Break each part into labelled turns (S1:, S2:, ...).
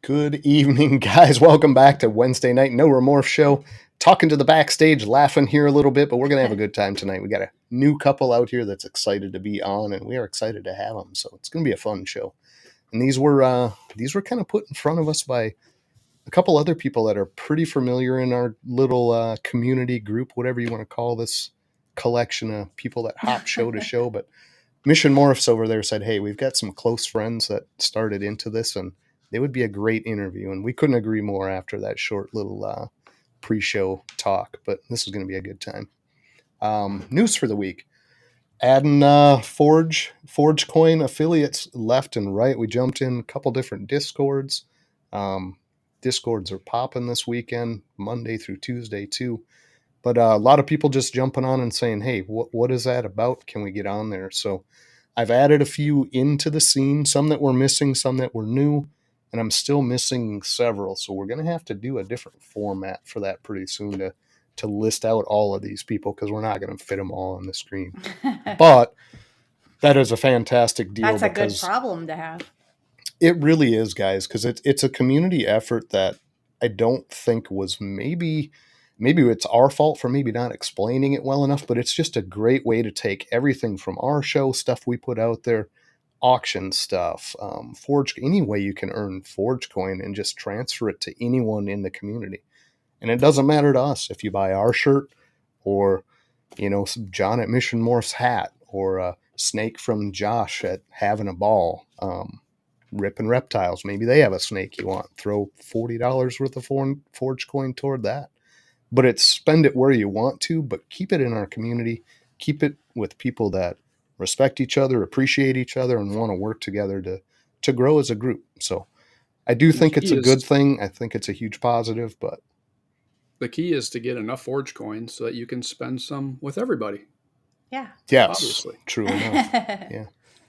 S1: Good evening, guys. Welcome back to Wednesday night No Remorse show. Talking to the backstage, laughing here a little bit, but we're going to have a good time tonight. We got a new couple out here that's excited to be on, and we are excited to have them. So it's going to be a fun show. And these were kind of put in front of us by a couple other people that are pretty familiar in our little community group, whatever you want to call this collection of people that hop show to show. But Mission Morphs over there said, hey, we've got some close friends that started into this, and they would be a great interview. And we couldn't agree more after that short little pre-show talk, but this is going to be a good time. News for the week. Adding Forge Coin affiliates left and right. We jumped in a couple different Discords. Discords are popping this weekend, Monday through Tuesday too. But a lot of people just jumping on and saying, hey, what is that about? Can we get on there? So I've added a few into the scene, some that were missing, some that were new, and I'm still missing several. So we're going to have to do a different format for that pretty soon to list out all of these people, because we're not going to fit them all on the screen. But that is a fantastic deal.
S2: That's a good problem to have.
S1: It really is, guys, because it's a community effort that I don't think was maybe it's our fault for maybe not explaining it well enough, but it's just a great way to take everything from our show, stuff we put out there, auction stuff, Forge, any way you can earn Forge coin, and just transfer it to anyone in the community. And it doesn't matter to us if you buy our shirt or, John at Mission Morph's hat, or a snake from Josh at Having a Ball, Ripping Reptiles. Maybe they have a snake you want. Throw $40 worth of Forge coin toward that. But it's spend it where you want to, but keep it in our community. Keep it with people that respect each other, appreciate each other, and want to work together to grow as a group. So I do think it's a good thing. I think it's a huge positive, but
S3: the key is to get enough Forge coins so that you can spend some with everybody.
S2: Yeah.
S1: Yes,
S3: obviously.
S1: True enough. Yeah.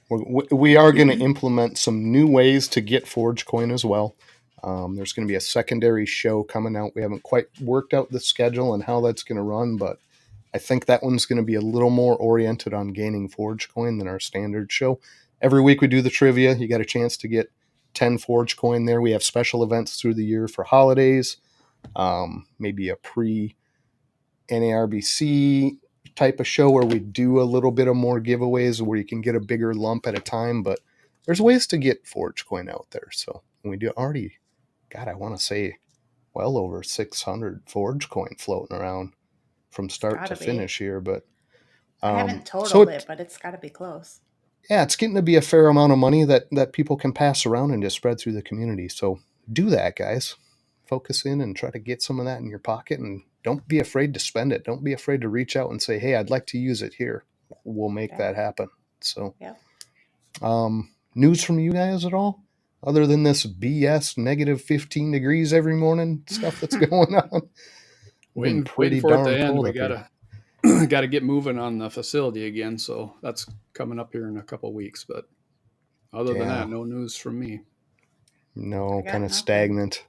S1: We are going to implement some new ways to get Forge coin as well. There's going to be a secondary show coming out. We haven't quite worked out the schedule and how that's going to run, but I think that one's going to be a little more oriented on gaining Forge coin than our standard show. Every week we do the trivia. You got a chance to get 10 Forge coin there. We have special events through the year for holidays, maybe a pre-NARBC type of show where we do a little bit of more giveaways where you can get a bigger lump at a time, but there's ways to get Forge coin out there. So we do already, God, I want to say well over 600 Forge coin floating around from start to finish here. But
S2: I haven't totaled it, but it's got to be close.
S1: Yeah, it's getting to be a fair amount of money that people can pass around and just spread through the community. So do that, guys. Focus in and try to get some of that in your pocket, and don't be afraid to spend it. Don't be afraid to reach out and say, hey, I'd like to use it here. We'll make that happen. So, news from you guys at all? Other than this BS negative 15 degrees every morning stuff that's going on.
S3: Waiting for it to end. We gotta get moving on the facility again. So that's coming up here in a couple of weeks. But other than that, no news from me.
S1: No, kind of stagnant.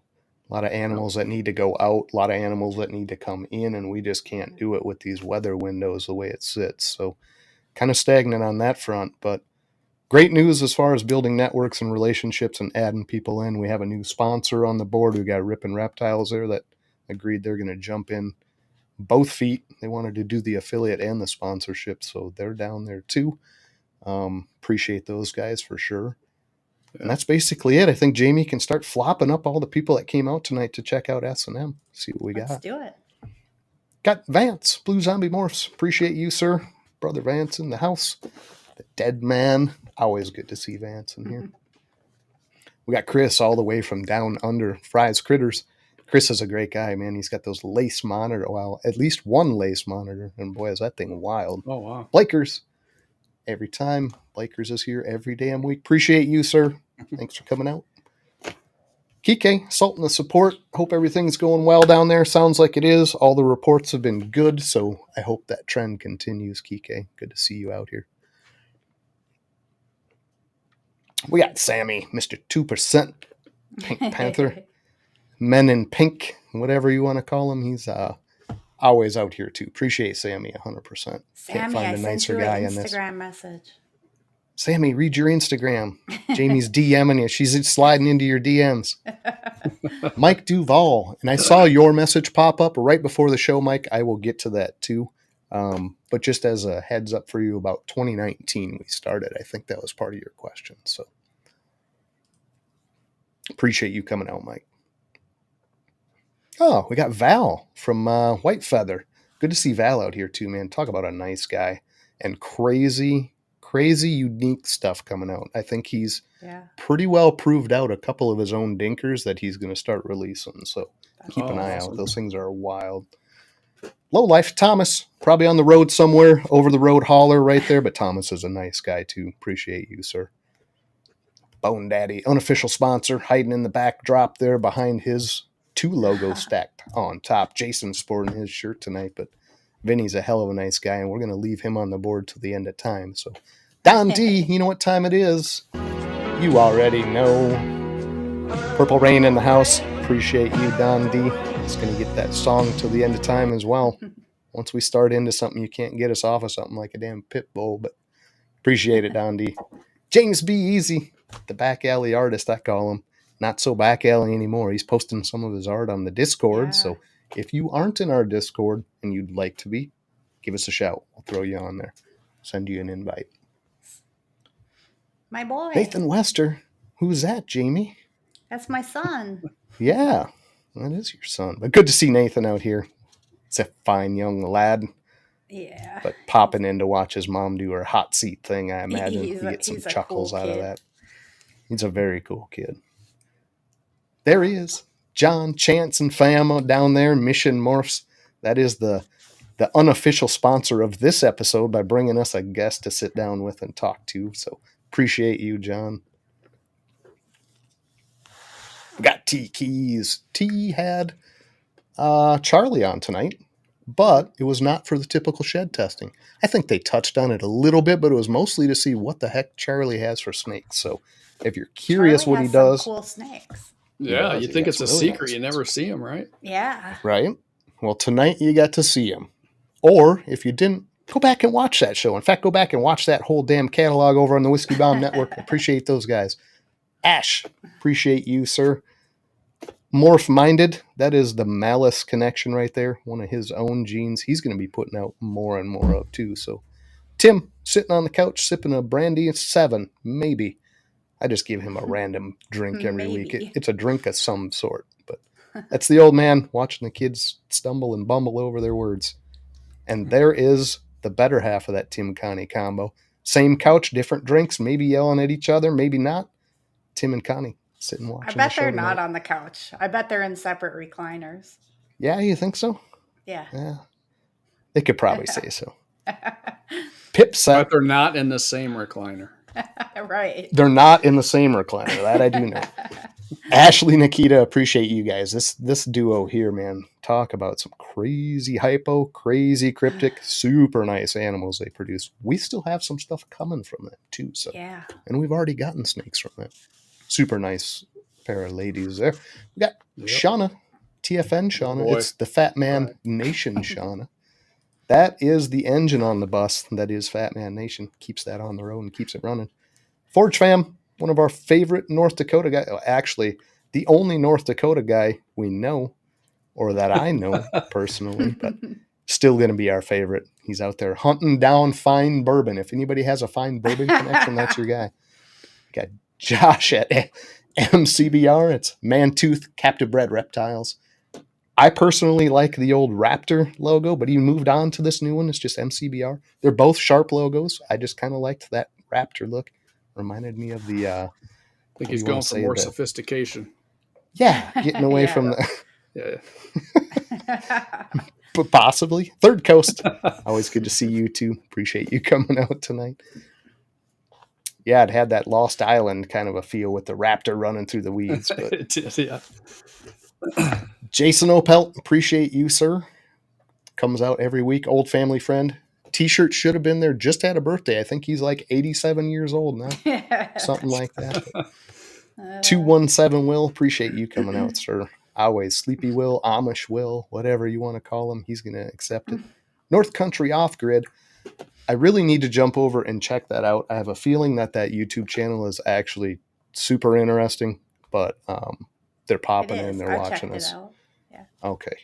S1: A lot of animals that need to go out, a lot of animals that need to come in, and we just can't do it with these weather windows the way it sits. So kind of stagnant on that front, but great news as far as building networks and relationships and adding people in. We have a new sponsor on the board. We've got Ripping Reptiles there that agreed they're going to jump in both feet. They wanted to do the affiliate and the sponsorship, so they're down there too. Appreciate those guys for sure. And that's basically it. I think Jamie can start flopping up all the people that came out tonight to check out S&M. See what we got.
S2: Let's do it.
S1: Got Vance, Blue Zombie Morphs. Appreciate you, sir. Brother Vance in the house. The dead man. Always good to see Vance in here. We got Chris all the way from down under Fry's Critters. Chris is a great guy, man. He's got those lace monitor. Well, at least one lace monitor. And boy, is that thing wild.
S3: Oh, wow.
S1: Blakers. Every time. Blakers is here every damn week. Appreciate you, sir. Thanks for coming out. Kike, Sultan of Support. Hope everything's going well down there. Sounds like it is. All the reports have been good, so I hope that trend continues, Kike. Good to see you out here. We got Sammy, Mr. 2%, Pink Panther, Men in Pink, whatever you want to call him. He's always out here, too. Appreciate Sammy 100%.
S2: Sammy, I sent you an Instagram message.
S1: Sammy, read your Instagram. Jamie's DMing you. She's sliding into your DMs. Mike Duval. And I saw your message pop up right before the show, Mike. I will get to that too. But just as a heads up for you, about 2019 we started. I think that was part of your question. So appreciate you coming out, Mike. Oh, we got Val from White Feather. Good to see Val out here too, man. Talk about a nice guy. And crazy unique stuff coming out. I think he's pretty well proved out a couple of his own dinkers that he's going to start releasing. So keep an eye out. Those things are wild. Low Life Thomas, probably on the road somewhere, over the road hauler right there. But Thomas is a nice guy too. Appreciate you, sir. Bone Daddy, unofficial sponsor, hiding in the backdrop there behind his 2 logos stacked on top. Jason's sporting his shirt tonight, but Vinnie's a hell of a nice guy, and we're going to leave him on the board till the end of time. So, Don D, you know what time it is. You already know. Purple Rain in the house. Appreciate you, Don D. Just going to get that song till the end of time as well. Once we start into something, you can't get us off of something like a damn pit bull, but appreciate it, Don D. James B. Easy, the back alley artist, I call him. Not so back alley anymore. He's posting some of his art on the Discord, so if you aren't in our Discord and you'd like to be, give us a shout. I'll throw you on there. Send you an invite.
S2: My boy.
S1: Nathan Wester. Who's that, Jamie?
S2: That's my son.
S1: Yeah, that is your son. But good to see Nathan out here. It's a fine young lad.
S2: Yeah.
S1: But popping in to watch his mom do her hot seat thing, I imagine. He gets some chuckles out of that. He's a very cool kid. There he is. John, Chance, and fam down there, Mission Morphs. That is the unofficial sponsor of this episode by bringing us a guest to sit down with and talk to. So appreciate you, John. We got T Keys. T had Charlie on tonight, but it was not for the typical shed testing. I think they touched on it a little bit, but it was mostly to see what the heck Charlie has for snakes. So if you're curious
S2: Charlie
S1: what he does.
S2: Some cool snakes.
S3: Yeah, you think it's a secret. You never see him, right?
S2: Yeah.
S1: Right? Well, tonight you got to see him. Or if you didn't, go back and watch that show. In fact, go back and watch that whole damn catalog over on the Whiskey Bomb Network. Appreciate those guys. Ash, appreciate you, sir. Morph Minded, that is the Malice connection right there. One of his own genes. He's going to be putting out more and more of too. So, Tim, sitting on the couch, sipping a brandy 7, maybe. I just give him a random drink every week. It's a drink of some sort. But that's the old man watching the kids stumble and bumble over their words. And there is the better half of that Tim Connie combo. Same couch, different drinks, maybe yelling at each other, maybe not. Tim and Connie sitting watching.
S2: I bet they're not on the couch. I bet they're in separate recliners.
S1: Yeah, you think so?
S2: Yeah.
S1: They could probably say so. Pip said,
S3: but they're not in the same recliner.
S2: Right.
S1: They're not in the same recliner. That I do know. Ashley, Nikita, appreciate you guys. This duo here, man, talk about some crazy hypo, crazy cryptic, super nice animals they produce. We still have some stuff coming from them too. So
S2: yeah,
S1: and we've already gotten snakes from them. Super nice pair of ladies there. We got Shauna, TFN Shauna.
S3: Boy.
S1: It's the Fat Man Nation Shauna. That is the engine on the bus. That is Fat Man Nation. Keeps that on the road and keeps it running. Forge Fam, one of our favorite North Dakota guys. Actually, the only North Dakota guy we know, or that I know personally, but still going to be our favorite. He's out there hunting down fine bourbon. If anybody has a fine bourbon connection, that's your guy. Got Josh at MCBR. It's Mantooth Captive Bred Reptiles. I personally like the old Raptor logo, but he moved on to this new one. It's just MCBR. They're both sharp logos. I just kind of liked that Raptor look. Reminded me of the...
S3: I think he's going for more sophistication.
S1: Yeah, getting away from the...
S3: Yeah.
S1: But possibly. Third Coast. Always good to see you too. Appreciate you coming out tonight. Yeah, it had that Lost Island kind of a feel with the Raptor running through the weeds. But...
S3: It did, yeah.
S1: Jason Opelt, appreciate you, sir. Comes out every week. Old family friend. T-shirt should have been there. Just had a birthday. I think he's like 87 years old now. Something like that. 217 Will, appreciate you coming out, sir. Always. Sleepy Will, Amish Will, whatever you want to call him, he's going to accept it. North Country Off Grid. I really need to jump over and check that out. I have a feeling that YouTube channel is actually super interesting, but they're popping in, they're watching us.
S2: Yeah.
S1: Okay.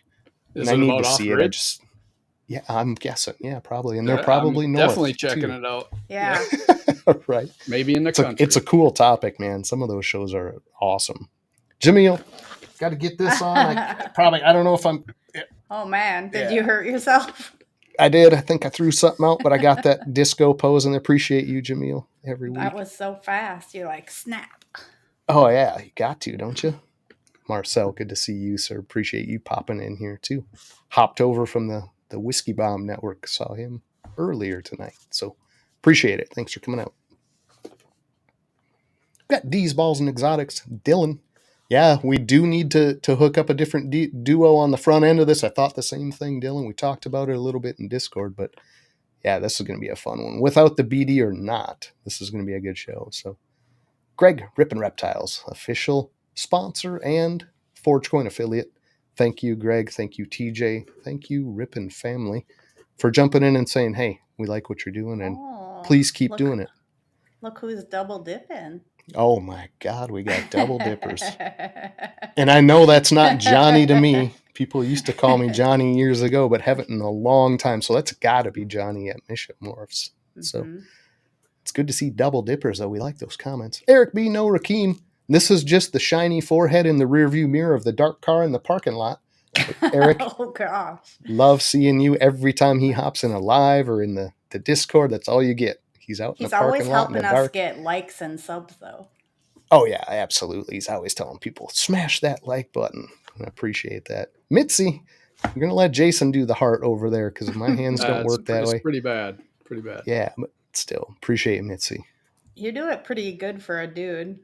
S3: Is
S1: and
S3: it
S1: I need
S3: about
S1: to see
S3: off-grid?
S1: it. Yeah, I'm guessing. Yeah, probably. And they're probably
S3: I'm
S1: north.
S3: definitely checking
S1: too.
S3: it out.
S2: Yeah.
S1: Right.
S3: Maybe in the country.
S1: It's a cool topic, man. Some of those shows are awesome. Jamil, got to get this on. I don't know if I'm.
S2: Oh man, did you hurt yourself?
S1: I did. I think I threw something out, but I got that disco pose, and I appreciate you, Jamil, every week.
S2: That was so fast. You're like, snap.
S1: Oh, yeah. You got to, don't you? Marcel, good to see you, sir. Appreciate you popping in here, too. Hopped over from the Whiskey Bomb Network. Saw him earlier tonight. So appreciate it. Thanks for coming out. Got D's Balls and Exotics. Dylan. Yeah, we do need to hook up a different duo on the front end of this. I thought the same thing, Dylan. We talked about it a little bit in Discord, but yeah, this is going to be a fun one. Without the BD or not, this is going to be a good show. So, Greg, Rippin' Reptiles, official sponsor and ForgeCoin affiliate. Thank you, Greg. Thank you, TJ. Thank you, Rippin' family, for jumping in and saying, hey, we like what you're doing, and please keep doing it.
S2: Look who's double dipping.
S1: Oh my God, we got double dippers. And I know that's not Johnny to me. People used to call me Johnny years ago, but haven't in a long time. So that's got to be Johnny at Mission Morphs. So it's good to see double dippers, though. We like those comments. Eric B. No Rakeem. This is just the shiny forehead in the rearview mirror of the dark car in the parking lot. Eric,
S2: oh gosh,
S1: love seeing you every time he hops in a live or in the Discord. That's all you get. He's out in the parking lot in the dark.
S2: He's always helping us get likes and subs, though.
S1: Oh, yeah, absolutely. He's always telling people, smash that like button. I appreciate that. Mitzi, I'm going to let Jason do the heart over there because my hands don't work that way.
S3: It's pretty bad. Pretty bad.
S1: Yeah, but still, appreciate it, Mitzi.
S2: You do it pretty good for a dude.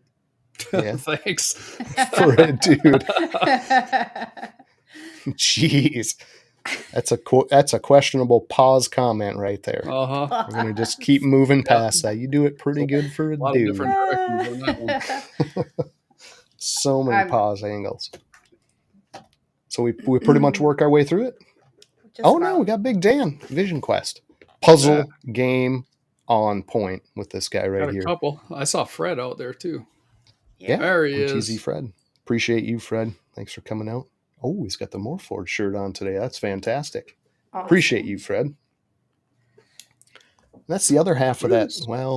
S1: Yeah.
S3: Thanks.
S1: For a dude. Jeez. That's a questionable pause comment right there.
S3: Uh-huh.
S1: We're going to just keep moving past that. You do it pretty good for a dude.
S3: Of different directions on that one.
S1: So many pause angles. So we pretty much work our way through it. No, we got Big Dan, Vision Quest. Puzzle game on point with this guy right here.
S3: A couple. I saw Fred out there too.
S1: Yeah,
S3: there he is.
S1: Cheesy Fred. Appreciate you, Fred. Thanks for coming out. Oh, he's got the Morph shirt on today. That's fantastic. Awesome. Appreciate you, Fred. That's the other half of that,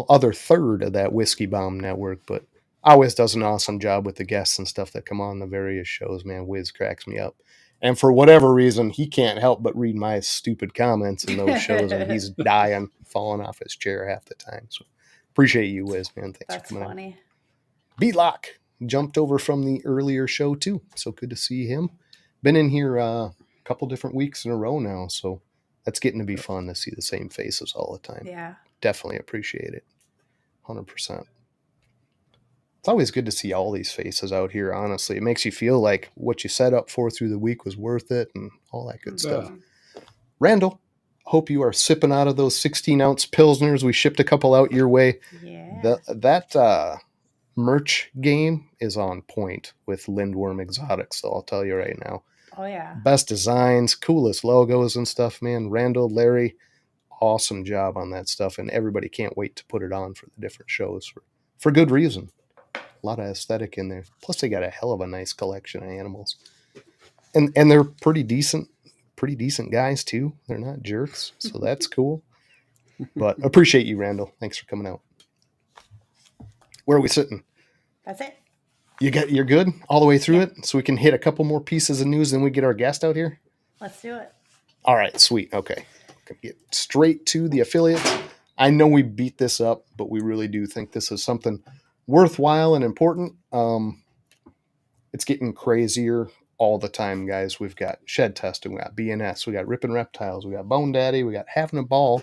S1: other third of that Whiskey Bomb Network, but always does an awesome job with the guests and stuff that come on the various shows, man. Wiz cracks me up. And for whatever reason, he can't help but read my stupid comments in those shows, and he's dying, falling off his chair half the time. So appreciate you, Wiz, man. Thanks for coming
S2: funny.
S1: out. Beatlock jumped over from the earlier show, too. So good to see him. Been in here a couple different weeks in a row now, so that's getting to be fun to see the same faces all the time.
S2: Yeah.
S1: Definitely appreciate it. 100%. It's always good to see all these faces out here, honestly. It makes you feel like what you set up for through the week was worth it and all that good stuff. Randall, hope you are sipping out of those 16-ounce Pilsners. We shipped a couple out your way.
S2: Yeah.
S1: That merch game is on point with Lindworm Exotics, so I'll tell you right now.
S2: Oh, yeah.
S1: Best designs, coolest logos and stuff, man. Randall, Larry, awesome job on that stuff, and everybody can't wait to put it on for the different shows for good reason. A lot of aesthetic in there. Plus, they got a hell of a nice collection of animals. And they're pretty decent guys, too. They're not jerks, so that's cool. But appreciate you, Randall. Thanks for coming out. Where are we sitting?
S2: That's it.
S1: You're good all the way through it? So we can hit a couple more pieces of news, then we get our guest out here?
S2: Let's do it.
S1: All right, sweet. Okay. Gonna get straight to the affiliates. I know we beat this up, but we really do think this is something worthwhile and important. It's getting crazier all the time, guys. We've got Shed Testing, we got BNS, we got Rippin' Reptiles, we got Bone Daddy, we got Having a Ball.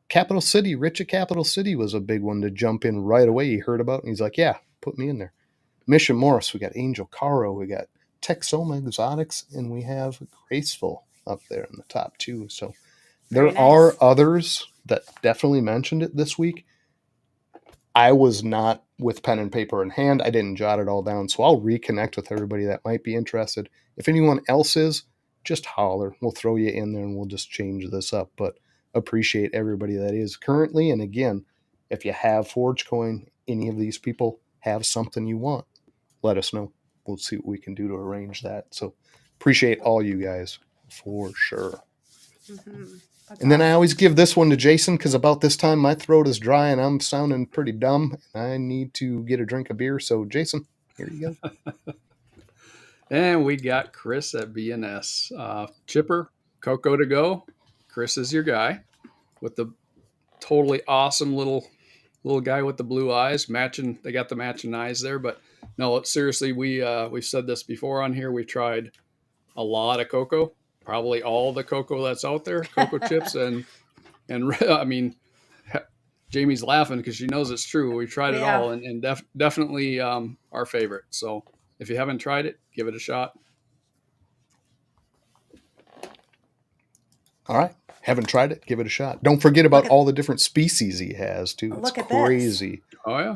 S1: Capital City, Rich at Capital City was a big one to jump in right away. He heard about it, and he's like, yeah, put me in there. Mission Morris, we got Angel Caro, we got Texoma Exotics, and we have Graceful up there in the top two. So there are others that definitely mentioned it this week. I was not with pen and paper in hand. I didn't jot it all down, so I'll reconnect with everybody that might be interested. If anyone else is, just holler. We'll throw you in there, and we'll just change this up. But appreciate everybody that is currently. And again, if you have ForgeCoin, any of these people have something you want, let us know. We'll see what we can do to arrange that. So appreciate all you guys for sure. And then I always give this one to Jason because about this time my throat is dry and I'm sounding pretty dumb. I need to get a drink of beer. So Jason, here you go.
S3: And we got Chris at BNS. Chipper, Coco2go. Chris is your guy with the totally awesome little guy with the blue eyes. Matching, they got the matching eyes there. But no, seriously, we've said this before on here. We've tried a lot of cocoa, probably all the cocoa that's out there, cocoa chips, and I mean, Jamie's laughing because she knows it's true. We tried it all, and definitely our favorite. So if you haven't tried it, give it a shot.
S1: All right. Haven't tried it, give it a shot. Don't forget about all the different species he has, too. It's crazy.
S3: Oh, yeah.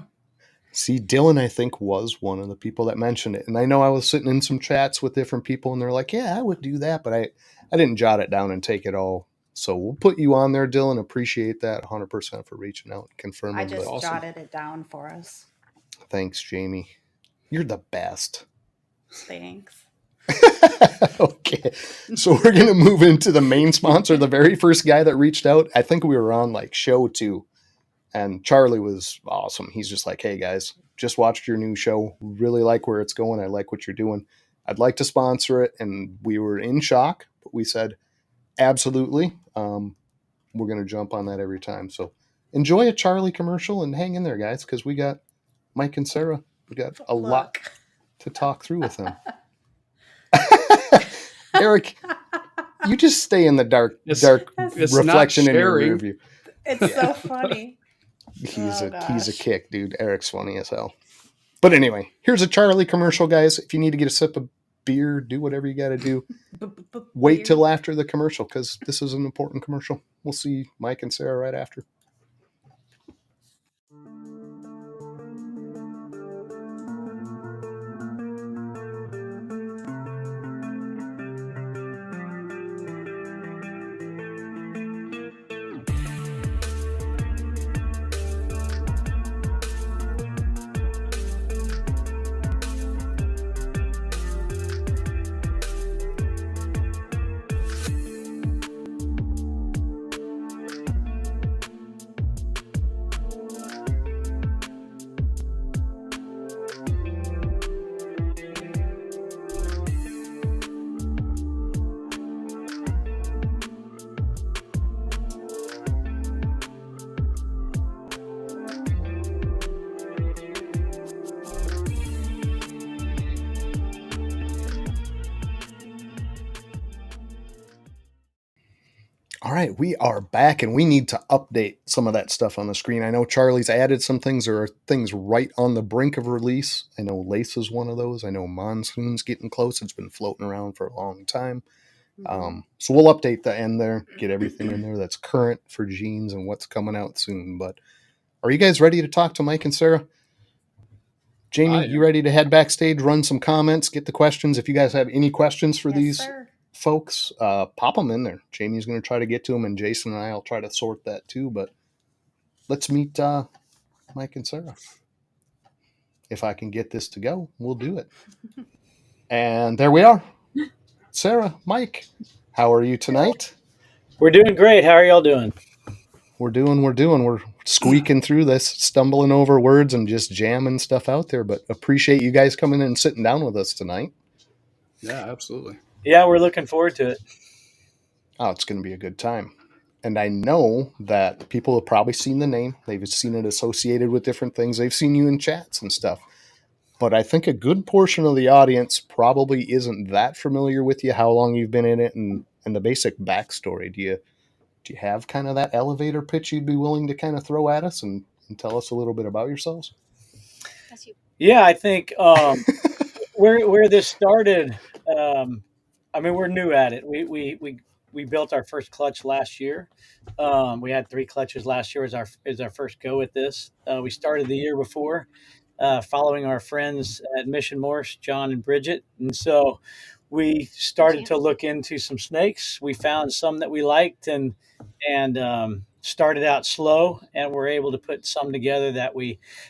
S1: See, Dylan, I think, was one of the people that mentioned it. And I know I was sitting in some chats with different people, and they're like, yeah, I would do that. But I didn't jot it down and take it all. So we'll put you on there, Dylan. Appreciate that 100% for reaching out and confirming.
S2: I just jotted it down for us.
S1: Thanks, Jamie. You're the best.
S2: Thanks.
S1: Okay, so we're going to move into the main sponsor, the very first guy that reached out. I think we were on like show 2, and Charlie was awesome. He's just like, hey guys, just watched your new show. Really like where it's going. I like what you're doing. I'd like to sponsor it. And we were in shock, but we said, absolutely. We're going to jump on that every time. So enjoy a Charlie commercial and hang in there, guys, because we got Mike and Sarah. We got a lot to talk through with them. Eric, you just stay in the dark reflection in your rear view.
S2: It's so funny.
S1: He's a kick, dude. Eric's funny as hell. But anyway, here's a Charlie commercial, guys. If you need to get a sip of beer, do whatever you got to do. Wait till after the commercial because this is an important commercial. We'll see Mike and Sarah right after. All right, we are back, and we need to update some of that stuff on the screen. I know Charlie's added some things. There are things right on the brink of release. I know Lace is one of those. I know Monsoon's getting close. It's been floating around for a long time. So we'll update the end there, get everything in there that's current for jeans and what's coming out soon. But are you guys ready to talk to Mike and Sarah? Jamie, you ready to head backstage, run some comments, get the questions? If you guys have any questions for these folks, pop them in there. Jamie's going to try to get to them, and Jason and I will try to sort that too. But let's meet Mike and Sarah. If I can get this to go, we'll do it. And there we are. Sarah, Mike, how are you tonight?
S4: We're doing great. How are y'all doing?
S1: We're doing. We're squeaking through this, stumbling over words and just jamming stuff out there. But appreciate you guys coming in and sitting down with us tonight.
S3: Yeah, absolutely.
S4: Yeah, we're looking forward to it.
S1: Oh, it's going to be a good time. And I know that people have probably seen the name. They've seen it associated with different things. They've seen you in chats and stuff. But I think a good portion of the audience probably isn't that familiar with you, how long you've been in it, and the basic backstory. Do you have kind of that elevator pitch you'd be willing to kind of throw at us and tell us a little bit about yourselves?
S4: Yeah, I think where this started, I mean, we're new at it. We built our first clutch last year. We had 3 clutches last year as our first go at this. We started the year before, following our friends at Mission Morse, John and Bridget. And so we started to look into some snakes. We found some that we liked and started out slow, and we're able to put some together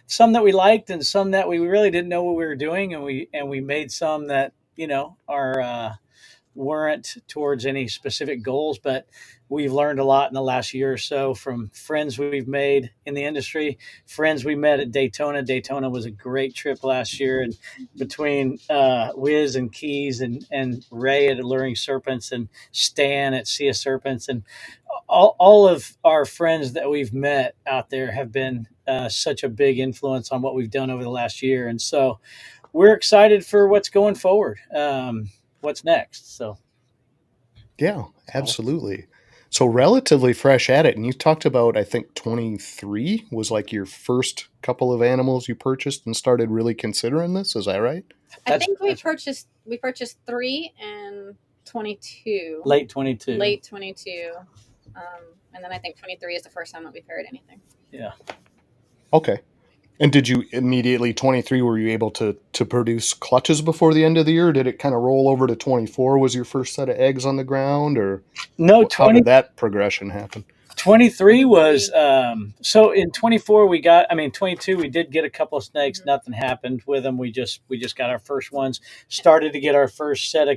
S4: some that we liked and some that we really didn't know what we were doing, and we made some that are weren't towards any specific goals, but we've learned a lot in the last year or so from friends we've made in the industry, friends we met at Daytona. Daytona was a great trip last year, and between Wiz and Keys and Ray at Alluring Serpents and Stan at Sea of Serpents and all of our friends that we've met out there have been such a big influence on what we've done over the last year. And so we're excited for what's going forward. What's next. So,
S1: yeah, absolutely. So relatively fresh at it. And you talked about, I think 23 was like your first couple of animals you purchased and started really considering this. Is that right?
S5: I think we purchased 3 and 22.
S4: Late 22.
S5: And then I think 23 is the first time that we've heard anything.
S4: Yeah.
S1: Okay. And did you immediately 23? Were you able to produce clutches before the end of the year? Or did it kind of roll over to 24? Was your first set of eggs on the ground, or
S4: no?
S1: How did that progression happen?
S4: 23 was so in 24 we got. I mean, 22 we did get a couple of snakes. Mm-hmm. Nothing happened with them. We just got our first ones. Started to get our first set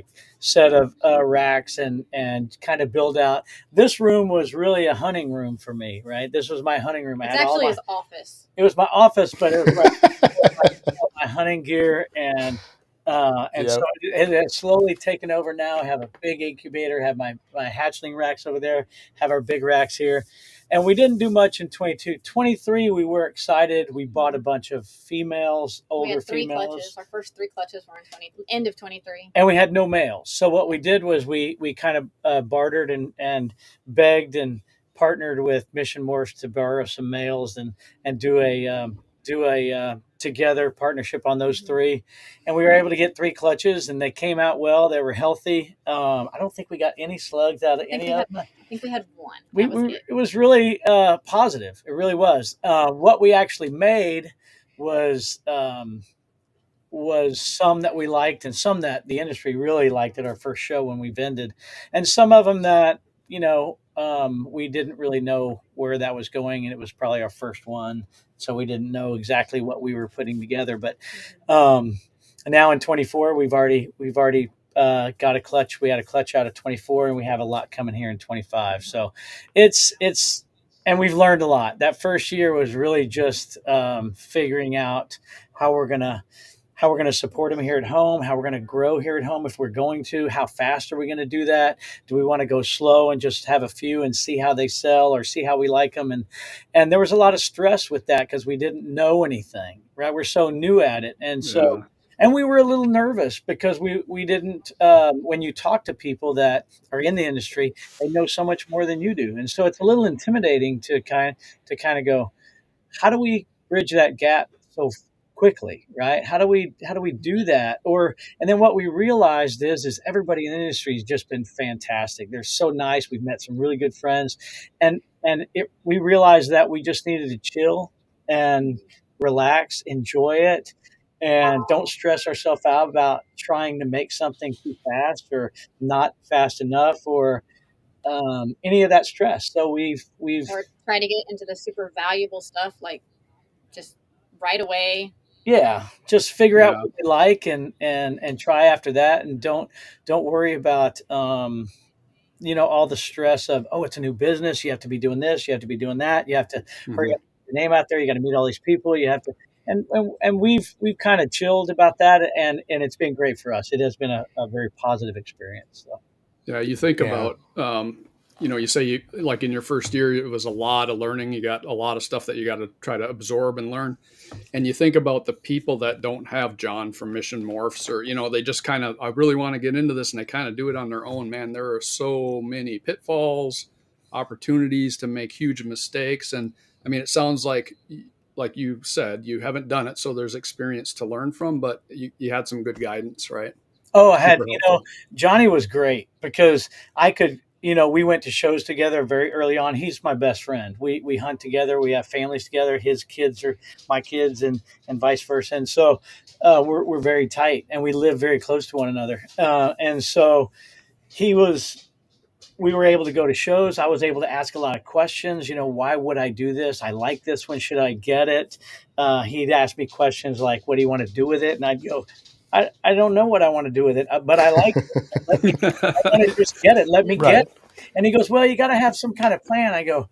S4: of racks and kind of build out. This room was really a hunting room for me. Right. This was my hunting room.
S5: It's actually his office.
S4: It was my office, but it was my hunting gear and
S1: Yep.
S4: So it's slowly taken over now. I have a big incubator, have my hatchling racks over there, have our big racks here. And we didn't do much in 22. 23, we were excited. We bought a bunch of females, older
S5: we had 3
S4: females.
S5: Clutches. Our first 3 clutches were in end of 23.
S4: And we had no males. So what we did was we kind of bartered and begged and partnered with Mission Morph to borrow some males and do a together partnership on those 3, and we were able to get 3 clutches, and they came out well. They were healthy. I don't think we got any slugs out of any of them.
S5: I think we had 1.
S4: It was really positive. It really was. What we actually made was some that we liked and some that the industry really liked at our first show when we vended, and some of them that we didn't really know where that was going, and it was probably our first one, so we didn't know exactly what we were putting together. But now in 24, we've already got a clutch. We had a clutch out of 24, and we have a lot coming here in 25. So it's and we've learned a lot. That first year was really just figuring out how we're gonna support them here at home, how we're going to grow here at home if we're going to, how fast are we going to do that? Do we want to go slow and just have a few and see how they sell or see how we like them? And there was a lot of stress with that because we didn't know anything, right? We're so new at it. And so, and we were a little nervous because we didn't, when you talk to people that are in the industry, they know so much more than you do. And so it's a little intimidating to kind of go, how do we bridge that gap so quickly, right? How do we do that? And then what we realized is everybody in the industry has just been fantastic. They're so nice. We've met some really good friends, and we realized that we just needed to chill and relax, enjoy it, and don't stress ourselves out about trying to make something too fast or not fast enough or any of that stress. So we've
S5: or trying to get into the super valuable stuff like just right away.
S4: Yeah, just figure out what you like and try after that, and don't worry about all the stress of, oh, it's a new business. You have to be doing this. You have to be doing that. You have to hurry up, get your name out there. You got to meet all these people. You have to, and we've kind of chilled about that, and it's been great for us. It has been a very positive experience. So.
S3: Yeah, you think about. You say like in your first year, it was a lot of learning. You got a lot of stuff that you got to try to absorb and learn. And you think about the people that don't have John from Mission Morphs, or, they just kind of, I really want to get into this, and they kind of do it on their own, man. There are so many pitfalls, opportunities to make huge mistakes. And I mean, it sounds like you said, you haven't done it, so there's experience to learn from, but you had some good guidance, right?
S4: Oh, I had, Johnny was great because I could, we went to shows together very early on. He's my best friend. We hunt together. We have families together. His kids are my kids, and vice versa. And so we're very tight, and we live very close to one another. And so we were able to go to shows. I was able to ask a lot of questions. Why would I do this? I like this one. Should I get it? He'd ask me questions like, what do you want to do with it? And I'd go, I don't know what I want to do with it, but I like it. I want to just get it. Let me get it. And he goes, well, you got to have some kind of plan. I go,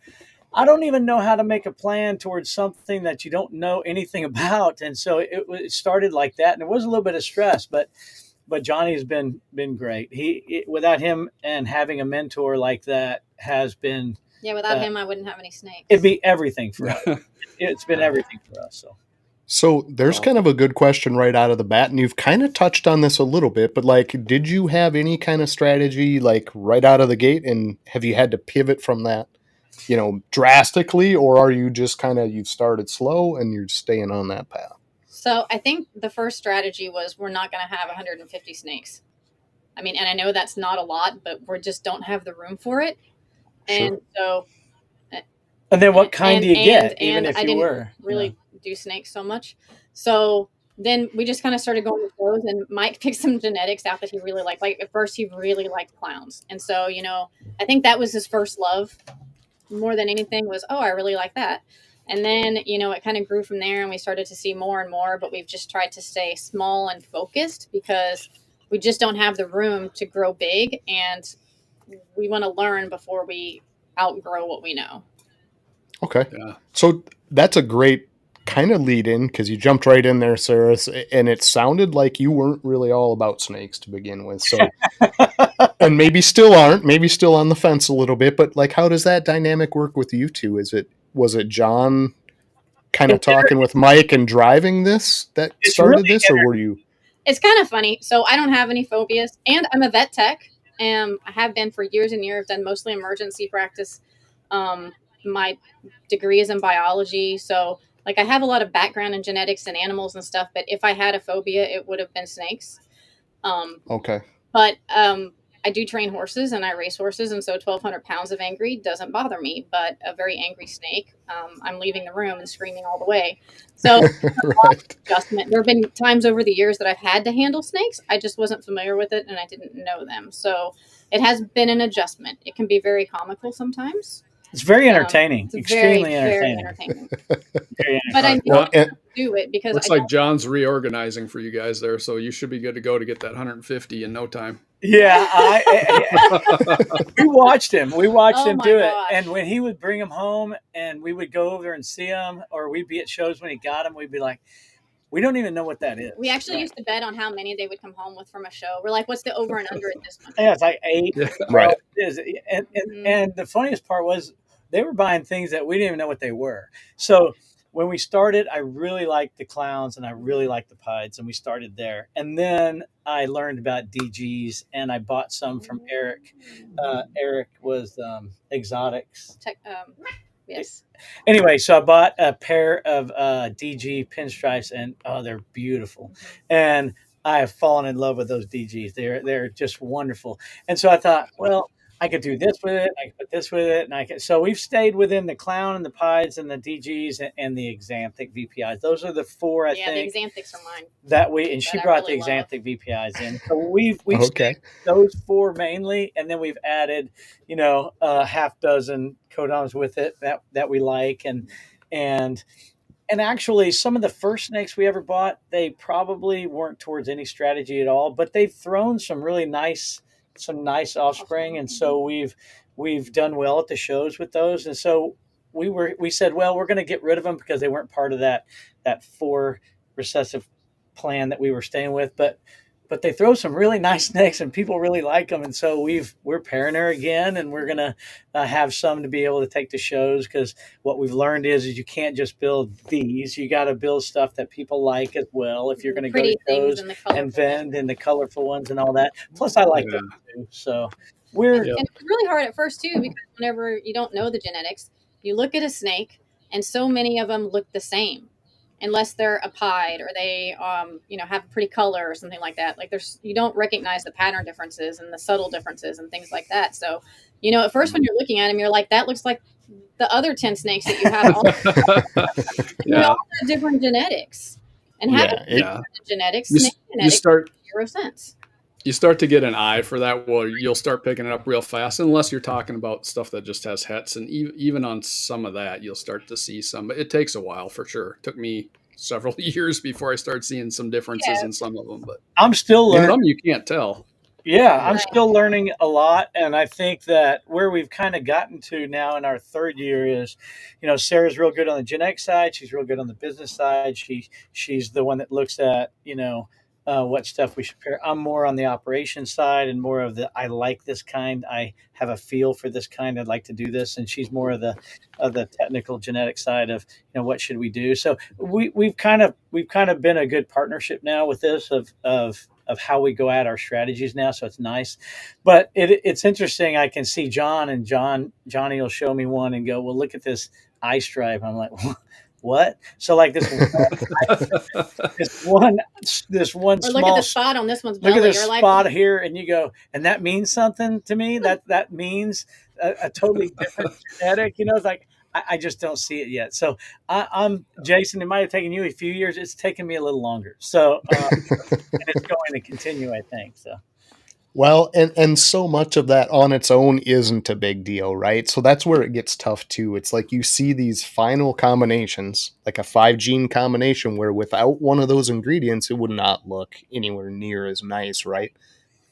S4: I don't even know how to make a plan towards something that you don't know anything about. And so it started like that. And it was a little bit of stress, but Johnny's been great. Without him and having a mentor like that has been.
S5: Yeah, without him, I wouldn't have any snakes.
S4: It'd be everything for us. It's been everything for us.
S1: So there's kind of a good question right out of the bat, and you've kind of touched on this a little bit, but did you have any kind of strategy right out of the gate, and have you had to pivot from that, drastically, or are you just you've started slow and you're staying on that path?
S5: So I think the first strategy was we're not going to have 150 snakes. I mean, and I know that's not a lot, but we just don't have the room for it. And so.
S4: And then what kind do you get, even if
S5: I didn't really do snakes so much. So then we just kind of started going to shows, and Mike picked some genetics out that he really liked. Like at first he really liked clowns. And so, I think that was his first love more than anything was, I really like that. And then, it kind of grew from there, and we started to see more and more, but we've just tried to stay small and focused because we just don't have the room to grow big, and we want to learn before we outgrow what we know.
S1: Okay. Yeah. So that's a great kind of lead in, because you jumped right in there, Sarah, and it sounded like you weren't really all about snakes to begin with. So, and maybe still aren't, maybe still on the fence a little bit, but how does that dynamic work with you two? Was it John kind of talking with Mike and driving this that started this, or were you?
S5: It's kind of funny. So I don't have any phobias, and I'm a vet tech. I have been for years and years, done mostly emergency practice. My degree is in biology. So I have a lot of background in genetics and animals and stuff, but if I had a phobia, it would have been snakes.
S1: Okay.
S5: But I do train horses and I race horses. And so 1,200 pounds of angry doesn't bother me, but a very angry snake, I'm leaving the room and screaming all the way. So right. Adjustment. There have been times over the years that I've had to handle snakes. I just wasn't familiar with it and I didn't know them. So it has been an adjustment. It can be very comical sometimes.
S4: It's very entertaining.
S5: It's
S4: extremely
S5: very
S4: entertaining.
S5: But I know do it because
S3: looks like John's reorganizing for you guys there, so you should be good to go to get that 150 in no time.
S4: Yeah, we watched him. We watched him do it, and when he would bring them home, and we would go over and see them, or we'd be at shows when he got them, we'd be like, we don't even know what that is.
S5: We actually used to bet on how many they would come home with from a show. We're like, what's the over and under at this one?
S4: Yeah, it's like 8.
S1: Yeah. Right.
S4: And the funniest part was they were buying things that we didn't even know what they were. So when we started, I really liked the clowns and I really liked the pieds, and we started there. And then I learned about DGs, and I bought some from Eric. Eric was exotics.
S5: Yes.
S4: Anyway, so I bought a pair of DG pinstripes, and they're beautiful. And I have fallen in love with those DGs. They're just wonderful. And so I thought, well, I could do this with it. I could put this with it, so we've stayed within the clown and the pieds and the DGs and the Xanthic VPIs. Those are the 4 I think.
S5: Yeah, the Xanthics are mine.
S4: And she brought the Xanthic VPIs in. So we've
S1: okay.
S4: Those 4 mainly, and then we've added, a half dozen codoms with it that we like, and actually some of the first snakes we ever bought, they probably weren't towards any strategy at all, but they've thrown some really nice offspring, and so we've done well at the shows with those. And so we said, well, we're going to get rid of them because they weren't part of that 4 recessive plan that we were staying with, but they throw some really nice snakes and people really like them. And so we're pairing her again, and we're going to have some to be able to take to shows, because what we've learned is you can't just build these. You got to build stuff that people like as well if you're going to go to shows and vend in the colorful ones and all that. Plus I like them too. So
S5: and it's really hard at first too, because whenever you don't know the genetics, you look at a snake and so many of them look the same. unless they're a pied or they, have a pretty color or something like that. Like you don't recognize the pattern differences and the subtle differences and things like that. So, at first when you're looking at them, you're like, that looks like the other 10 snakes that you have. All have different genetics and genetics. Snake genetics, zero sense.
S3: You start to get an eye for that. Well, you'll start picking it up real fast, unless you're talking about stuff that just has hets. And even on some of that, you'll start to see some. It takes a while for sure. It took me several years before I started seeing some differences in some of them. But
S4: I'm still learning.
S3: Some you can't tell.
S4: Yeah, I'm still learning a lot. And I think that where we've kind of gotten to now in our third year is, Sarah's real good on the genetic side. She's real good on the business side. She's the one that looks at, what stuff we should pair. I'm more on the operation side and more of the, I like this kind. I have a feel for this kind. I'd like to do this. And she's more of the technical genetic side of, what should we do? So we've kind of been a good partnership now with this of how we go at our strategies now. So it's nice, but it's interesting. I can see Johnny will show me one and go, well, look at this eye stripe. I'm like, what? So like this one
S5: or
S4: small,
S5: look at the spot on this one's belly.
S4: Look at this spot here, and you go, and that means something to me. That means a totally different genetic. It's like I just don't see it yet. So I'm Jason. It might have taken you a few years. It's taken me a little longer. So and it's going to continue, I think. So.
S1: Well, and so much of that on its own isn't a big deal, right? So that's where it gets tough too. It's like you see these final combinations, like a 5-gene combination where without one of those ingredients, it would not look anywhere near as nice, right?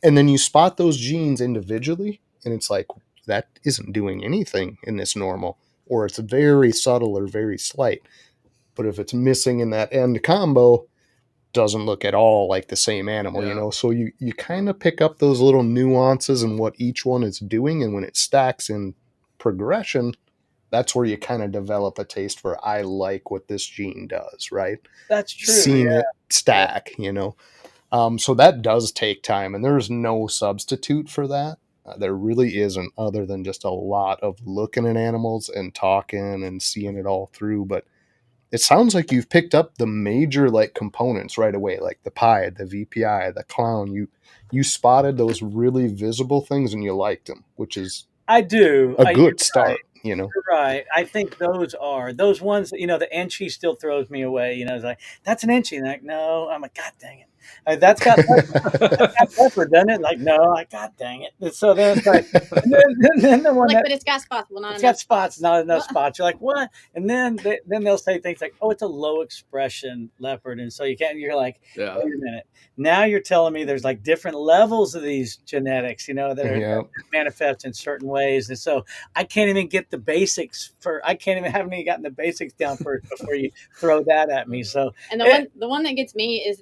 S1: And then you spot those genes individually, and it's like, that isn't doing anything in this normal, or it's very subtle or very slight. But if it's missing in that end combo, doesn't look at all like the same animal, so you kind of pick up those little nuances and what each one is doing, and when it stacks in progression, that's where you kind of develop a taste for, I like what this gene does, right?
S4: That's true.
S1: Seeing it stack, so that does take time, and there's no substitute for that. There really isn't, other than just a lot of looking at animals and talking and seeing it all through. But it sounds like you've picked up the major components right away, like the pied, the VPI, the clown. You spotted those really visible things and you liked them, which is
S4: a
S1: good start.
S4: You're right. I think those ones, the Enchi still throws me away. It's like, that's an Enchi. And like, no, I'm like, God dang it. That's got pepper, doesn't it? Like, no, like, God dang it. And so then it's like, then the one
S5: but it's got spots. Well, not
S4: it's
S5: enough
S4: got spots, not enough spots. You're like, what? And then they'll say things like, oh, it's a low expression leopard. And so you're like, wait a minute. Now you're telling me there's like different levels of these genetics, that are manifest in certain ways. And so I can't even get the basics haven't even gotten the basics down first before you throw that at me. So,
S5: and the one that gets me is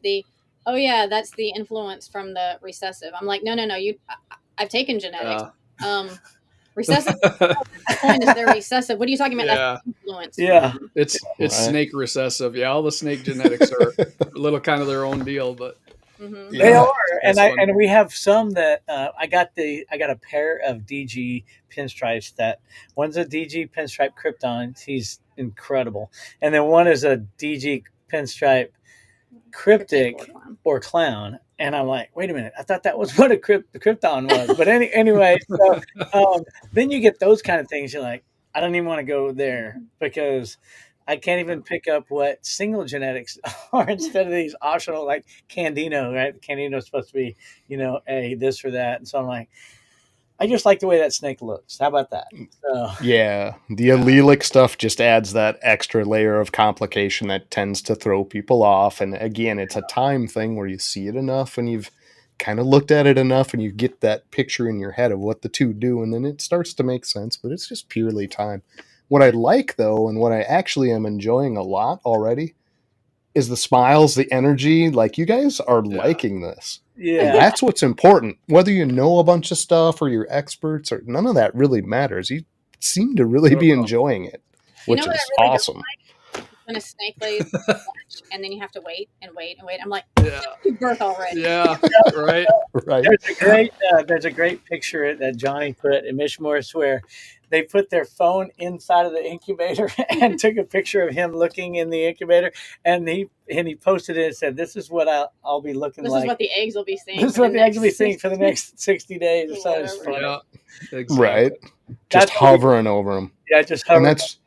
S5: oh yeah, that's the influence from the recessive. I'm like, no, I've taken genetics. Recessive. The point is they're recessive. What are you talking about? That's influence.
S4: Yeah,
S3: it's snake recessive. Yeah, all the snake genetics are a little kind of their own deal, but
S4: they are. And we have some that I got a pair of DG pinstripes. That one's a DG pinstripe Krypton. He's incredible, and then one is a DG pinstripe cryptic or clown. And I'm like, wait a minute, I thought that was what the Krypton was. But anyway, so then you get those kind of things. You're like, I don't even want to go there because I can't even pick up what single genetics are instead of these optional, like Candino, right? Candino is supposed to be, a this or that. And so I'm like, I just like the way that snake looks. How about that? So.
S1: Yeah, the allelic stuff just adds that extra layer of complication that tends to throw people off. And again, it's a time thing where you see it enough and you've kind of looked at it enough and you get that picture in your head of what the two do, and then it starts to make sense, but it's just purely time. What I like, though, and what I actually am enjoying a lot already is the smiles, the energy. Like, you guys are liking this.
S4: Yeah.
S1: And that's what's important. Whether you know a bunch of stuff or you're experts, or none of that really matters. You seem to really be enjoying it, which is really awesome.
S5: When a snake lays and then you have to wait and wait and wait. I'm like, you birth already.
S3: Yeah, right.
S4: There's a great picture that Johnny put in Mishmorphs where they put their phone inside of the incubator and took a picture of him looking in the incubator, and he posted it and said, "This is what I'll be looking
S5: This
S4: like.
S5: is what the eggs will be seeing.
S4: This is what the eggs will be seeing for the next 60 days." So it's
S5: Whatever.
S4: funny.
S3: Yeah, exactly.
S1: Right. Just
S4: That's what we-
S1: hovering over them.
S4: Yeah, just
S1: And
S4: hover.
S1: that's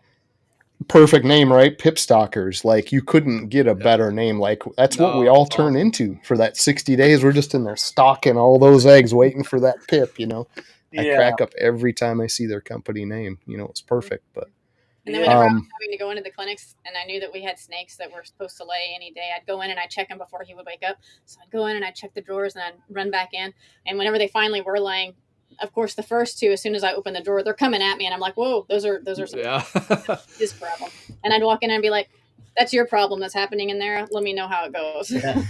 S1: perfect name, right? Pip stalkers. Like, you couldn't get a better name. Like, that's what we
S3: No,
S1: all
S3: it's
S1: turn
S3: awesome.
S1: into for that 60 days. We're just in there stalking all those eggs, waiting for that pip, you know. I
S4: Yeah.
S1: crack up every time I see their company name. You know, it's perfect. But
S5: And then whenever I was
S1: um,
S5: having to go into the clinics and I knew that we had snakes that were supposed to lay any day, I'd go in and I'd check him before he would wake up. So I'd go in and I'd check the drawers and I'd run back in. And whenever they finally were laying, of course, the first two, as soon as I opened the drawer, they're coming at me, and I'm like, "Whoa, those are some
S3: Yeah.
S5: this problem." And I'd walk in and be like, "That's your problem that's happening in there. Let me know how it goes."
S4: Yeah.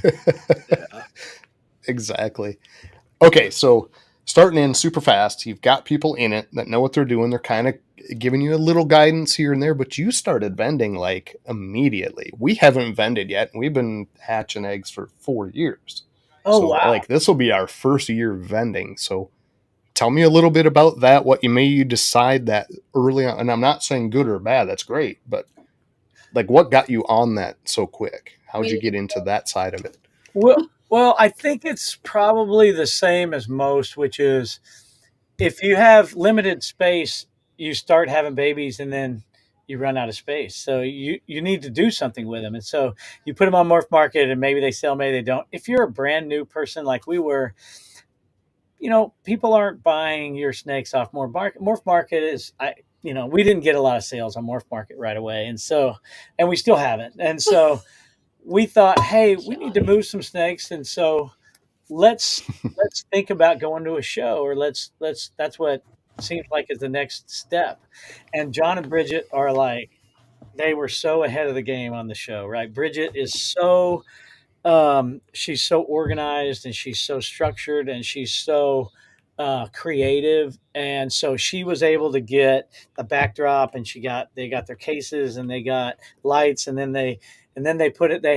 S3: Yeah.
S1: exactly. Okay, so starting in super fast, you've got people in it that know what they're doing. They're kind of giving you a little guidance here and there, but you started vending like immediately. We haven't vended yet, and we've been hatching eggs for 4 years.
S4: Oh,
S1: So
S4: wow.
S1: like, this will be our first year vending. So tell me a little bit about that. What made you decide that early on? And I'm not saying good or bad. That's great, but like, what got you on that so quick? How'd you get into that side of it?
S4: Well, I think it's probably the same as most, which is if you have limited space, you start having babies and then you run out of space. So you need to do something with them. And so you put them on Morph Market and maybe they sell, maybe they don't. If you're a brand new person like we were, you know, people aren't buying your snakes off Morph Market. Morph Market is, we didn't get a lot of sales on Morph Market right away. And we still haven't. And so we thought, hey, we need to move some snakes. And so let's think about going to a show, or that's what seems like is the next step. And John and Bridget are like, they were so ahead of the game on the show, right? Bridget is so she's so organized and she's so structured and she's so creative, and so she was able to get a backdrop, and they got their cases and they got lights, and then they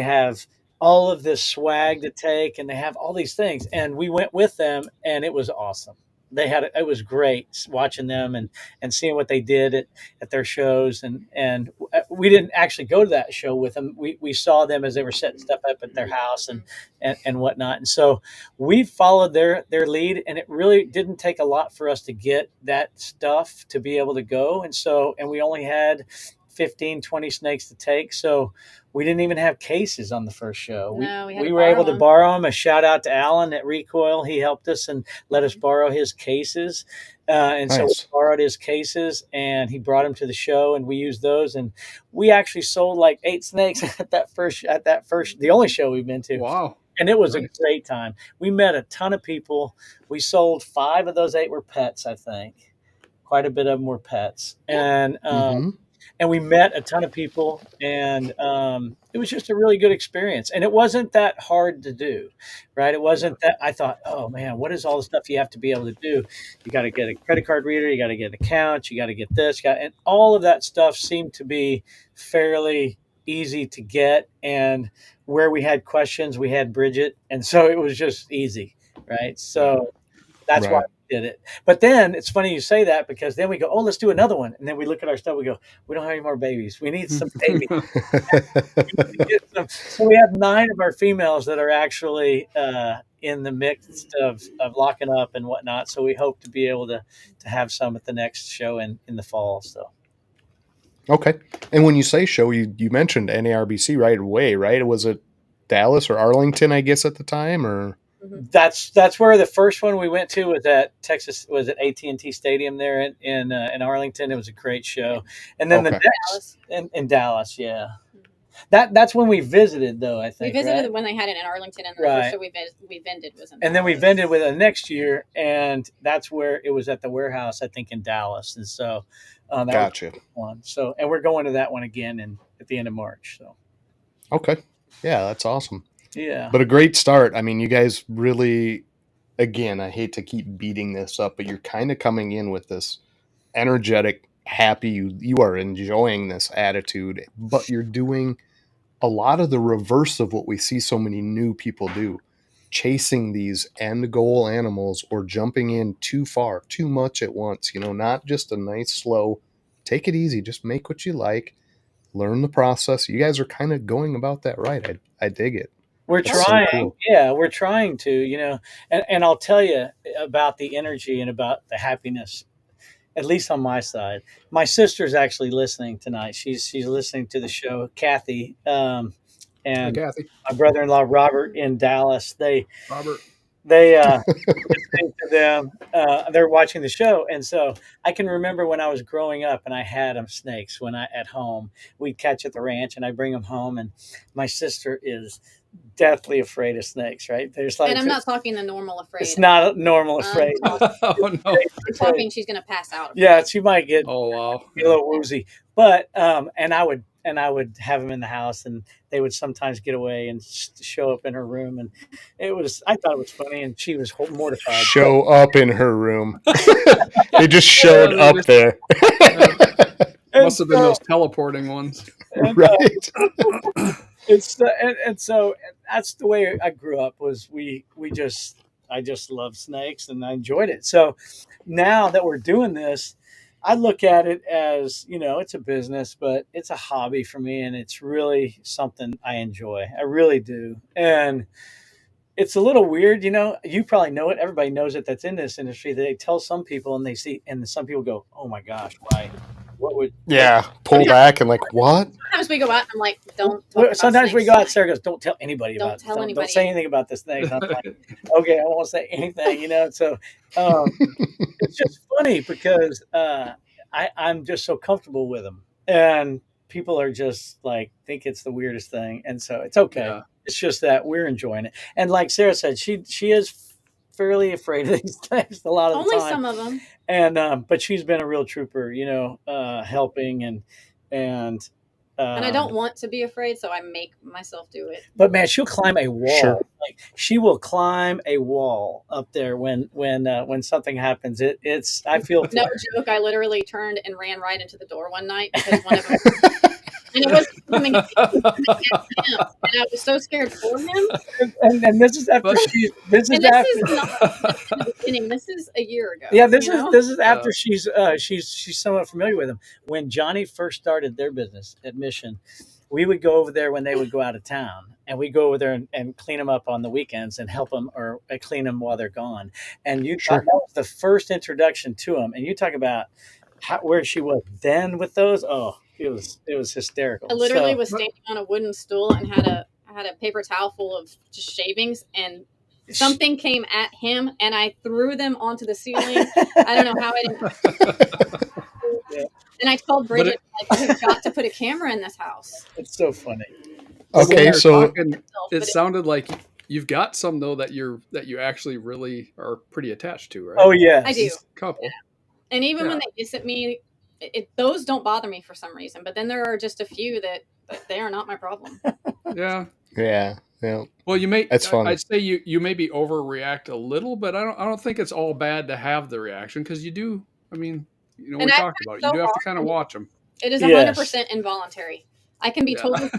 S4: have all of this swag to take, and they have all these things, and we went with them, and it was awesome. It was great watching them and seeing what they did at their shows, and we didn't actually go to that show with them. We saw them as they were setting stuff up at their house and whatnot, and so we followed their lead, and it really didn't take a lot for us to get that stuff to be able to go, and we only had 15-20 snakes to take, so we didn't even have cases on the first show.
S5: No,
S4: we were able to borrow them. A shout out to Alan at Recoil. He helped us and let us borrow his cases. So we borrowed his cases, and he brought them to the show, and we used those. And we actually sold like 8 snakes at that first, the only show we've been to.
S3: Wow.
S4: And it was a great time. We met a ton of people. We sold 5 of those 8 were pets, I think. Quite a bit of them were pets. And, and we met a ton of people, and it was just a really good experience. And it wasn't that hard to do, right? It wasn't that I thought, oh man, what is all the stuff you have to be able to do? You got to get a credit card reader, you got to get an account, you got to get this, and all of that stuff seemed to be fairly easy to get. And where we had questions, we had Bridget, and so it was just easy, right? So that's why we did it. But then it's funny you say that, because then we go, oh, let's do another one, and then we look at our stuff, we go, we don't have any more babies, we need some babies. So we have 9 of our females that are actually in the midst of locking up and whatnot, so we hope to be able to have some at the next show in the fall. So
S1: okay. And when you say show, you mentioned NARBC right away, right? Was it Dallas or Arlington, I guess, at the time, or?
S4: That's where the first one we went to was at Texas, was at AT&T Stadium there in Arlington. It was a great show. And then the next in Dallas, yeah. That's when we visited, though, I think.
S5: We visited when they had it in Arlington, and the first show we vended was in Dallas.
S4: And then we vended with it next year, and that's where it was at the warehouse, I think, in Dallas. And so that
S1: gotcha.
S4: was one. So, and we're going to that one again at the end of March. So
S1: okay, yeah, that's awesome.
S4: Yeah.
S1: But a great start. I mean, you guys really, again, I hate to keep beating this up, but you're kind of coming in with this energetic, happy, you are enjoying this attitude, but you're doing a lot of the reverse of what we see so many new people do. chasing these end goal animals or jumping in too far, too much at once. Not just a nice slow, take it easy, just make what you like, learn the process. You guys are kind of going about that right. I dig it.
S4: We're
S1: That's so
S4: trying.
S1: cool.
S4: Yeah, we're trying to, and I'll tell you about the energy and about the happiness, at least on my side. My sister's actually listening tonight. She's listening to the show, Kathy,
S3: Hey,
S4: and
S3: Kathy,
S4: my brother-in-law Robert in Dallas.
S3: Robert.
S4: They listening to them. They're watching the show, and so I can remember when I was growing up, and I had snakes at home. We'd catch at the ranch, and I bring them home, and my sister is deathly afraid of snakes. Right? There's
S5: And I'm not talking the normal afraid.
S4: It's not normal afraid.
S3: Oh no!
S5: I'm talking she's going to pass out.
S4: Yeah, she might get
S3: Oh wow!
S4: a little woozy, but and I would have them in the house, and they would sometimes get away and show up in her room, and I thought it was funny, and she was mortified.
S1: Show up in her room. They just showed up there.
S3: Must have been those teleporting ones.
S4: And,
S1: Right.
S4: and so that's the way I grew up. Was I just love snakes, and I enjoyed it. So now that we're doing this, I look at it as, it's a business, but it's a hobby for me, and it's really something I enjoy. I really do. And it's a little weird, you probably know it. Everybody knows it that's in this industry. They tell some people and some people go, oh my gosh, why? What would.
S1: Yeah. Pull back and like, what?
S5: Sometimes we go out and I'm like, don't talk about
S4: Sometimes we
S5: snakes.
S4: go out, Sarah goes, don't tell anybody
S5: Don't
S4: about it.
S5: tell anybody.
S4: Don't say anything about the snakes. I'm like, okay, I won't say anything, So it's just funny because I'm just so comfortable with them. And people are just like, think it's the weirdest thing. And so it's okay.
S3: Yeah.
S4: It's just that we're enjoying it. And like Sarah said, she is fairly afraid of these things a lot of the
S5: Only
S4: time.
S5: some of them.
S4: And but she's been a real trooper, helping and
S5: And I don't want to be afraid, so I make myself do it.
S4: But man, she'll climb a wall.
S1: Sure.
S4: Like, she will climb a wall up there when something happens. I feel
S5: No joke. I literally turned and ran right into the door one night because one of them. And it was coming at him, and I was so scared for him.
S4: And this is after she. This is
S5: And
S4: after.
S5: this is not in the beginning. This is a year ago.
S4: Yeah, this
S5: you know?
S4: is after she's somewhat familiar with him. When Johnny first started their business at Mission, we would go over there when they would go out of town, and we go over there and clean them up on the weekends and help them or clean them while they're gone. And
S1: Sure.
S4: that was the first introduction to them. And you talk about where she was then with those. Oh, it was hysterical.
S5: I literally was standing on a wooden stool and had a paper towel full of just shavings, and something came at him, and I threw them onto the ceiling. I don't know how I didn't.
S4: Yeah.
S5: And I told Bridget, we've got to put a camera in this house.
S4: It's so funny.
S1: Okay, so
S3: it sounded like you've got some though that you actually really are pretty attached to, right?
S4: Oh yeah,
S5: I do.
S3: Couple.
S5: Yeah. And even when they hiss at me, those don't bother me for some reason. But then there are just a few that they are not my problem.
S3: Yeah.
S1: Yeah.
S3: Well, you may.
S1: That's fun.
S3: I'd say you maybe overreact a little, but I don't think it's all bad to have the reaction because you do. I mean, we talked about it. You do have to kind of watch them.
S5: It is 100% involuntary. I can be totally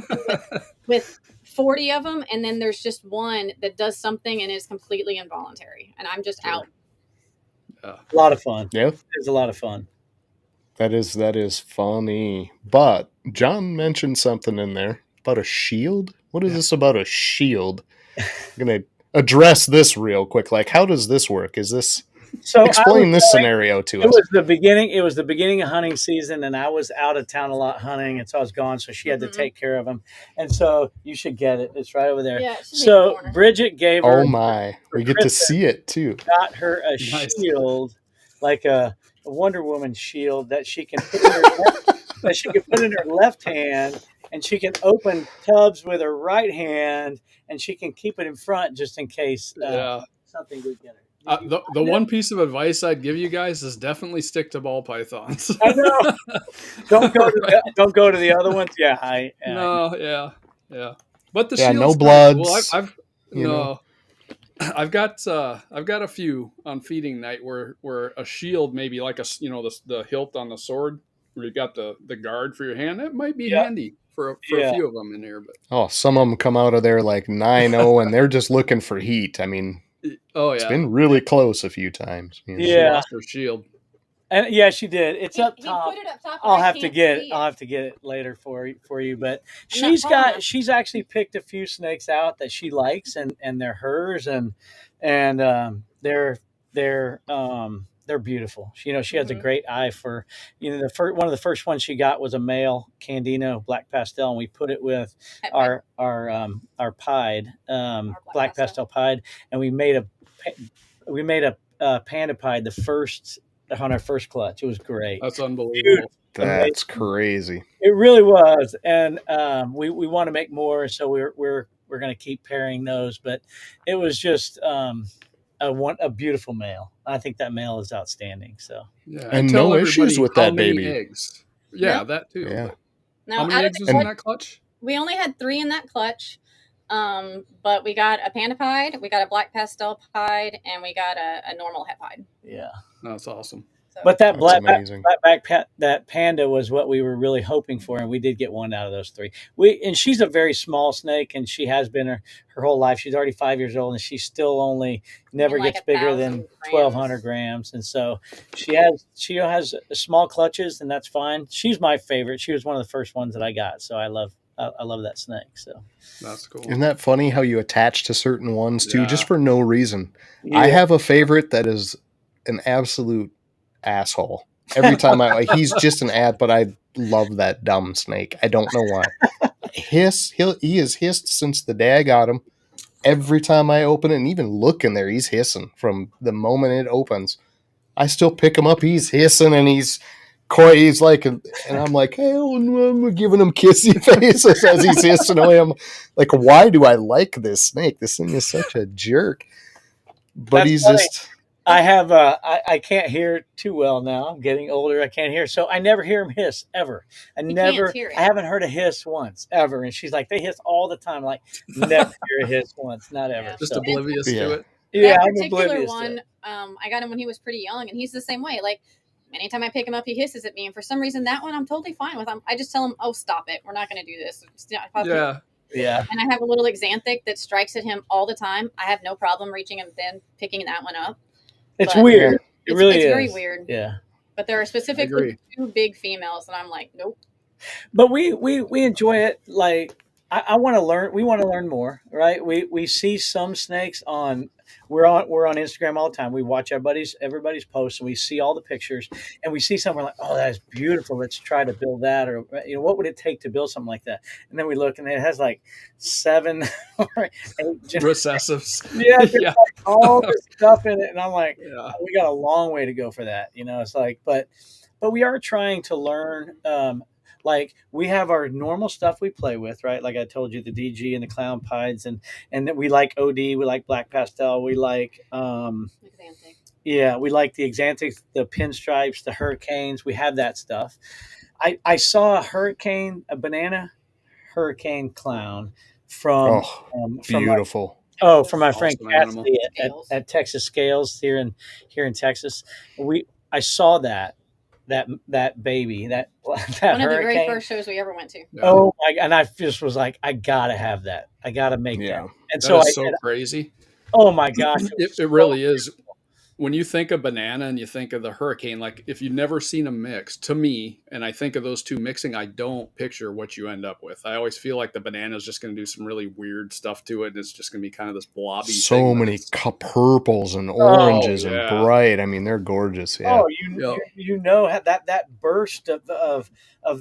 S5: with 40 of them, and then there's just one that does something and is completely involuntary, and I'm just out.
S4: A lot of fun.
S1: Yeah,
S4: it's a lot of fun.
S1: That is funny. But John mentioned something in there about a shield. What is this about a shield? I'm gonna address this real quick. Like, how does this work? Is this explain this scenario to us?
S4: It was the beginning of hunting season, and I was out of town a lot hunting, and so I was gone. So she had to take care of him, and so you should get it. It's right over there.
S5: Yeah,
S4: so Bridget gave her.
S1: Oh my, we get to see it too.
S4: Got her a shield, like a Wonder Woman shield that she can put in her left hand, and she can open tubs with her right hand, and she can keep it in front just in case something would get her.
S3: The one piece of advice I'd give you guys is definitely stick to ball pythons.
S4: I know. Don't go to the other ones. Yeah,
S3: No, yeah. But the
S1: no
S3: shield's
S1: bloods.
S3: Well, I've got a few on feeding night where a shield, maybe like the hilt on the sword where you got the guard for your hand. That might be handy for a
S4: Yeah.
S3: few of them in here. But
S1: Oh, some of them come out of there like 9-0 and they're just looking for heat. I mean,
S3: oh
S1: it's
S3: yeah,
S1: been really close a few times. You know?
S3: she
S4: Yeah.
S3: lost her shield.
S4: And yeah, she did. It's up
S5: He
S4: top.
S5: put it up top.
S4: I'll have to get it later for you. But she's actually picked a few snakes out that she likes, and they're hers, and they're beautiful. She has a great eye for, one of the first ones she got was a male Candino black pastel, and we put it with our pied black pastel pied, and we made a panda pied the first on our first clutch. It was great.
S3: That's unbelievable.
S1: That's crazy.
S4: It really was, and we want to make more, so we're going to keep pairing those. But it was just a beautiful male. I think that male is outstanding. So
S3: yeah,
S1: and
S3: tell
S1: no issues
S3: everybody
S1: with
S3: how
S1: that
S3: many
S1: baby.
S3: eggs. Yeah, that too.
S1: Yeah.
S3: But
S5: Now,
S3: how many eggs was in that clutch?
S5: We only had 3 in that clutch. But we got a panda pied, we got a black pastel pied, and we got a normal het pied.
S4: Yeah,
S3: that's awesome.
S5: So,
S4: but that
S1: that
S4: panda was what we were really hoping for, and we did get one out of those 3. And she's a very small snake, and she has been her whole life. She's already 5 years old, and she still only never gets bigger than 1,200 grams. And so she has small clutches, and that's fine. She's my favorite. She was one of the first ones that I got, so I love that snake. So
S3: that's cool.
S1: Isn't that funny how you attach to certain ones too, just for no reason?
S4: Yeah.
S1: I have a favorite that is an absolute asshole. Every time he's just an ad, but I love that dumb snake. I don't know why. He has hissed since the day I got him. Every time I open it and even look in there, he's hissing from the moment it opens. I still pick him up. He's hissing and he's coy. He's like, and I'm like, hey, I'm giving him kissy faces as he's hissing away. I'm like, why do I like this snake? This thing is such a jerk. But
S4: That's
S1: he's
S4: funny.
S1: just.
S4: I have I can't hear too well now. I'm getting older. I can't hear, so I never hear him hiss ever. I haven't heard a hiss once ever. And she's like, they hiss all the time. Like, never hear a hiss once, not ever.
S3: Just oblivious to it.
S4: Yeah,
S5: that
S4: I'm
S5: particular
S4: oblivious
S5: one, I got him when he was pretty young, and he's the same way. Like, anytime I pick him up, he hisses at me, and for some reason, that one I'm totally fine with. I just tell him, "Oh, stop it! We're not going to do this."
S4: Yeah.
S5: And I have a little xanthic that strikes at him all the time. I have no problem reaching him, then picking that one up.
S4: It's weird. It's
S5: very weird.
S4: Yeah.
S5: But there are specifically 2 big females, and I'm like, nope.
S4: But we enjoy it. Like, I want to learn. We want to learn more, right? We see some snakes on. We're on Instagram all the time. We watch everybody's posts, and we see all the pictures, and we see something like, oh, that is beautiful. Let's try to build that, or what would it take to build something like that? And then we look, and it has like 7 or 8
S3: recessives.
S4: Yeah, like all this stuff in it, and I'm like, we got a long way to go for that. It's like, but we are trying to learn. Like, we have our normal stuff we play with, right? Like I told you, the DG and the clown pieds, and then we like OD, we like black pastel, we like we like the Xanthics, the pinstripes, the hurricanes. We have that stuff. I saw a banana hurricane clown from
S1: beautiful.
S4: From my friend Cassidy at Texas Scales here in Texas. I saw that baby, that
S5: one of
S4: hurricane.
S5: The very first shows we ever went to.
S4: Oh my! And I just was like, I gotta have that. I gotta make that. And
S3: that is so crazy.
S4: Oh my gosh!
S3: It really is. When you think of banana and you think of the hurricane, like, if you've never seen them mix, to me, and I think of those 2 mixing, I don't picture what you end up with. I always feel like the banana is just going to do some really weird stuff to it, and it's just going to be kind of this blobby.
S1: So many purples and oranges and bright. I mean, they're gorgeous. Yeah.
S4: Oh, you know that burst of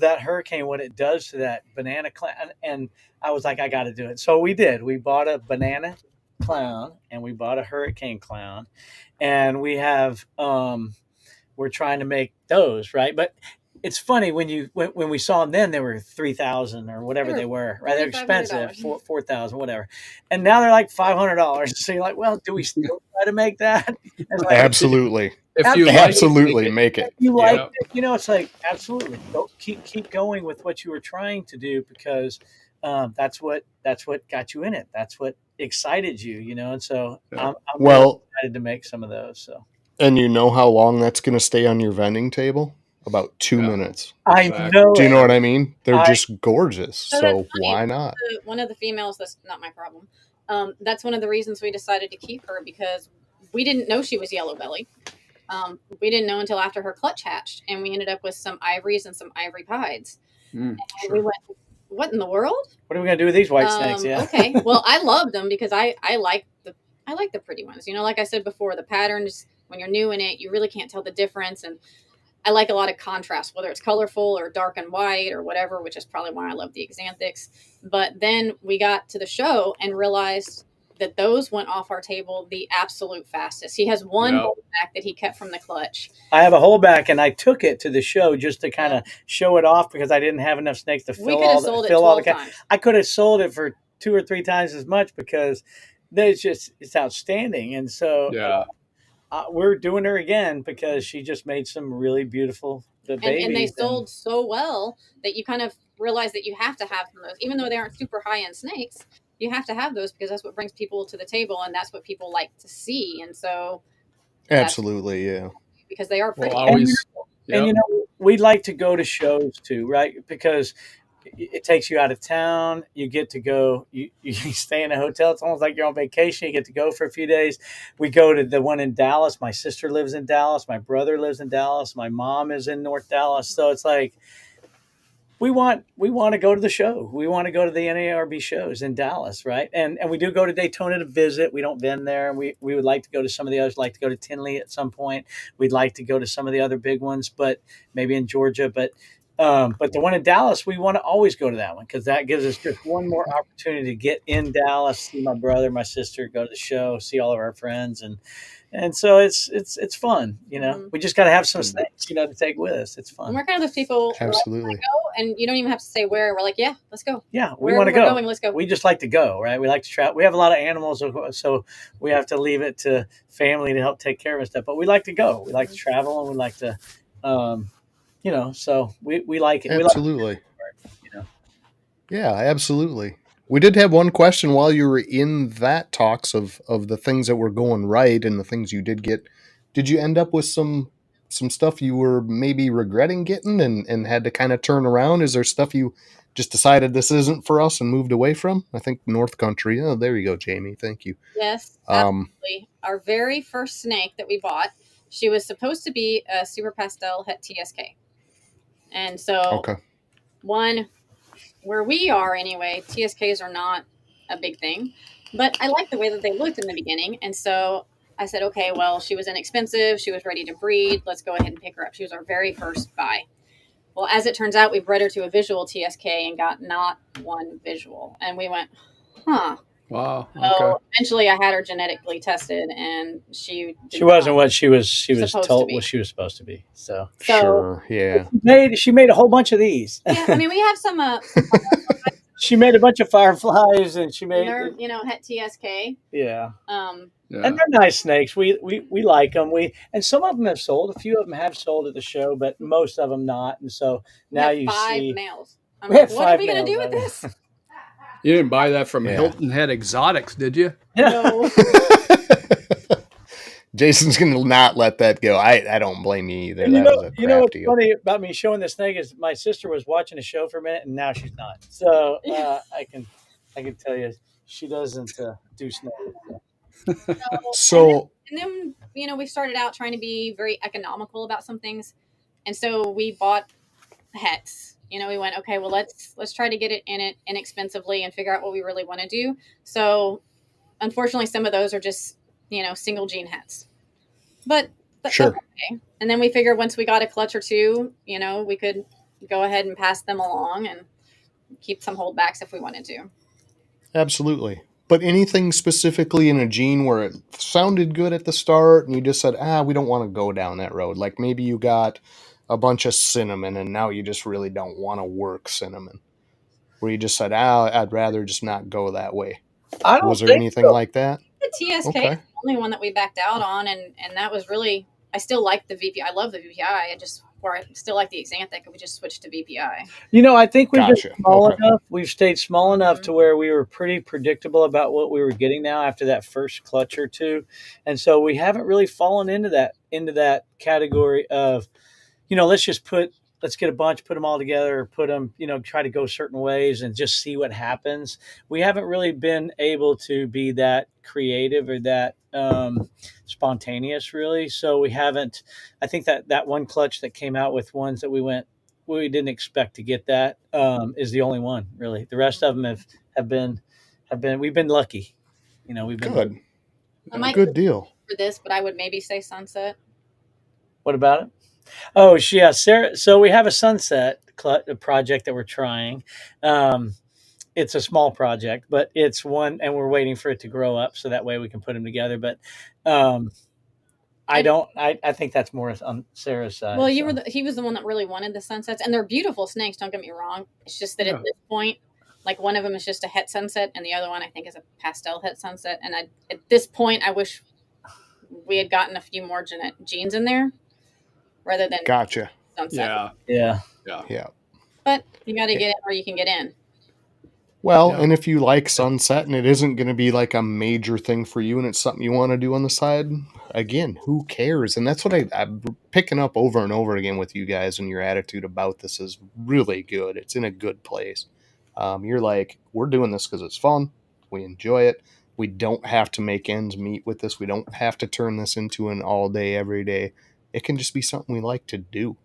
S4: that hurricane, what it does to that banana clown, and I was like, I got to do it. So we did. We bought a banana clown and we bought a hurricane clown, and we have we're trying to make those, right? But it's funny when we saw them then, they were 3,000 or whatever they were, right? They're expensive, 4,000, whatever, and now they're like $500. So you're like, well, do we still try to make that? Like,
S1: absolutely.
S3: If you
S1: absolutely make it.
S4: You like it, it's like, absolutely. Keep going with what you were trying to do, because that's what got you in it. That's what excited you, and so I'm really excited to make some of those. So,
S1: and you know how long that's going to stay on your vending table? about 2
S3: Yeah.
S1: minutes.
S4: I
S3: Exactly.
S4: know.
S1: Do you know
S4: it.
S1: what I mean? They're
S4: I-
S1: just gorgeous.
S5: So
S1: So
S5: that's funny.
S1: why not?
S5: One of the females, that's not my problem. That's one of the reasons we decided to keep her, because we didn't know she was yellow belly. We didn't know until after her clutch hatched, and we ended up with some ivories and some ivory pieds. And we went, what in the world?
S4: What are we gonna do with these white snakes? Yeah.
S5: Okay. Well, I loved them because I like the pretty ones. You know, like I said before, the patterns, when you're new in it, you really can't tell the difference. And I like a lot of contrast, whether it's colorful or dark and white or whatever, which is probably why I love the Xanthics. But then we got to the show and realized that those went off our table the absolute fastest. He has one holdback that he kept from the clutch.
S4: I have a holdback, and I took it to the show just to kind of show it off because I didn't have enough snakes to fill
S5: We could have sold it 12 times.
S4: I could have sold it for 2 or 3 times as much because it's outstanding. And so we're doing her again because she just made some really beautiful babies.
S5: And they sold so well that you kind of realize that you have to have some of those, even though they aren't super high-end snakes. You have to have those because that's what brings people to the table, and that's what people like to see. And so,
S1: absolutely, yeah,
S5: because they are pretty.
S3: Well, always,
S4: and you know, we'd like to go to shows too, right? Because it takes you out of town. You get to go. You stay in a hotel. It's almost like you're on vacation. You get to go for a few days. We go to the one in Dallas. My sister lives in Dallas. My brother lives in Dallas. My mom is in North Dallas. So it's like, we want to go to the show. We want to go to the NARB shows in Dallas, right? And we do go to Daytona to visit. We don't been there. We would like to go to some of the others. Like to go to Tinley at some point. We'd like to go to some of the other big ones, but maybe in Georgia. But the one in Dallas, we want to always go to that one because that gives us just one more opportunity to get in Dallas, see my brother, my sister, go to the show, see all of our friends, and so it's fun, you know. Mm-hmm. We just got to have some snakes, you know, to take with us. It's fun.
S5: And we're kind of those people.
S1: Absolutely.
S5: Like, go, and you don't even have to say where. We're like, yeah, let's go.
S4: Yeah, we want to go.
S5: Going, let's go.
S4: We just like to go, right? We like to travel. We have a lot of animals, so we have to leave it to family to help take care of stuff. But we like to go. We like to travel, and we like to, you know. So we like it.
S1: Absolutely.
S4: We like it, you know.
S1: Yeah, absolutely. We did have one question while you were in that talks of the things that were going right and the things you did get. Did you end up with some stuff you were maybe regretting getting and had to kind of turn around? Is there stuff you just decided this isn't for us and moved away from? I think North Country. Oh, there you go, Jamie. Thank you.
S5: Yes, absolutely. Our very first snake that we bought, she was supposed to be a Super Pastel Het TSK. And so where we are anyway, TSKs are not a big thing, but I liked the way that they looked in the beginning. And so I said, okay, well, she was inexpensive. She was ready to breed. Let's go ahead and pick her up. She was our very first buy. Well, as it turns out, we bred her to a visual TSK and got not one visual. And we went, huh.
S3: Wow.
S5: So
S3: okay.
S5: Eventually I had her genetically tested and she
S4: wasn't what she was told what she was supposed to be. So
S1: sure, yeah.
S4: She made a whole bunch of these.
S5: Yeah, I mean we have some
S4: she made a bunch of fireflies and she made
S5: you know, Het TSK.
S4: Yeah.
S3: Yeah.
S4: And they're nice snakes. We like them. And some of them have sold. A few of them have sold at the show, but most of them not. And so now you see
S5: 5 males. I'm like, what are we going to do with this?
S3: You didn't buy that from Hilton Head Exotics, did you?
S5: No.
S1: Jason's going to not let that go. I don't blame you either.
S4: You know what's funny about me showing the snake is my sister was watching a show for a minute and now she's not. So I can tell you she doesn't do snakes.
S1: So
S5: and then you know we started out trying to be very economical about some things, and so we bought hets. You know, we went, okay, well, let's try to get it inexpensively and figure out what we really want to do. So, unfortunately, some of those are just, you know, single gene hets. But
S1: sure.
S5: Okay. And then we figured once we got a clutch or two, you know, we could go ahead and pass them along and keep some holdbacks if we wanted to.
S1: Absolutely. But anything specifically in a gene where it sounded good at the start and you just said, we don't want to go down that road. Like maybe you got a bunch of cinnamon and now you just really don't want to work cinnamon. Where you just said, I'd rather just not go that way. Was there anything like that?
S5: The TSK is the only one that we backed out on, and that was really, I still like the VPI. I love the VPI. I still like the Xanthic. We just switched to VPI.
S4: You know, I think we've been small enough. We've stayed small enough to where we were pretty predictable about what we were getting now after that first clutch or two. And so we haven't really fallen into that category of, let's get a bunch, put them all together, or put them, try to go certain ways and just see what happens. We haven't really been able to be that creative or that spontaneous, really. So we haven't. I think that one clutch that came out with ones that we didn't expect to get that is the only one, really. The rest of them have been we've been lucky. We've been
S1: Good.
S5: I might
S1: Good deal.
S5: for this, but I would maybe say sunset.
S4: What about it? Oh, yeah, Sarah. So we have a sunset project that we're trying. It's a small project, but it's one, and we're waiting for it to grow up so that way we can put them together. But I think that's more on Sarah's side.
S5: Well, he was the one that really wanted the sunsets, and they're beautiful snakes. Don't get me wrong. It's just that at this point, like one of them is just a het sunset, and the other one I think is a pastel het sunset. And at this point, I wish we had gotten a few more jeans in there rather than
S1: Gotcha.
S5: sunset.
S4: Yeah.
S5: But you got to get in or you can get in.
S1: Well, and if you like sunset and it isn't going to be like a major thing for you and it's something you want to do on the side, again, who cares? And that's what I'm picking up over and over again with you guys, and your attitude about this is really good. It's in a good place. You're like, we're doing this because it's fun. We enjoy it. We don't have to make ends meet with this. We don't have to turn this into an all day, every day. It can just be something we like to do.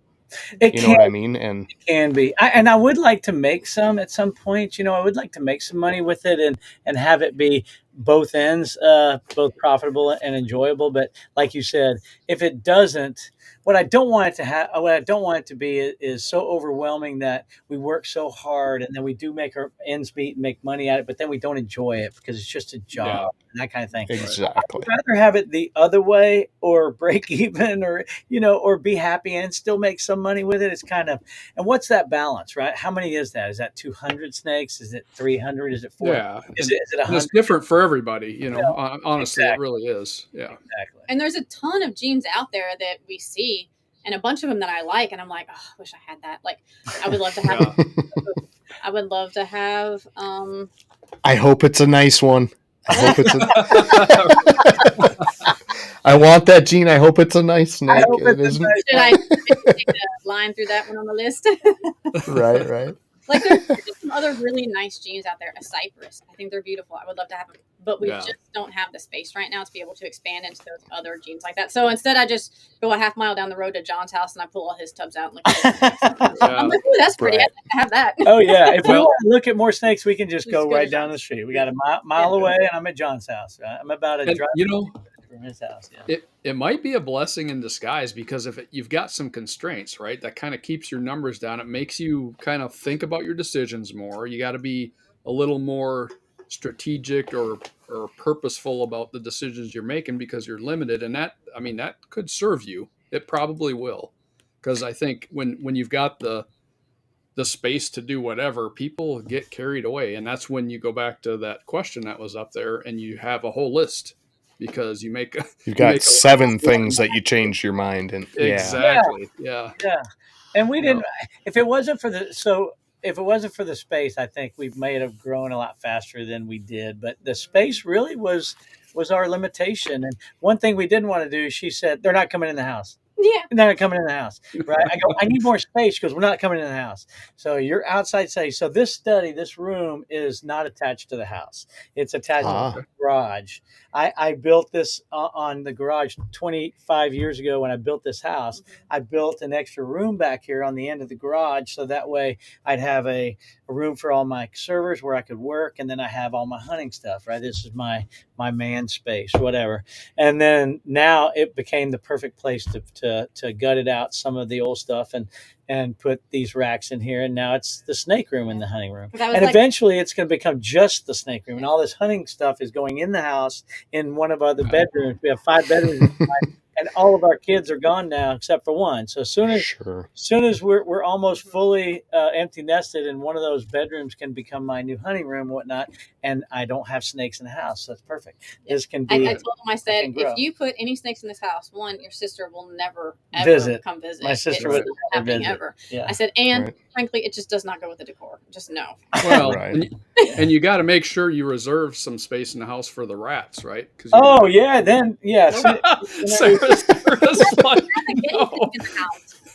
S1: You know what I mean? And
S4: it can be. I would like to make some at some point. I would like to make some money with it and have it be both ends, both profitable and enjoyable. But like you said, if it doesn't, what I don't want it to be is so overwhelming that we work so hard and then we do make our ends meet and make money at it, but then we don't enjoy it because it's just a job and that kind of thing.
S1: Exactly.
S4: I'd rather have it the other way, or break even, or or be happy and still make some money with it. It's kind of, and what's that balance, right? How many is that? Is that 200 snakes? Is it 300? Is it 400?
S3: Yeah.
S4: Is it 100?
S3: It's different for everybody, honestly,
S4: exactly.
S3: It really is. Yeah.
S4: Exactly.
S5: And there's a ton of jeans out there that we see, and a bunch of them that I like, and I'm like, oh, I wish I had that. Like, I would love to have. I would love to have.
S1: I hope it's a nice one. I hope it's. I want that jean. I hope it's a nice snake.
S5: Should I take a line through that one on the list?
S1: Right.
S5: Like there's some other really nice jeans out there. A cypress. I think they're beautiful. I would love to have them, but we just don't have the space right now to be able to expand into those other jeans like that. So instead, I just go a half mile down the road to John's house and I pull all his tubs out and look at it. I'm like, ooh, that's pretty. I'd like to have that.
S4: Oh yeah. If we want to look at more snakes, we can just go right down the street. We got a mile away, and I'm at John's house. Right? I'm about a drive from his house. Yeah.
S3: It might be a blessing in disguise, because if you've got some constraints, right, that kind of keeps your numbers down. It makes you kind of think about your decisions more. You got to be a little more strategic or purposeful about the decisions you're making because you're limited. And that could serve you. It probably will. Because I think when you've got the space to do whatever, people get carried away. And that's when you go back to that question that was up there and you have a whole list. Because you've got 7 things that you changed your mind and exactly. Yeah.
S4: And we didn't. If it wasn't for the space, I think we may have grown a lot faster than we did. But the space really was our limitation. And one thing we didn't want to do, she said, they're not coming in the house.
S5: Yeah.
S4: They're not coming in the house. Right. I go, I need more space because we're not coming in the house. So your outside space. So this room is not attached to the house. It's attached to the garage. I built this on the garage 25 years ago when I built this house. I built an extra room back here on the end of the garage. So that way I'd have a room for all my servers where I could work. And then I have all my hunting stuff, right? This is my man space, whatever. And then now it became the perfect place to gut it out, some of the old stuff, and put these racks in here. And now it's the snake room and the hunting room. And eventually it's going to become just the snake room. And all this hunting stuff is going in the house in one of the bedrooms. We have 5 bedrooms. And all of our kids are gone now except for one. So as soon as we're almost fully empty nested, and one of those bedrooms can become my new hunting room and whatnot, and I don't have snakes in the house, so that's perfect. This can be.
S5: I told him, I said, if you put any snakes in this house, one, your sister will never ever come visit.
S4: My sister would
S5: not happening ever. Yeah. I said, and frankly, it just does not go with the decor. Just no.
S3: Well, and you got to make sure you reserve some space in the house for the rats, right?
S4: Sarah's like, no.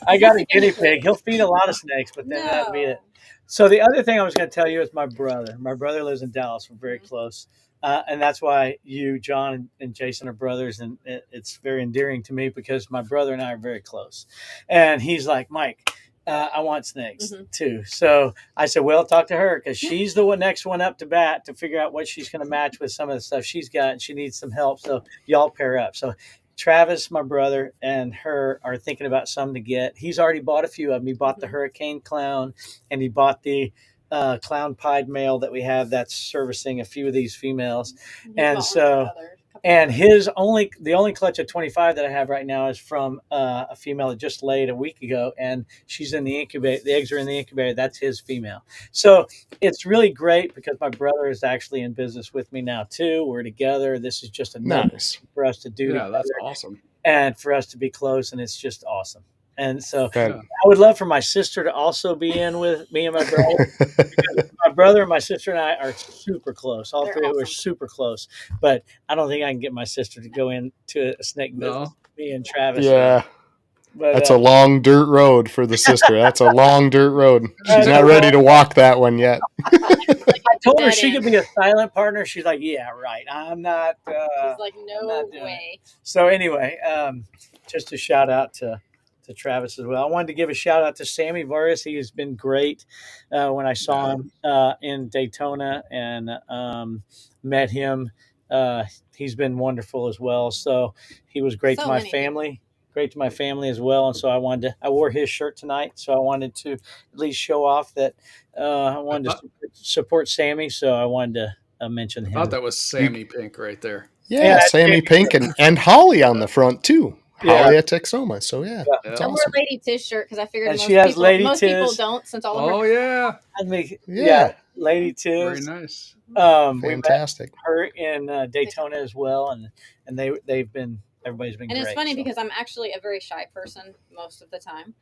S4: I got a guinea pig. He'll feed a lot of snakes, but then that'd be it. So the other thing I was going to tell you is my brother. My brother lives in Dallas. We're very close. And that's why you, John, and Jason are brothers. And it's very endearing to me because my brother and I are very close. And he's like, Mike, I want snakes too. So I said, well, talk to her because she's the next one up to bat to figure out what she's going to match with some of the stuff she's got. And she needs some help. So y'all pair up. So Travis, my brother, and her are thinking about some to get. He's already bought a few of them. He bought the Hurricane Clown, and he bought the Clown Pied male that we have that's servicing a few of these females. And so, and the only clutch of 25 that I have right now is from a female that just laid a week ago, and she's in the incubator. The eggs are in the incubator. That's his female. So it's really great because my brother is actually in business with me now too. We're together. This is just a nice for us to do.
S3: Yeah, that's awesome.
S4: And for us to be close, and it's just awesome. And so I would love for my sister to also be in with me and my brother. Because my brother and my sister and I are super close. All three of us are super close. But I don't think I can get my sister to go into a snake business. Me and Travis.
S1: Yeah. But, that's a long dirt road for the sister. That's a long dirt road. She's not ready to walk that one yet.
S4: I told her she could be a silent partner. She's like, yeah, right. I'm not.
S5: She's like, no way.
S4: So anyway, just a shout out to Travis as well. I wanted to give a shout out to Sammy Vargas. He has been great when I saw him in Daytona and met him. He's been wonderful as well. So he was great to my family. Great to my family as well. And so I wore his shirt tonight. So I wanted to at least show off that I wanted to support Sammy. So I wanted to mention him.
S3: I thought that was Sammy Pink right there.
S1: Yeah, Sammy Pink and Holly on the front too. Holly at Texoma. So it's
S5: I
S1: awesome.
S5: wore Lady Tish shirt because I figured most people don't since all of her.
S3: Oh yeah.
S4: Lady Tish.
S3: Very nice.
S1: Fantastic.
S4: We met her in Daytona as well, and everybody's been great.
S5: And it's funny because I'm actually a very shy person most of the time,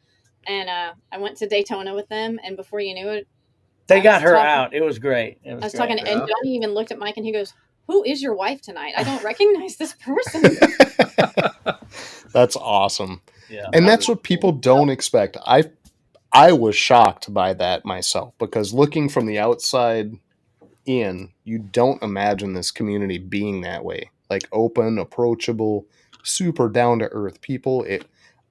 S5: and I went to Daytona with them, and before you knew it,
S4: they got her out. It was great.
S5: I was talking, and Johnny even looked at Mike and he goes, "Who is your wife tonight? I don't recognize this person."
S1: That's awesome.
S4: Yeah.
S1: And that's what people don't expect. I was shocked by that myself because looking from the outside in, you don't imagine this community being that way. Like open, approachable, super down to earth people.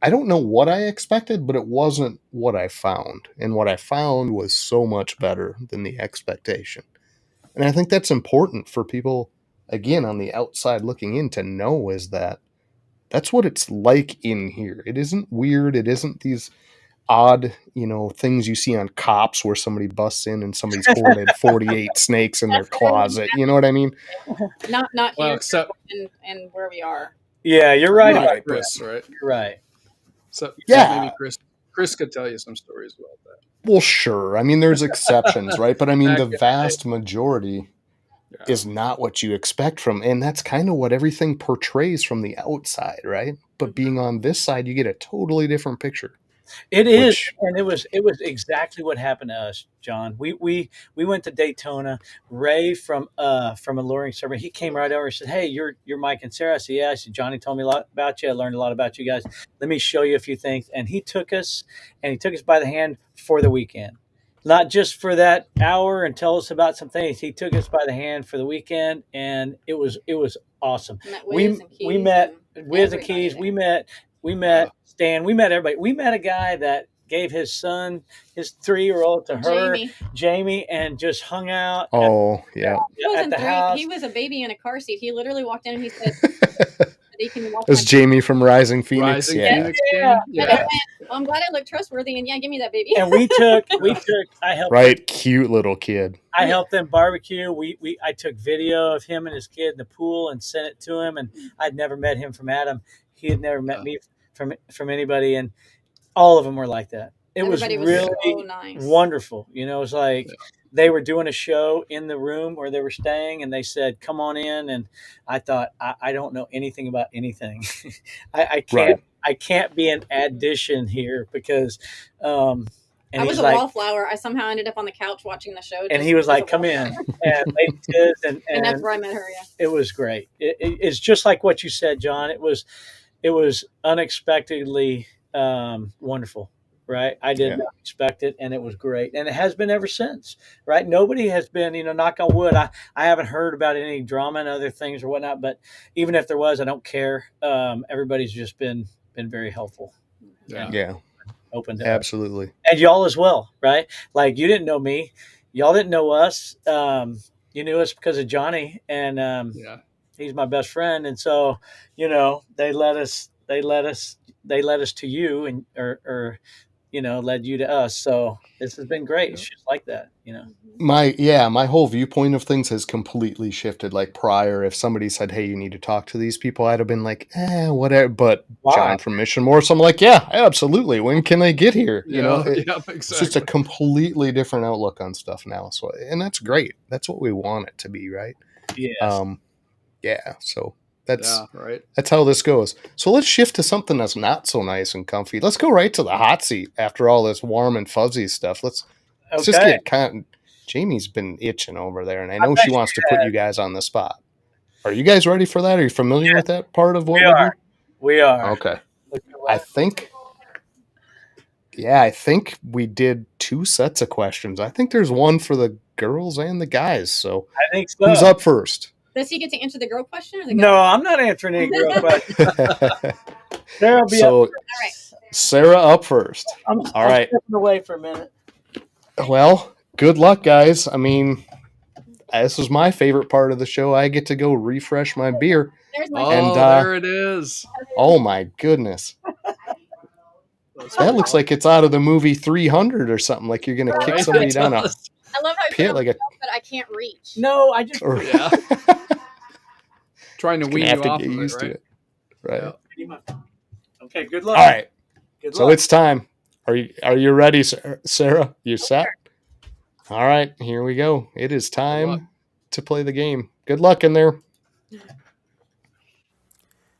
S1: I don't know what I expected, but it wasn't what I found. And what I found was so much better than the expectation. And I think that's important for people, again, on the outside looking in to know is that that's what it's like in here. It isn't weird. It isn't these odd, things you see on Cops where somebody busts in and somebody's hoarded 48 snakes in their closet. You know what I mean?
S5: Not here,
S3: well, except
S5: and where we are.
S4: Yeah, you're right about
S3: Chris, right?
S4: You're right.
S3: So
S1: yeah,
S3: maybe Chris could tell you some stories about that.
S1: Well, sure. I mean, there's exceptions, right? But I mean, the vast majority is not what you expect from, and that's kind of what everything portrays from the outside, right? But being on this side, you get a totally different picture.
S4: It is, and it was exactly what happened to us, John. We went to Daytona. Ray from Alluring Serpent, he came right over and said, "Hey, you're Mike and Sarah." I said, "Yeah." I said, "Johnny told me a lot about you. I learned a lot about you guys. Let me show you a few things." And he took us by the hand for the weekend, not just for that hour and tell us about some things. He took us by the hand for the weekend, and it was awesome. We met Wiz and Keys. We met Stan. We met everybody. We met a guy that gave his 3-year-old to her, Jamie, and just hung out.
S1: Oh, yeah.
S5: He wasn't 3. He was a baby in a car seat. He literally walked in and he said, he can walk.
S1: That's Jamie from Rising Phoenix.
S5: Phoenix. Well, I'm glad I look trustworthy, and give me that baby.
S4: And I helped.
S1: Right, cute little kid.
S4: I helped them barbecue. I took video of him and his kid in the pool and sent it to him. And I'd never met him from Adam. He had never met me from anybody, and all of them were like that. Everybody was really so nice. Wonderful. It was like they were doing a show in the room where they were staying, and they said, "Come on in." And I thought, I don't know anything about anything. I can't be an addition here because I
S5: was a wallflower. I somehow ended up on the couch watching the show.
S4: And he was like, "Come in." And Lady Tiz, and
S5: that's where I met her. Yeah,
S4: it was great. It's just like what you said, John. It was unexpectedly wonderful. Right. I did
S1: Yeah.
S4: not expect it, and it was great. And it has been ever since. Right. Nobody has been, knock on wood. I haven't heard about any drama and other things or whatnot, but even if there was, I don't care. Everybody's just been very helpful.
S3: Yeah.
S1: Yeah.
S4: Open to us.
S1: Absolutely.
S4: And y'all as well, right? Like, you didn't know me. Y'all didn't know us. You knew us because of Johnny, and
S3: Yeah.
S4: he's my best friend. And so, they led us to you, and or led you to us. So this has been great.
S3: Yeah.
S4: It's just like that,
S1: My whole viewpoint of things has completely shifted. Like prior, if somebody said, "Hey, you need to talk to these people," I'd have been like, whatever. But
S4: Wow.
S1: John from Mission Morse, I'm like, yeah, absolutely. When can they get here?
S3: Yeah.
S1: It's just a completely different outlook on stuff now. So, and that's great. That's what we want it to be, right?
S4: Yes.
S1: Yeah. So that's
S3: right.
S1: That's how this goes. So let's shift to something that's not so nice and comfy. Let's go right to the hot seat after all this warm and fuzzy stuff. Let's just
S4: Okay.
S1: get Jamie's been itching over there, and I know she wants to put you guys on the spot. Are you guys ready for that? Are you familiar with that part of what we do?
S4: We are.
S1: Okay. I think we did 2 sets of questions. I think there's one for the girls and the guys. So
S4: I think so.
S1: who's up first?
S5: Does he get to answer the girl question or the guy?
S4: No, I'm not answering any girl questions. Sarah'll be
S1: So
S4: up
S5: first.
S1: Sarah up first.
S4: I'm
S1: All right.
S4: stepping away for a minute.
S1: Well, good luck, guys. I mean, this is my favorite part of the show. I get to go refresh my beer.
S5: There's my
S1: And,
S3: there it is.
S1: Oh my goodness. That looks like it's out of the movie 300 or something. Like you're going to kick somebody down a
S5: I love how
S1: pit like a.
S5: but I can't reach.
S4: No, I just
S3: Yeah. Trying to wean you off
S1: get
S3: of
S1: used
S3: it,
S1: to
S3: right?
S1: it. Right.
S3: Yeah.
S4: Okay, good luck.
S1: All right.
S4: Good
S1: So
S4: luck.
S1: it's time. Are you ready, Sarah? You set? All right, here we go. It is time to play the game. Good luck in there.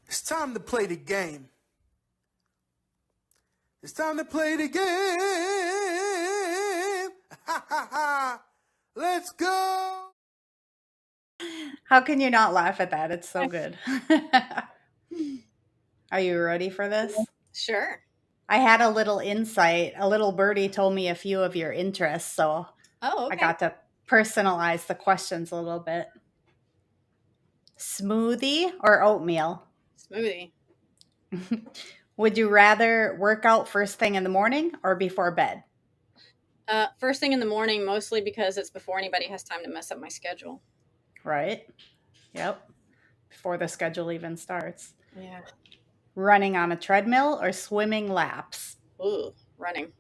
S6: It's time to play the game. It's time to play the game. Ha ha ha. Let's go.
S2: How can you not laugh at that? It's so good. Are you ready for this?
S5: Sure.
S2: I had a little insight. A little birdie told me a few of your interests, so
S5: okay.
S2: I got to personalize the questions a little bit. Smoothie or oatmeal?
S5: Smoothie.
S2: Would you rather work out first thing in the morning or before bed?
S5: First thing in the morning, mostly because it's before anybody has time to mess up my schedule.
S2: Right. Yep. Before the schedule even starts.
S5: Yeah.
S2: Running on a treadmill or swimming laps?
S5: Ooh, running.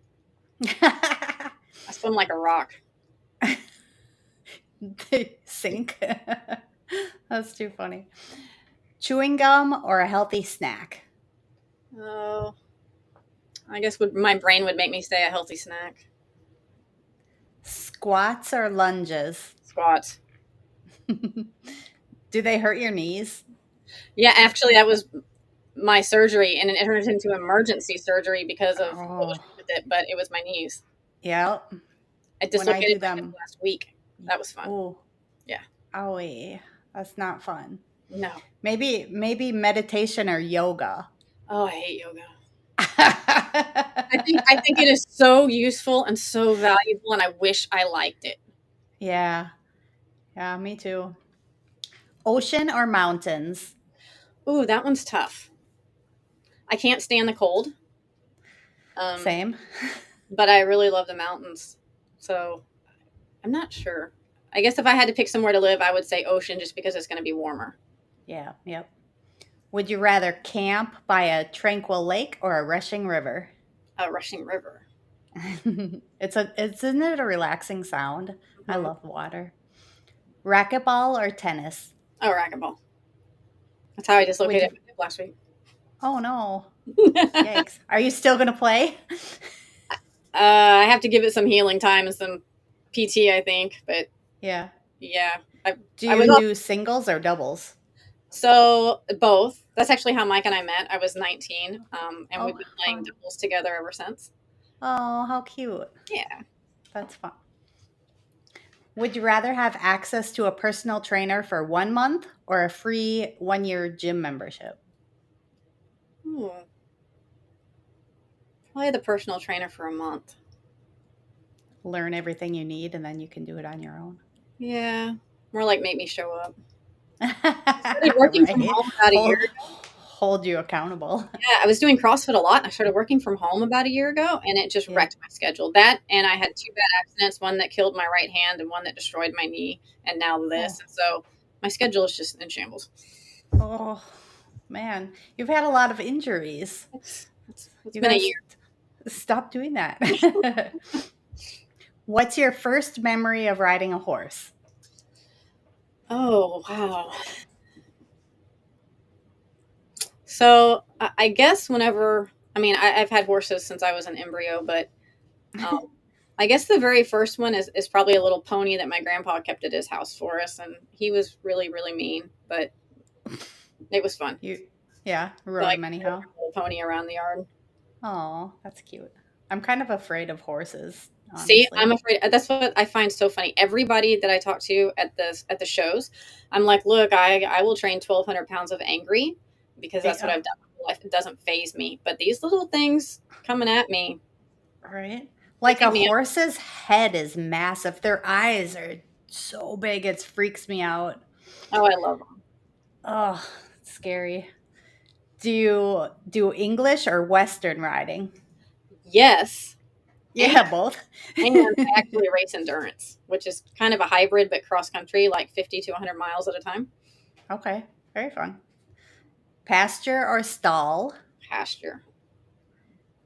S5: I swim like a rock.
S2: They sink. That's too funny. Chewing gum or a healthy snack?
S5: Oh, I guess my brain would make me say a healthy snack.
S2: Squats or lunges?
S5: Squats.
S2: Do they hurt your knees?
S5: Yeah, actually, that was my surgery, and it turned into emergency surgery because of what was wrong with it, but it was my knees.
S2: Yeah.
S5: I dislocated my hip last week. That was fun.
S2: Ooh.
S5: Yeah.
S2: Owie. That's not fun.
S5: No.
S2: Maybe meditation or yoga.
S5: Oh, I hate yoga. I think it is so useful and so valuable, and I wish I liked it.
S2: Yeah. Yeah, me too. Ocean or mountains?
S5: Ooh, that one's tough. I can't stand the cold.
S2: Same.
S5: But I really love the mountains. So I'm not sure. I guess if I had to pick somewhere to live, I would say ocean just because it's going to be warmer.
S2: Yeah, yep. Would you rather camp by a tranquil lake or a rushing river?
S5: A rushing river.
S2: Isn't it a relaxing sound? Mm-hmm. I love water. Racquetball or tennis?
S5: Oh, racquetball. That's how I dislocated my hip last week.
S2: Oh, no. Yikes. Are you still going to play?
S5: I have to give it some healing time and some PT, I think. But
S2: yeah. Do you do singles or doubles?
S5: So both. That's actually how Mike and I met. I was 19, and we've been playing doubles together ever since.
S2: Oh, how cute.
S5: Yeah.
S2: That's fun. Would you rather have access to a personal trainer for 1 month or a free 1-year gym membership?
S5: I had the personal trainer for a month.
S2: Learn everything you need, and then you can do it on your own.
S5: Yeah. More like make me show up. I started working from home about a year ago.
S2: Hold you accountable.
S5: Yeah, I was doing CrossFit a lot. And I started working from home about a year ago, and it just wrecked my schedule. That, and I had 2 bad accidents, one that killed my right hand and one that destroyed my knee, and now this. And so my schedule is just in shambles.
S2: Oh, man. You've had a lot of injuries.
S5: It's been a year.
S2: Stop doing that. What's your first memory of riding a horse?
S5: Oh, wow. So I guess whenever, I've had horses since I was an embryo, but I guess the very first one is probably a little pony that my grandpa kept at his house for us. And he was really, really mean, but it was fun.
S2: Rode him anyhow.
S5: A little pony around the yard.
S2: Oh, that's cute. I'm kind of afraid of horses. Honestly.
S5: See, I'm afraid. That's what I find so funny. Everybody that I talk to at the shows, I'm like, look, I will train 1,200 pounds of angry because that's what I've done in my life. It doesn't faze me. But these little things coming at me.
S2: Right. Like a horse's head is massive. Their eyes are so big. It freaks me out.
S5: Oh, I love them.
S2: Oh, it's scary. Do you do English or Western riding?
S5: Yes.
S2: Yeah, both.
S5: And I actually race endurance, which is kind of a hybrid, but cross country, like 50 to 100 miles at a time.
S2: Okay. Very fun. Pasture or stall?
S5: Pasture.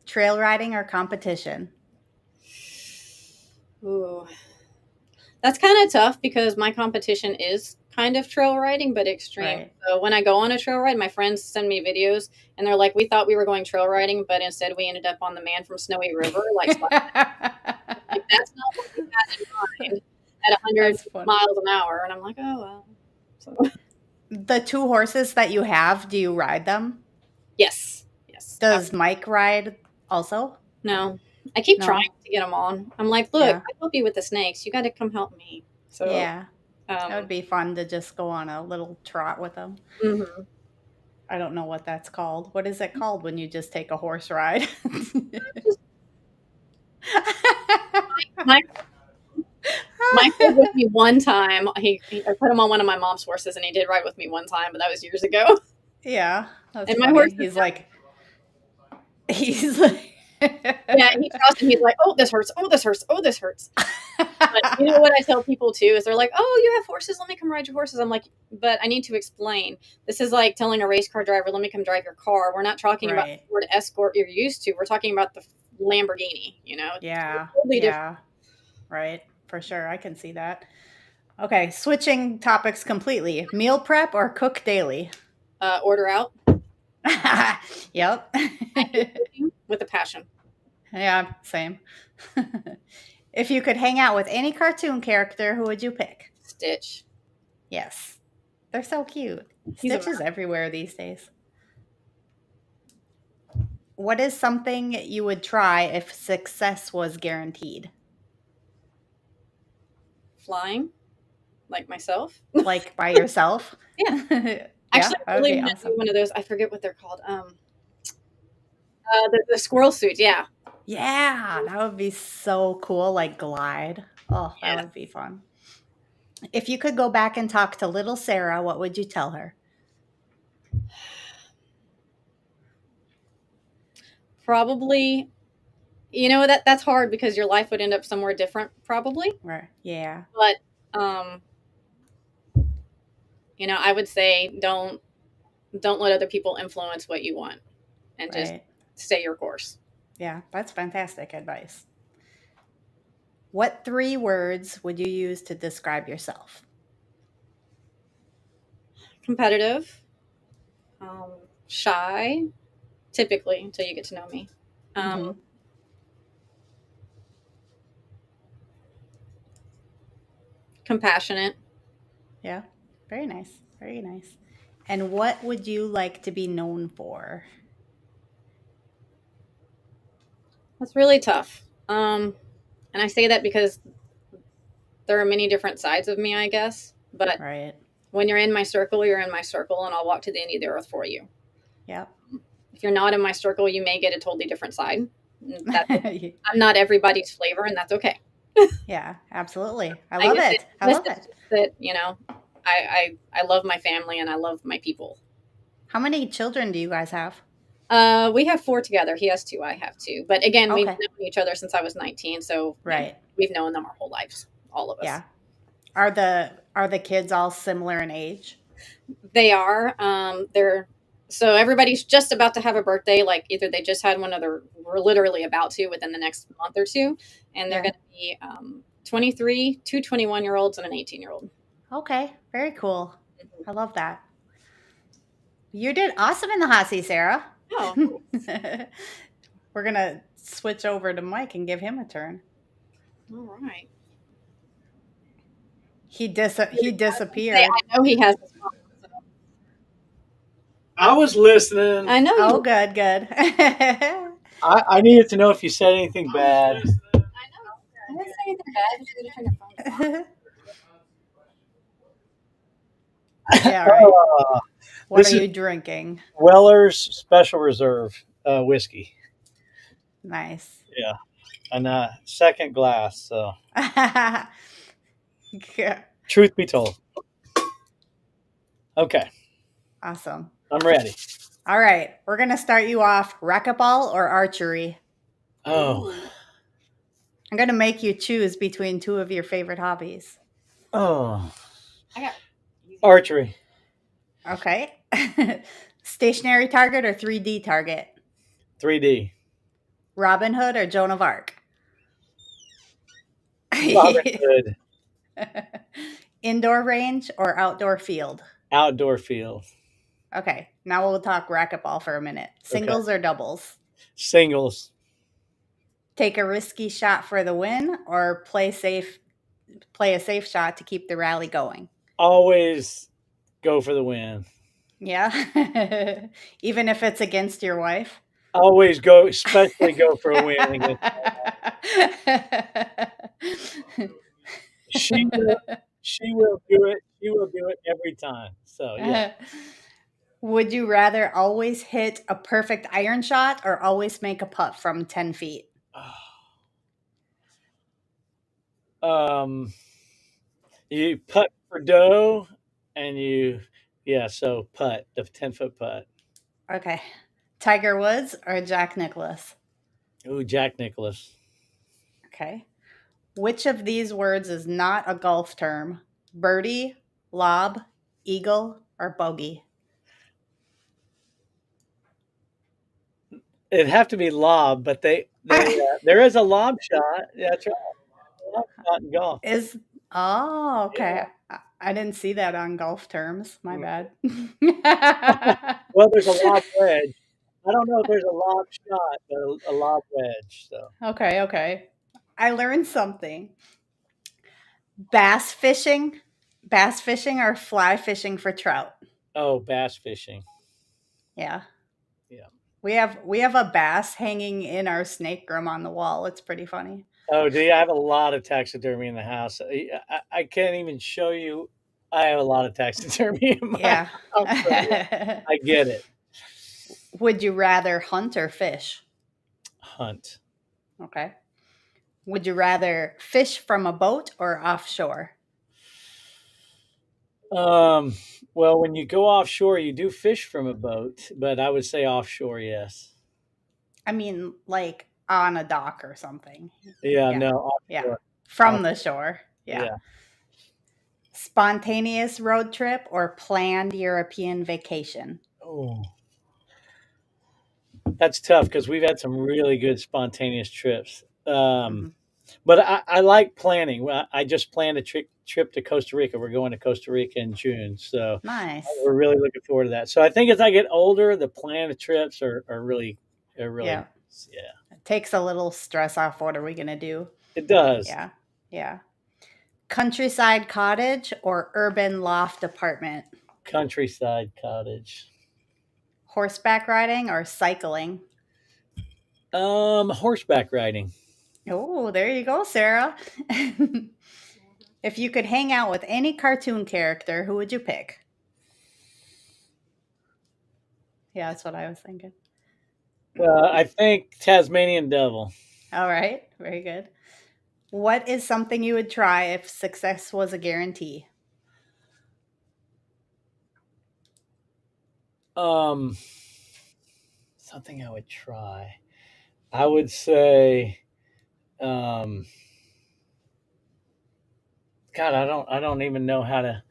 S2: Trail riding or competition?
S5: Ooh. That's kind of tough because my competition is kind of trail riding, but extreme. Right. So when I go on a trail ride, my friends send me videos and they're like, we thought we were going trail riding, but instead we ended up on the Man from Snowy River. Like that's not what we had in mind at 100 miles an hour. And I'm like, oh, well. So.
S2: The 2 horses that you have, do you ride them?
S5: Yes.
S2: Does Mike ride also?
S5: No. I keep trying to get him on. I'm like, look, I help you with the snakes. You got to come help me. So
S2: yeah, that would be fun to just go on a little trot with them.
S5: Mm-hmm.
S2: I don't know what that's called. What is it called when you just take a horse ride?
S5: Mike rode with me one time. I put him on one of my mom's horses, and he did ride with me one time, but that was years ago.
S2: Yeah, that's
S5: and
S2: funny.
S5: My horse,
S2: he's like.
S5: Yeah, he trusts and he's like, oh, this hurts. Oh, this hurts. Oh, this hurts. But you know what I tell people too is they're like, oh, you have horses. Let me come ride your horses. I'm like, but I need to explain. This is like telling a race car driver, let me come drive your car. We're not talking about the Ford Escort you're used to. We're talking about the Lamborghini, you know?
S2: Yeah. Totally different. Right. For sure. I can see that. Okay. Switching topics completely. Meal prep or cook daily?
S5: Order out.
S2: Yep.
S5: With a passion.
S2: Yeah, same. If you could hang out with any cartoon character, who would you pick?
S5: Stitch.
S2: Yes. They're so cute. Stitch is everywhere these days. What is something you would try if success was guaranteed?
S5: Flying. Like myself.
S2: Like by yourself?
S5: Yeah. Actually, I really want to do one of those. I forget what they're called. The squirrel suit. Yeah.
S2: Yeah, that would be so cool. Like glide. Oh, that would be fun. If you could go back and talk to little Sarah, what would you tell her?
S5: Probably, you know, that's hard because your life would end up somewhere different. Probably.
S2: Right. Yeah.
S5: But you know, I would say don't let other people influence what you want, and just stay your course.
S2: Yeah, that's fantastic advice. What 3 words would you use to describe yourself?
S5: Competitive, shy, typically until you get to know me. Compassionate.
S2: Yeah, very nice. Very nice. And what would you like to be known for?
S5: That's really tough. And I say that because there are many different sides of me, I guess. But when you're in my circle, you're in my circle, and I'll walk to the end of the earth for you.
S2: Yep.
S5: If you're not in my circle, you may get a totally different side I'm not everybody's flavor, and that's okay.
S2: Yeah, absolutely. I love it. I love it.
S5: That, you know, I love my family and I love my people.
S2: How many children do you guys have?
S5: We have 4 together. He has 2. I have 2. But again, we've
S2: Okay.
S5: known each other since I was 19. So
S2: Right.
S5: we've known them our whole lives, all of us.
S2: Yeah. Are the kids all similar in age?
S5: They are. So everybody's just about to have a birthday. Like either they just had one or we're literally about to within the next month or two. And they're
S2: Yeah.
S5: going to be 23, 2 21-year-olds, and an 18-year-old.
S2: Okay. Very cool. I love that. You did awesome in the hot seat, Sarah.
S5: Oh,
S2: We're going to switch over to Mike and give him a turn.
S5: all right.
S2: He disappeared.
S5: I know he has this problem, so.
S4: I was listening.
S5: I know.
S2: Oh, good.
S4: I needed to know if you said anything bad.
S5: I know. I didn't say anything bad. Just need to turn your phone off.
S2: Yeah, right. What
S4: This
S2: are
S4: is-
S2: you drinking?
S4: Weller's Special Reserve whiskey.
S2: Nice.
S4: Yeah. And second glass. So,
S2: Yeah.
S4: truth be told. Okay.
S2: Awesome.
S4: I'm ready.
S2: All right. We're going to start you off racquetball or archery.
S4: Oh.
S2: I'm going to make you choose between 2 of your favorite hobbies.
S4: Oh.
S5: I got
S4: Archery.
S2: Okay. Stationary target or 3D target?
S4: 3D.
S2: Robin Hood or Joan of Arc?
S4: Robin Hood.
S2: Indoor range or outdoor field?
S4: Outdoor field.
S2: Okay. Now we'll talk racquetball for a minute. Singles or doubles?
S4: Singles.
S2: Take a risky shot for the win or play a safe shot to keep the rally going?
S4: Always go for the win.
S2: Yeah. Even if it's against your wife?
S4: Always go, especially go for a win against She will do it. She will do it every time. So yeah.
S2: Would you rather always hit a perfect iron shot or always make a putt from 10 feet?
S4: You putt for dough, and so putt, the 10-foot putt.
S2: Okay. Tiger Woods or Jack Nicklaus?
S4: Ooh, Jack Nicklaus.
S2: Okay. Which of these words is not a golf term? Birdie, lob, eagle, or bogey?
S4: It'd have to be lob, but there is a lob shot. That's right. Lob shot in golf.
S2: Okay. Yeah. I didn't see that on golf terms. My bad.
S4: Well, there's a lob wedge. I don't know if there's a lob shot, but a lob wedge. So
S2: Okay. I learned something. Bass fishing or fly fishing for trout?
S4: Oh, bass fishing.
S2: Yeah.
S4: Yeah.
S2: We have a bass hanging in our snake room on the wall. It's pretty funny.
S4: Oh, do you? I have a lot of taxidermy in the house. I can't even show you. I have a lot of taxidermy in my house. So I get it.
S2: Would you rather hunt or fish?
S4: Hunt.
S2: Okay. Would you rather fish from a boat or offshore?
S4: Well, when you go offshore, you do fish from a boat, but I would say offshore, yes.
S2: I mean, like on a dock or something.
S4: Yeah. No, offshore.
S2: Yeah. From the shore. Yeah. Spontaneous road trip or planned European vacation?
S4: Oh, that's tough because we've had some really good spontaneous trips. But I like planning. Well, I just planned a trip to Costa Rica. We're going to Costa Rica in June, so
S2: nice.
S4: We're really looking forward to that. So I think as I get older, the planned trips are really
S2: yeah.
S4: Nice.
S2: It takes a little stress off. What are we gonna do?
S4: It does.
S2: Yeah. Countryside cottage or urban loft apartment?
S4: Countryside cottage.
S2: Horseback riding or cycling?
S4: Horseback riding.
S2: Oh, there you go, Sarah. If you could hang out with any cartoon character, who would you pick? Yeah, that's what I was thinking.
S4: I think Tasmanian Devil.
S2: All right. Very good. What is something you would try if success was a guarantee?
S4: Something I would try. I would say, God, I don't even know how to.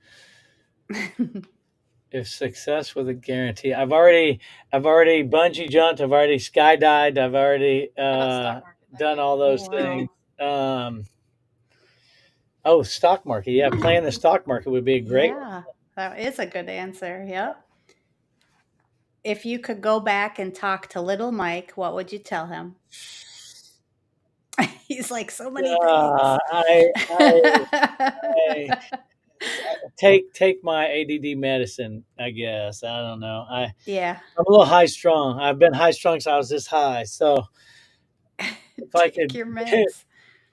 S4: If success was a guarantee, I've already bungee jumped. I've already skydived. I've already
S5: Stock market,
S4: done all those
S2: Wow.
S4: things. Stock market. Yeah, playing the stock market would be a great.
S2: Yeah, that is a good answer. Yep. If you could go back and talk to little Mike, what would you tell him? He's like so many things.
S4: I take my ADD medicine. I guess I don't know.
S2: Yeah.
S4: I'm a little high strung. I've been high strung since I was this high. So if I
S2: Take
S4: could,
S2: your meds.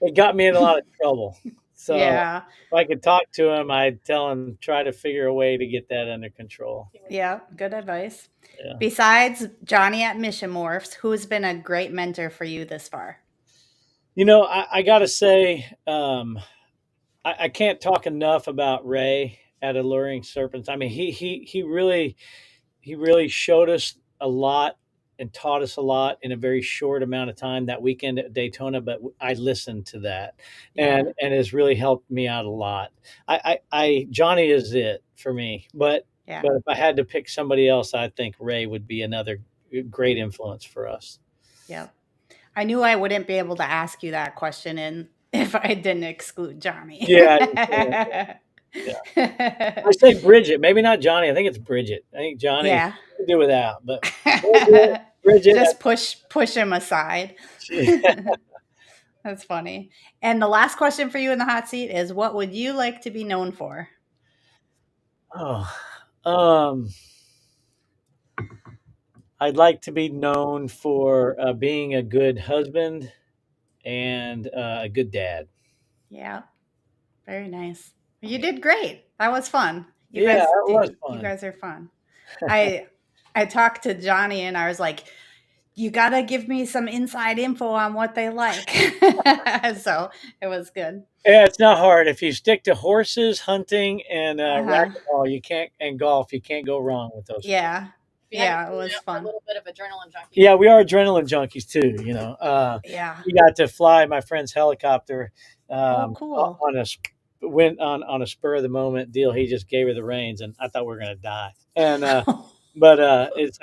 S4: it got me in a lot of trouble. So
S2: Yeah.
S4: if I could talk to him, I'd tell him try to figure a way to get that under control.
S2: Yeah. Good advice.
S4: Yeah.
S2: Besides Johnny at Mission Morphs, who's been a great mentor for you this far?
S4: You know, I got to say, I can't talk enough about Ray at Alluring Serpents. I mean, he really showed us a lot and taught us a lot in a very short amount of time that weekend at Daytona. But I listened to that, and has really helped me out a lot. I Johnny is it for me, but if I had to pick somebody else, I think Ray would be another great influence for us.
S2: Yeah. I knew I wouldn't be able to ask you that question if I didn't exclude Johnny.
S4: Yeah. I say Bridget, maybe not Johnny. I think it's Bridget. I think Johnny could do without, but Bridget,
S2: just push him aside. That's funny. And the last question for you in the hot seat is, what would you like to be known for?
S4: I'd like to be known for being a good husband and a good dad.
S2: Yeah. Very nice. You did great. That was fun. You guys are fun. I talked to Johnny and I was like, you got to give me some inside info on what they like. So it was good.
S4: Yeah, it's not hard. If you stick to horses, hunting, and racquetball, and golf, you can't go wrong with those.
S2: Yeah. Yeah, it was fun.
S5: A little bit of adrenaline junkie.
S4: Yeah, we are adrenaline junkies too. You know. We got to fly my friend's helicopter.
S2: Cool.
S4: On a spur of the moment deal. He just gave her the reins, and I thought we were going to die. And but it's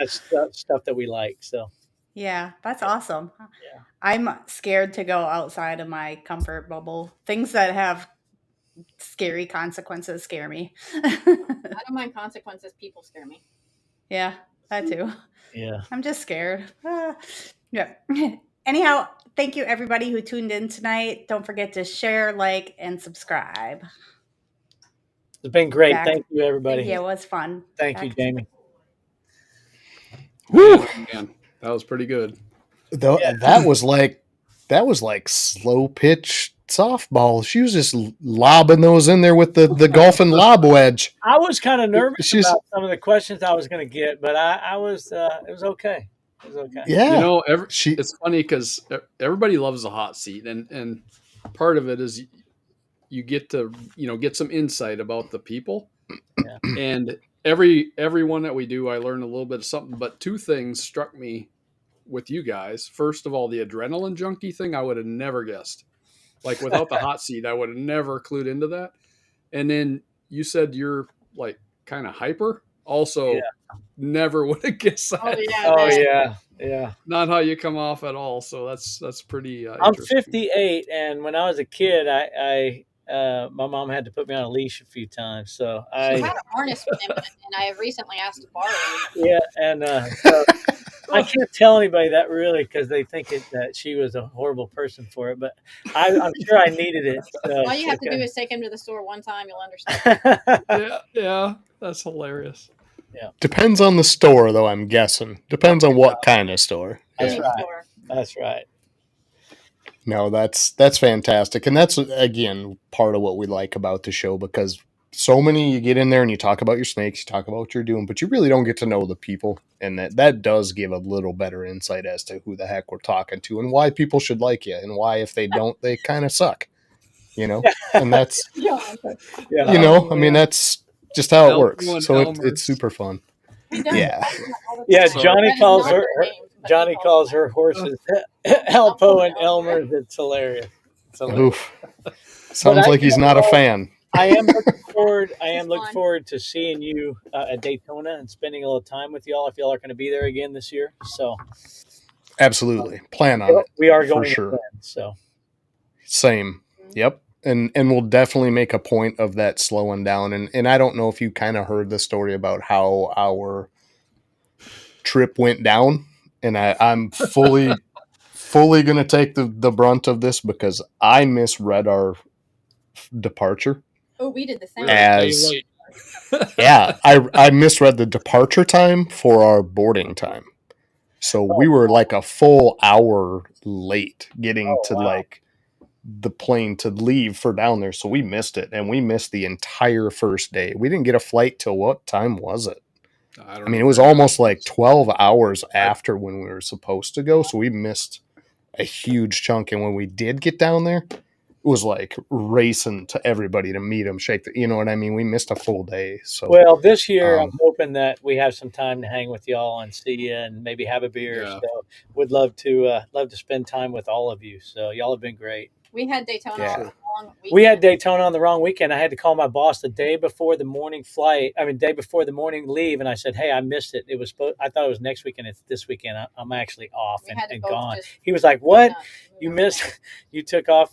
S4: stuff that we like. So.
S2: Yeah, that's awesome. Yeah. I'm scared to go outside of my comfort bubble. Things that have scary consequences scare me.
S5: I don't mind consequences. People scare me.
S2: Yeah, that too.
S4: Yeah.
S2: I'm just scared. Yeah. Anyhow, thank you everybody who tuned in tonight. Don't forget to share, like, and subscribe.
S4: It's been great. Thank you, everybody.
S2: Yeah, it was fun.
S4: Thank you, Jamie.
S3: Woo! Man, that was pretty good.
S1: That was like slow pitch softball. She was just lobbing those in there with the golfing lob wedge.
S4: I was kind of nervous about some of the questions I was going to get, but I was. It was okay. It was okay.
S1: Yeah,
S3: you know, it's funny because everybody loves the hot seat, and part of it is you get to get some insight about the people, and every one that we do, I learn a little bit of something. But two things struck me with you guys. First of all, the adrenaline junkie thing, I would have never guessed. Like without the hot seat, I would have never clued into that. And then you said you're like kind of hyper. Also, never would have guessed that.
S4: Yeah.
S3: Not how you come off at all. So that's pretty.
S4: I'm 58, and when I was a kid, my mom had to put me on a leash a few times. So
S5: I had a harness with him, and I recently asked to borrow it.
S4: Yeah, and so I can't tell anybody that really because they think that she was a horrible person for it. But I'm sure I needed it. So.
S5: All you have to do is take him to the store one time; you'll understand.
S3: Yeah, that's hilarious.
S4: Yeah,
S1: depends on the store, though. I'm guessing depends on what kind of store.
S4: That's right. That's right.
S1: No, that's fantastic, and that's again part of what we like about the show because so many, you get in there and you talk about your snakes, you talk about what you're doing, but you really don't get to know the people. And that does give a little better insight as to who the heck we're talking to and why people should like you and why, if they don't, they kind of suck, and that's, I mean, that's just how it works. So it's super fun. Yeah.
S4: Yeah. Johnny calls her horses Elpo and Elmer's. It's hilarious.
S1: Oof. Sounds like he's not a fan.
S4: I am looking forward to seeing you at Daytona and spending a little time with y'all if y'all are going to be there again this year. So
S1: absolutely plan on it.
S4: We are going
S1: for sure.
S4: Again, so
S1: same. Yep. And we'll definitely make a point of that slowing down. And I don't know if you kind of heard the story about how our trip went down. And I'm fully going to take the brunt of this because I misread our departure.
S5: Oh, we did the same.
S1: Yeah, I misread the departure time for our boarding time. So we were like a full hour late getting to like the plane to leave for down there. So we missed it, and we missed the entire first day. We didn't get a flight till what time was it? I mean, it was almost like 12 hours after when we were supposed to go. So we missed a huge chunk. And when we did get down there, it was like racing to everybody to meet them, shake the, you know what I mean? We missed a full day. So,
S4: well, this year I'm hoping that we have some time to hang with y'all and see you and maybe have a beer. Yeah. So would love to spend time with all of you. So y'all have been great.
S5: We had Daytona on the wrong weekend.
S4: We had Daytona on the wrong weekend. I had to call my boss the day before the morning morning leave, and I said, "Hey, I missed it. I thought it was next weekend. It's this weekend. I'm actually off and gone." He was like, "What? You missed? You took off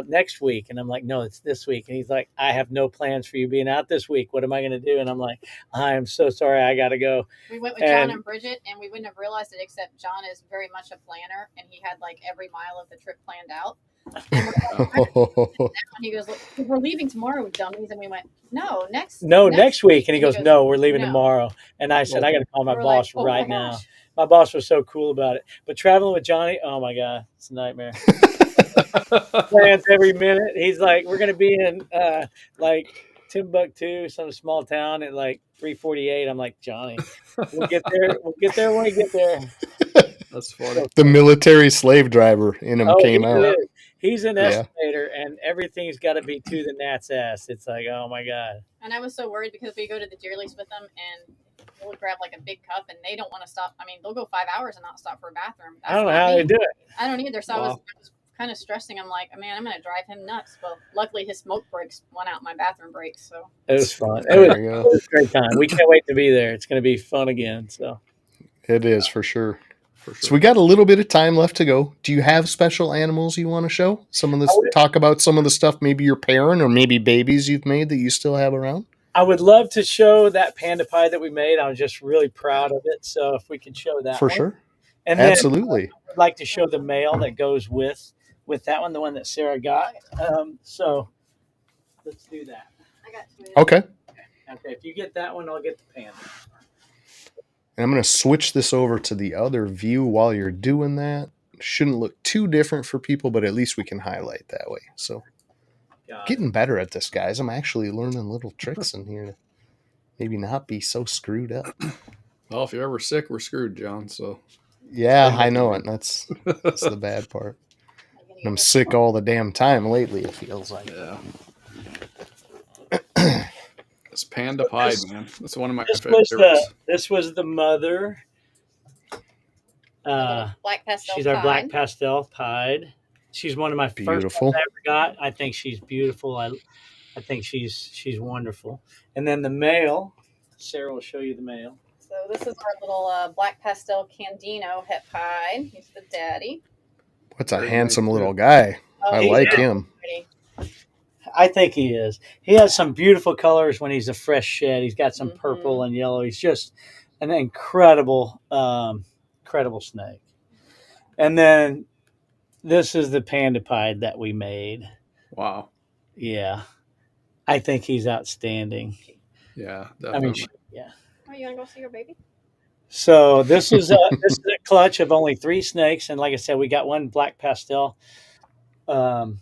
S4: next week?" And I'm like, "No, it's this week." And he's like, "I have no plans for you being out this week. What am I going to do?" And I'm like, "I am so sorry. I got to go."
S5: We went with John and Bridget, and we wouldn't have realized it except John is very much a planner, and he had like every mile of the trip planned out. He goes, "Look, we're leaving tomorrow, dummies." And we went, next
S4: week. And he goes, "No, we're leaving tomorrow." And I said, "I got to call my boss right now." My boss was so cool about it. But traveling with Johnny, oh my God, it's a nightmare. Plans every minute. He's like, "We're going to be in like Timbuktu, some small town at like 3:48. I'm like, "Johnny, we'll get there. We'll get there when we get there."
S3: That's funny.
S1: The military slave driver in him came out.
S4: He's an estimator, and everything's got to be to the gnat's ass. It's like, oh my God.
S5: And I was so worried because we go to the deer lease with them, and we'll grab like a big cup, and they don't want to stop. I mean, they'll go 5 hours and not stop for a bathroom.
S4: I don't know how they do it.
S5: I don't either. So I was kind of stressing. I'm like, man, I'm going to drive him nuts. Well, luckily his smoke brakes went out my bathroom brakes. So
S4: it was fun. It was a great time. We can't wait to be there. It's going to be fun again. So
S1: it is for sure. So we got a little bit of time left to go. Do you have special animals you want to show? Talk about some of the stuff maybe you're pairing or maybe babies you've made that you still have around?
S4: I would love to show that panda pie that we made. I'm just really proud of it. So if we can show that
S1: for sure.
S4: And
S1: absolutely.
S4: Then I'd like to show the male that goes with that one, the one that Sarah got. So let's do that.
S5: I got two.
S1: Okay.
S4: If you get that one, I'll get the panda.
S1: And I'm going to switch this over to the other view while you're doing that. Shouldn't look too different for people, but at least we can highlight that way. So getting better at this, guys. I'm actually learning little tricks in here to maybe not be so screwed up.
S3: Well, if you're ever sick, we're screwed, John. So
S1: yeah, I know it. That's the bad part. I'm sick all the damn time lately, it feels like.
S3: Yeah. This panda pie, man. That's one of my favorites.
S4: This was the mother.
S5: Black pastel.
S4: She's our black pastel pied. She's one of my first ones I ever got. I think she's beautiful. I think she's wonderful. And then the male, Sarah will show you the male.
S5: So this is our little black pastel Candino het pied. He's the daddy.
S1: What's a handsome little guy. I like him.
S4: I think he is. He has some beautiful colors when he's a fresh shed. He's got some purple and yellow. He's just an incredible snake. And then this is the panda pied that we made.
S3: Wow.
S4: Yeah. I think he's outstanding.
S3: Yeah, definitely.
S5: Are you going to go see your baby?
S4: So this is a clutch of only 3 snakes. And like I said, we got one black pastel pied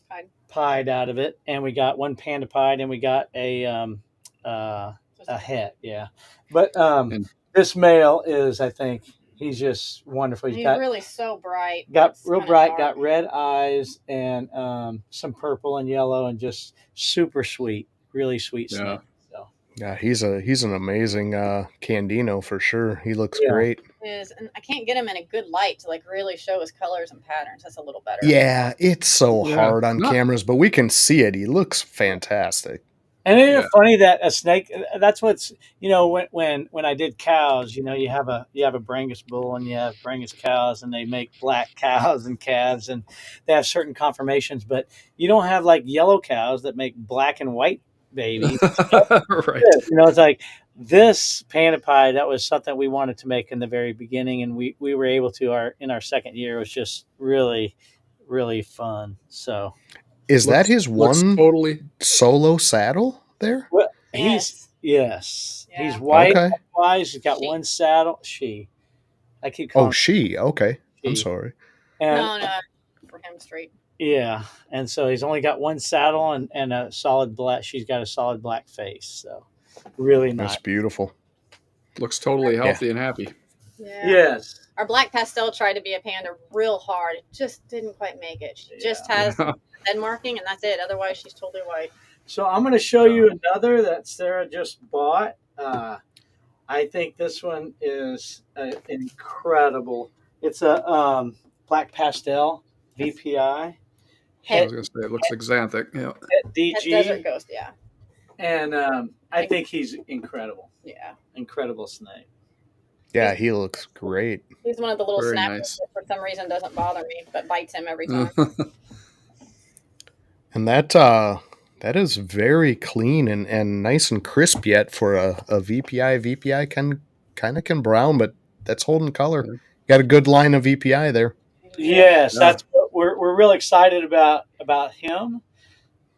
S4: pied out of it, and we got one panda pied, and we got a het. Yeah, but
S3: And
S4: this male is, I think, he's just wonderful.
S5: He's really so bright.
S4: Got
S5: It's
S4: real
S5: kinda
S4: bright,
S5: dark.
S4: got red eyes and some purple and yellow, and just super sweet, really sweet snake. So
S1: Yeah, he's an amazing Candino for sure. He looks
S4: Yeah.
S1: great.
S5: And I can't get him in a good light to like really show his colors and patterns. That's a little better.
S1: Yeah, it's so
S3: Yeah,
S1: hard on
S3: not-
S1: cameras, but we can see it. He looks fantastic.
S4: And isn't
S3: Yeah.
S4: it funny that a snake? That's what's when I did cows. You have a Brangus bull and you have Brangus cows, and they make black cows and calves, and they have certain conformations. But you don't have like yellow cows that make black and white babies.
S3: Right.
S4: It's like this panda pie. That was something we wanted to make in the very beginning, and we were able to. In our second year, it was just really, really fun. So.
S1: Is that his
S3: looks
S1: one
S3: totally
S1: solo saddle there?
S4: Well,
S5: Yes.
S4: Yes.
S5: Yeah.
S4: He's white.
S1: Okay.
S4: Eyes. He's got
S5: She.
S4: one saddle. I keep
S1: Oh,
S4: calling
S1: she. Okay. I'm
S4: she.
S1: sorry.
S4: And,
S5: No, for him straight.
S4: Yeah, and so he's only got one saddle and a solid black. She's got a solid black face. So really nice.
S1: That's beautiful.
S3: looks totally healthy and happy.
S5: Yeah.
S4: Yes.
S5: Our black pastel tried to be a panda real hard. It just didn't quite make it. She just has head marking, and that's it. Otherwise, she's totally white.
S4: So I'm going to show you another that Sarah just bought. I think this one is incredible. It's a black pastel VPI.
S3: I was going to say it looks like xanthic. Yeah.
S4: At DG.
S5: That's Desert Ghost, yeah.
S4: And I think he's incredible.
S5: Yeah.
S4: Incredible snake.
S1: Yeah, he looks great.
S5: He's one of the little
S3: Very
S5: snappers
S3: nice.
S5: that for some reason doesn't bother me, but bites him every time.
S1: And that is very clean and nice and crisp yet for a VPI. VPI can brown, but that's holding color. Got a good line of VPI there.
S4: Yes, that's what we're real excited about him.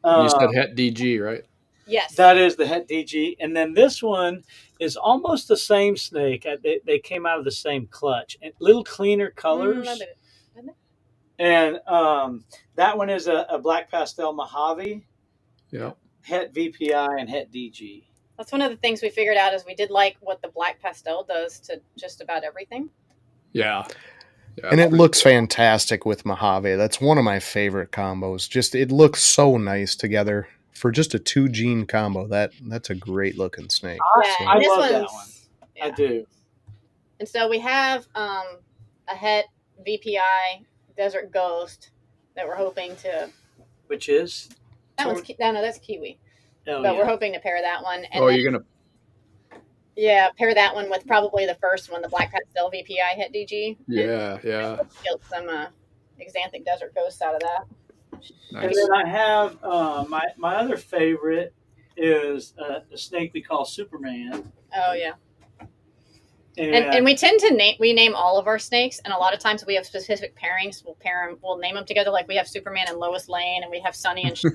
S3: You said Het DG, right?
S5: Yes.
S4: That is the Het DG. And then this one is almost the same snake. They came out of the same clutch. And little cleaner colors. And that one is a black pastel Mojave.
S3: Yeah.
S4: Het VPI and Het DG.
S5: That's one of the things we figured out is we did like what the black pastel does to just about everything.
S3: Yeah.
S1: And it looks fantastic with Mojave. That's one of my favorite combos. Just it looks so nice together for just a 2-gene combo. That's a great looking snake.
S4: I love that one. Yeah. I do.
S5: And so we have a Het VPI Desert Ghost that we're hoping to.
S4: Which is?
S5: No, that's Kiwi.
S4: Oh,
S5: but we're hoping to pair that one. And
S3: you're gonna.
S5: Yeah, pair that one with probably the first one, the Black Pastel VPI Het DG.
S3: Yeah.
S5: Get some Xanthic Desert Ghosts out of that.
S3: Nice.
S4: And then I have my other favorite is a snake we call Superman.
S5: Oh yeah. And we tend to name all of our snakes, and a lot of times we have specific pairings. We'll name them together, like we have Superman and Lois Lane, and we have Sunny and Cher.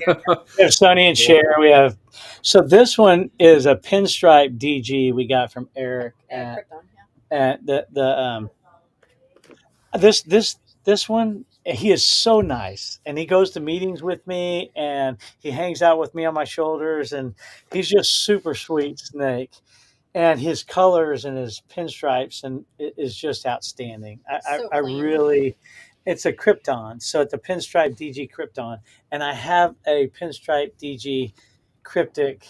S4: We have Sunny and Cher. We have this one is a pinstripe DG we got from Eric. This one, he is so nice, and he goes to meetings with me, and he hangs out with me on my shoulders, and he's just super sweet snake. And his colors and his pinstripes and it is just outstanding. I really, it's a Krypton. So it's a pinstripe DG Krypton. And I have a pinstripe DG Cryptic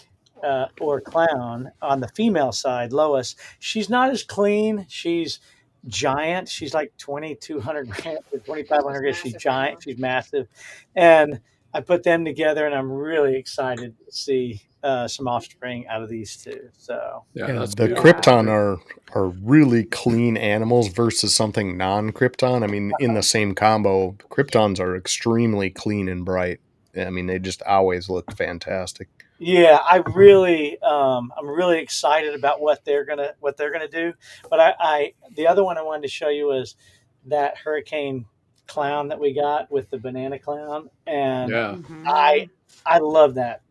S4: or Clown on the female side, Lois. She's not as clean. She's giant. She's like 2,200 grams or 2,500 grams. She's giant. She's massive. And I put them together, and I'm really excited to see some offspring out of these two. So
S1: the Krypton are really clean animals versus something non-Krypton. I mean, in the same combo, Kryptons are extremely clean and bright. I mean, they just always look fantastic.
S4: Yeah, I'm really excited about what they're gonna do. But the other one I wanted to show you was that Hurricane Clown that we got with the banana clown, and I love that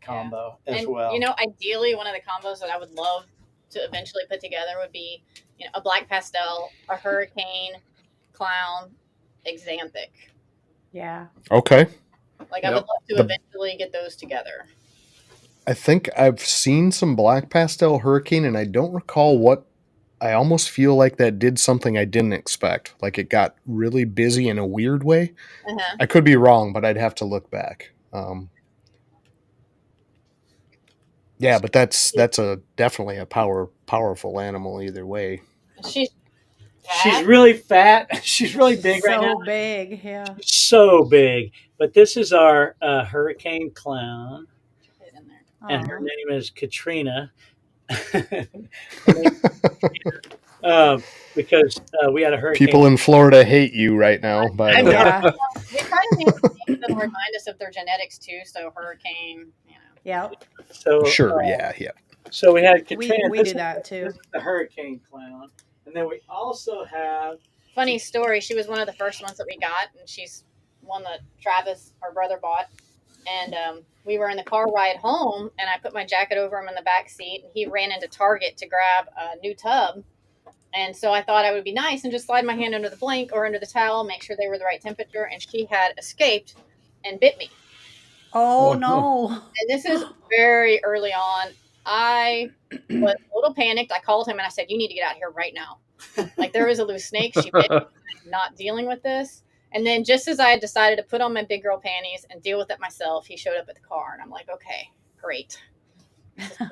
S4: combo as well.
S5: Ideally, one of the combos that I would love to eventually put together would be, a black pastel, a Hurricane Clown, Xanthic.
S2: Yeah.
S1: Okay.
S5: Like, I would love to eventually get those together.
S1: I think I've seen some black pastel hurricane, and I don't recall what. I almost feel like that did something I didn't expect. Like it got really busy in a weird way. I could be wrong, but I'd have to look back. Yeah, but that's definitely a powerful animal either way.
S4: She's really fat. She's really big right now.
S2: So big, yeah.
S4: She's so big. But this is our hurricane clown, and her name is Katrina. Because we had a hurricane.
S1: People in Florida hate you right now. But
S5: we try to name things that remind us of their genetics too. So hurricane,
S2: Yeah.
S4: So
S1: sure, yeah.
S4: So we had Katrina.
S2: We do that too.
S4: This is the hurricane clown, and then we also have.
S5: Funny story. She was one of the first ones that we got, and she's one that Travis, our brother, bought. And we were in the car ride home, and I put my jacket over him in the back seat, and he ran into Target to grab a new tub. And so I thought I would be nice and just slide my hand under the blanket or under the towel, make sure they were the right temperature. And she had escaped and bit me.
S2: Oh, no.
S5: And this is very early on. I was a little panicked. I called him and I said, you need to get out here right now. Like, there is a loose snake. She bit me. I'm not dealing with this. And then just as I had decided to put on my big girl panties and deal with it myself, he showed up at the car. And I'm like, okay, great.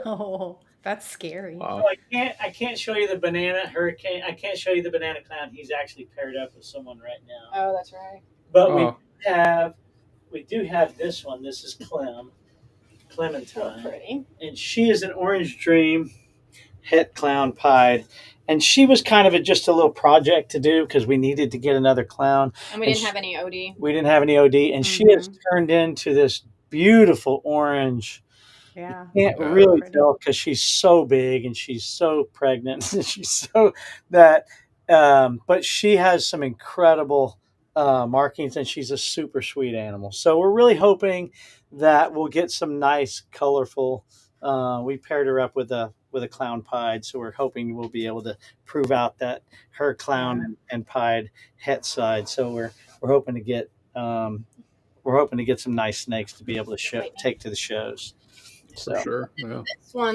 S2: Oh, that's scary.
S4: Wow. So I can't show you the banana hurricane. I can't show you the banana clown. He's actually paired up with someone right now.
S5: Oh, that's right.
S4: But we do have this one. This is Clementine.
S5: So pretty.
S4: And she is an orange dream het clown pied. And she was kind of just a little project to do because we needed to get another clown.
S5: And we didn't have any OD.
S4: We didn't have any OD. And she has turned into this beautiful orange.
S2: Yeah.
S4: You can't really tell because she's so big and she's so pregnant. And she's so that, but she has some incredible markings and she's a super sweet animal. So we're really hoping that we'll get some nice, colorful. We paired her up with a clown pied, so we're hoping we'll be able to prove out that her clown and pied het side. So we're hoping to get some nice snakes to be able to take to the shows. So.
S3: For sure. Yeah.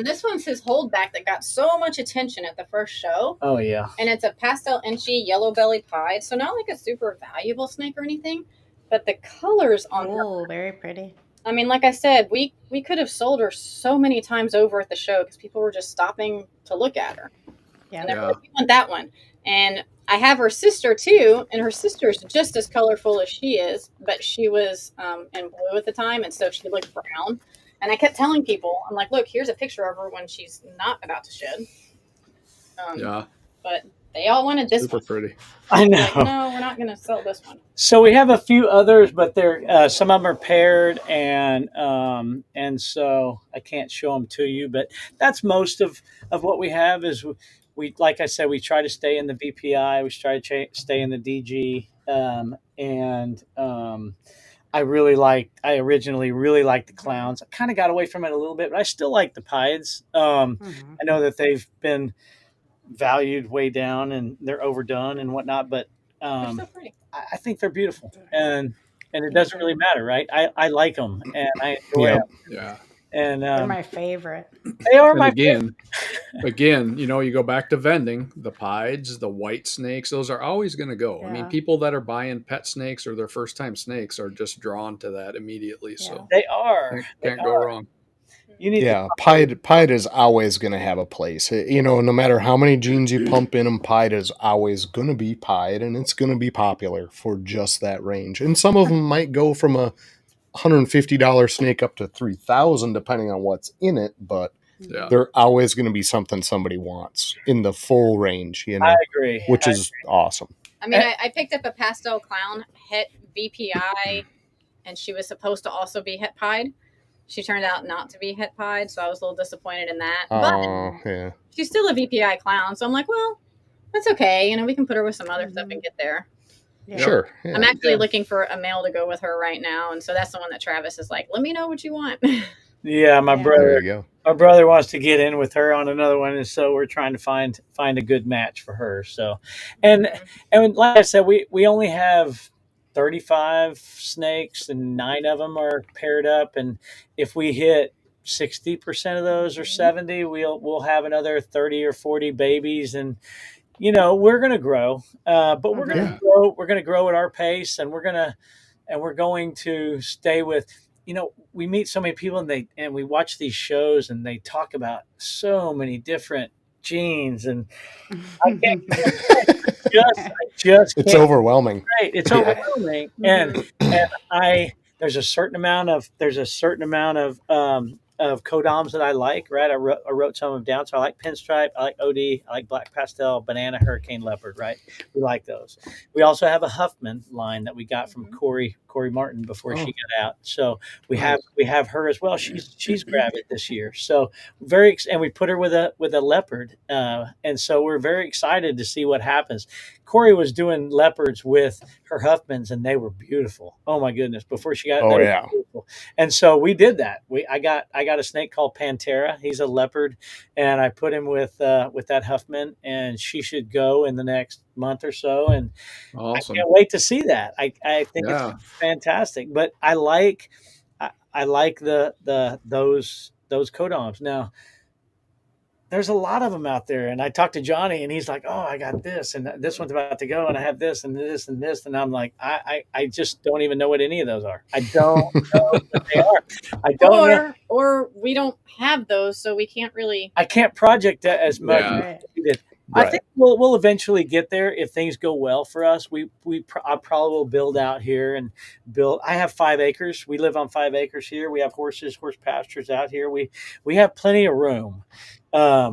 S5: This one's his holdback that got so much attention at the first show.
S4: Oh yeah.
S5: And it's a pastel inchy yellow belly pied, so not like a super valuable snake or anything, but the colors on her.
S2: Very pretty.
S5: I mean, like I said, we could have sold her so many times over at the show because people were just stopping to look at her. Yeah. And they're like, we want that one. And I have her sister too, and her sister's just as colorful as she is, but she was in blue at the time, and so she looked brown. And I kept telling people, I'm like, look, here's a picture of her when she's not about to shed. But they all wanted this
S3: Super
S5: one.
S3: Pretty.
S4: I know.
S5: Like, no, we're not going to sell this one.
S4: So we have a few others, but they're some of them are paired, and so I can't show them to you. But that's most of what we have. Is we like I said, we try to stay in the VPI. We try to stay in the DG, I originally really liked the clowns. I kind of got away from it a little bit, but I still like the pieds. I know that they've been valued way down and they're overdone and whatnot, but
S5: they're so pretty.
S4: I think they're beautiful, and it doesn't really matter, right? I like them and I enjoy them.
S3: Yeah.
S4: And
S2: they're my favorite.
S4: They are my favorite.
S3: Again, you go back to vending, the pieds, the white snakes, those are always going to go. Yeah. I mean, people that are buying pet snakes or their first time snakes are just drawn to that immediately. Yeah. So
S4: they are.
S3: Can't go wrong.
S1: Pied is always going to have a place. No matter how many genes you pump in them, pied is always going to be pied, and it's going to be popular for just that range. And some of them might go from a $150 snake up to $3,000 depending on what's in it, but they're always going to be something somebody wants in the full range.
S4: I agree,
S1: which is awesome.
S5: I mean, I picked up a pastel clown het VPI, and she was supposed to also be het pied. She turned out not to be het pied, so I was a little disappointed in that. But she's still a VPI clown, so I'm like, well, that's okay. We can put her with some other stuff and get there.
S1: Yeah. Sure. Yeah.
S5: I'm actually looking for a male to go with her right now, and so that's the one that Travis is like, let me know what you want.
S4: Yeah, my brother wants to get in with her on another one, and so we're trying to find a good match for her. So, and like I said, we only have 35 snakes and 9 of them are paired up. And if we hit 60% of those or 70, we'll have another 30 or 40 babies. And, we're going to grow, but we're going to grow. We're going to grow at our pace, and we're going to stay with, we meet so many people and we watch these shows and they talk about so many different genes, and I just
S1: it's overwhelming.
S4: Right. It's overwhelming. And there's a certain amount of codoms that I like, right? I wrote some of them down. So I like pinstripe, I like OD, I like black pastel, banana, hurricane leopard, right? We like those. We also have a Huffman line that we got from Corey Martin before she got out. So we have her as well. She's gravid this year. So and we put her with a leopard. And so we're very excited to see what happens. Corey was doing leopards with her Huffmans, and they were beautiful. Oh my goodness! Before she got beautiful. And so we did that. I got a snake called Pantera. He's a leopard, and I put him with that Huffman, and she should go in the next month or so. And awesome. I can't wait to see that. I think it's fantastic. But I like those codoms. Now, there's a lot of them out there, and I talked to Johnny, and he's like, "Oh, I got this, and this one's about to go, and I have this, and this, and this," and I'm like, I just don't even know what any of those are. I don't know what they are. I don't know.
S5: Or we don't have those, so we can't really.
S4: I can't project that as much as we did. Right. I think we'll eventually get there if things go well for us. I probably will build out here and build. I have 5 acres. We live on 5 acres here. We have horse pastures out here. We have plenty of room.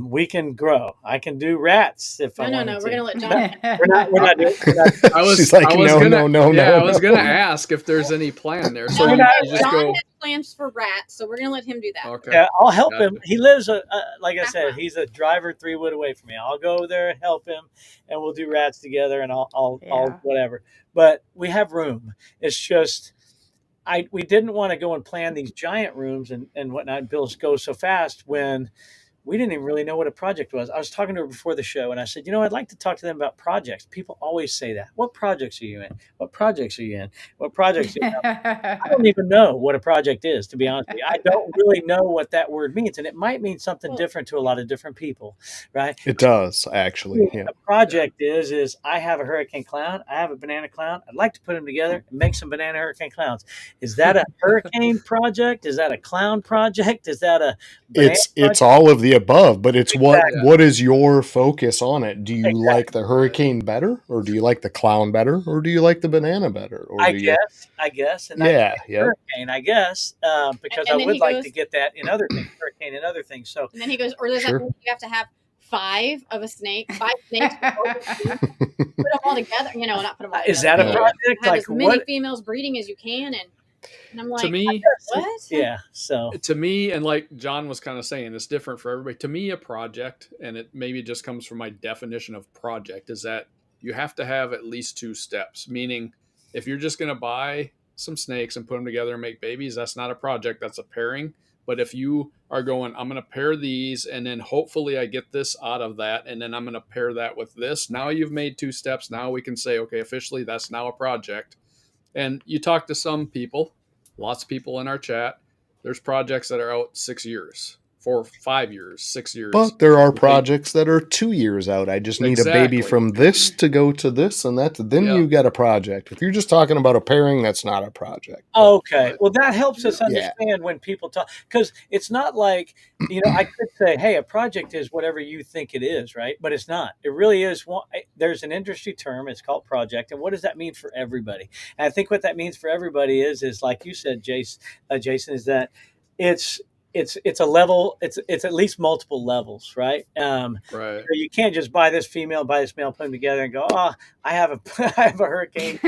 S4: We can grow. I can do rats if I want.
S5: No. We're gonna let John.
S4: We're not doing.
S1: She's like, no.
S3: I was gonna ask if there's any plan there. So
S5: John has plans for rats, so we're gonna let him do that.
S4: Okay. Yeah, I'll help him. He lives, like I said, he's a driver 3 wood away from me. I'll go there and help him, and we'll do rats together, and I'll whatever. But we have room. It's just. We didn't want to go and plan these giant rooms and whatnot. Bills go so fast when we didn't even really know what a project was. I was talking to her before the show, and I said, I'd like to talk to them about projects. People always say that. What projects are you in? What projects are you in? What projects are you in? I don't even know what a project is, to be honest with you. I don't really know what that word means, and it might mean something different to a lot of different people, right?
S1: It does, actually. Yeah.
S4: A project is I have a hurricane clown. I have a banana clown. I'd like to put them together and make some banana hurricane clowns. Is that a hurricane project? Is that a clown project? Is that a banana project?
S1: It's all of the above, but it's what is your focus on it? Do you like the hurricane better, or do you like the clown better, or do you like the banana better? Or
S4: I guess, and hurricane, I guess, because I would like to get that in other things, hurricane and other things. So,
S5: and then he goes, or does that mean you have to have 5 of a snake, 5 snakes, put them all together? Not put them all together.
S4: Is that a project?
S5: Have as many females breeding as you can, and I'm like,
S3: to me,
S5: what?
S4: Yeah. So
S3: to me, and like John was kind of saying, it's different for everybody. To me, a project, and it maybe just comes from my definition of project, is that you have to have at least 2 steps. Meaning, if you're just going to buy some snakes and put them together and make babies, that's not a project. That's a pairing. But if you are going, I'm going to pair these, and then hopefully I get this out of that, and then I'm going to pair that with this. Now you've made 2 steps. Now we can say, okay, officially that's now a project. And you talk to some people. Lots of people in our chat. There's projects that are out 6 years, 4, 5 years, 6 years.
S1: But there are projects that are 2 years out. I just need a baby from this to go to this, and then you got a project. If you're just talking about a pairing, that's not a project.
S4: Okay. Well, that helps us understand when people talk, because it's not like, I could say, hey, a project is whatever you think it is, right? But it's not. It really is. There's an industry term. It's called project. And what does that mean for everybody? And I think what that means for everybody is like you said, Jason, is that it's a level. It's at least multiple levels, right?
S3: Right.
S4: You can't just buy this female, buy this male, put them together, and go, I have a hurricane.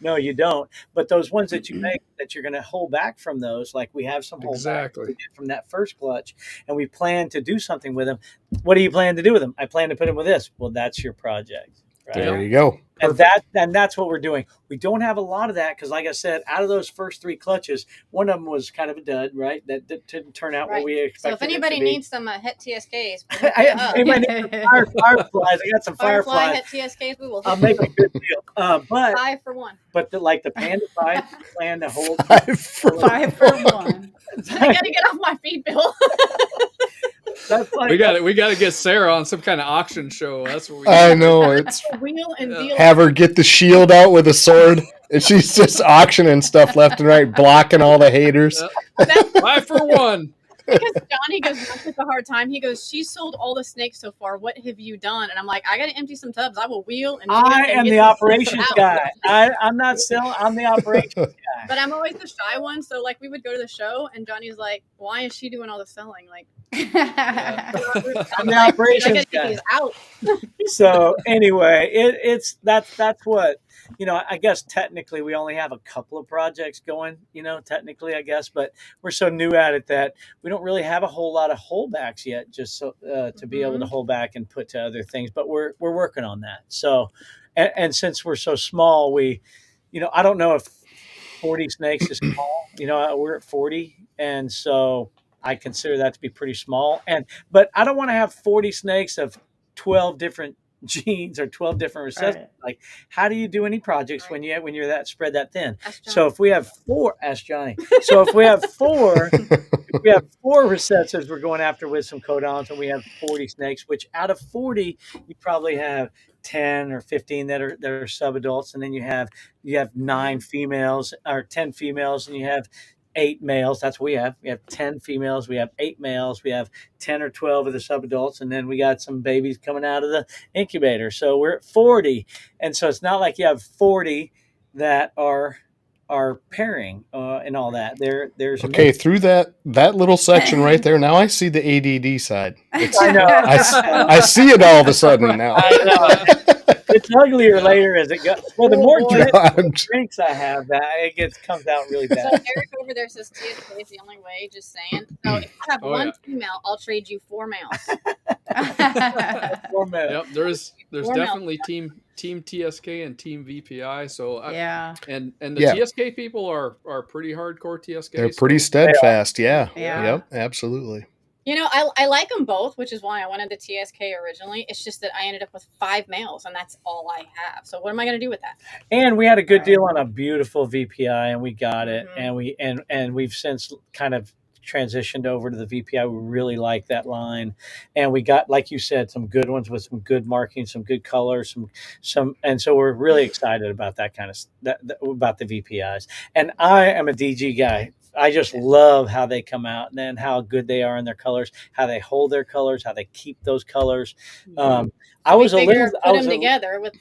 S4: No, you don't. But those ones that you make that you're going to hold back from those, like we have some hold back from that first clutch, and we plan to do something with them. What do you plan to do with them? I plan to put them with this. Well, that's your project. Right?
S1: There you go.
S4: And that's what we're doing. We don't have a lot of that because, like I said, out of those first 3 clutches, one of them was kind of a dud, right? That didn't turn out what we expected.
S5: So if anybody needs some Het TSKs,
S4: anybody needs some fireflies. I got some
S5: Firefly
S4: fireflies.
S5: Het TSKs. We will.
S4: I'll make a good deal. But
S5: 5 for 1.
S4: But the panda pies plan to hold
S1: 5 for
S2: 1.
S5: I gotta get off my feed, Bill.
S4: That's like,
S3: we got to get Sarah on some kind of auction show. That's what we.
S1: I know, it's
S5: Wheel and deal.
S1: have her get the shield out with a sword, and she's just auctioning stuff left and right, blocking all the haters.
S3: 5 for 1.
S5: Because Johnny goes nuts with a hard time. He goes, "She's sold all the snakes so far. What have you done?" And I'm like, "I got to empty some tubs. I will wheel and deal
S4: I
S5: and
S4: am
S5: get
S4: the
S5: this
S4: operations
S5: out."
S4: guy. I'm not selling. I'm the operations guy.
S5: But I'm always the shy one. So like we would go to the show, and Johnny's like, "Why is she doing all the selling?" Like,
S4: I'm the operations
S5: I
S4: guy.
S5: These out.
S4: So anyway, that's what, I guess technically we only have a couple of projects going, technically, I guess, but we're so new at it that we don't really have a whole lot of holdbacks yet, just so to be able to hold back and put to other things. But we're working on that. So, and since we're so small, we, I don't know if 40 snakes is small. We're at 40, and so I consider that to be pretty small. But I don't want to have 40 snakes of 12 different genes or 12 different recessives. Right. Like, how do you do any projects when you're that spread that thin? So if we have 4, ask Johnny. So if we have 4, recessives we're going after with some codons, and we have 40 snakes, which out of 40 you probably have 10 or 15 that are subadults, and then you have 9 females or 10 females, and you have 8 males. That's what we have. We have 10 females. We have 8 males. We have 10 or 12 of the subadults, and then we got some babies coming out of the incubator. So we're at 40, and so it's not like you have 40 that are pairing and all that. There's
S1: okay through that little section right there. Now I see the ADD side.
S4: I know.
S1: I see it all of a sudden now.
S4: I know. It's uglier later as it goes. Well, the more drinks I have, it comes out really bad.
S5: So Eric over there says TSK is the only way. Just saying. So if you have one female, I'll trade you 4 males.
S4: 4 males.
S3: Yep, there's definitely team TSK and team VPI. So and the TSK people are pretty hardcore TSK.
S1: They're pretty steadfast. Yeah. Yep. Absolutely.
S5: I like them both, which is why I wanted the TSK originally. It's just that I ended up with 5 males, and that's all I have. So what am I going to do with that?
S4: And we had a good deal on a beautiful VPI, and we got it, and we've since kind of transitioned over to the VPI. We really like that line, and we got, like you said, some good ones with some good markings, some good colors, some, and so we're really excited about that kind of about the VPIs. And I am a DG guy. I just love how they come out and how good they are in their colors, how they hold their colors, how they keep those colors. I was
S5: put them together with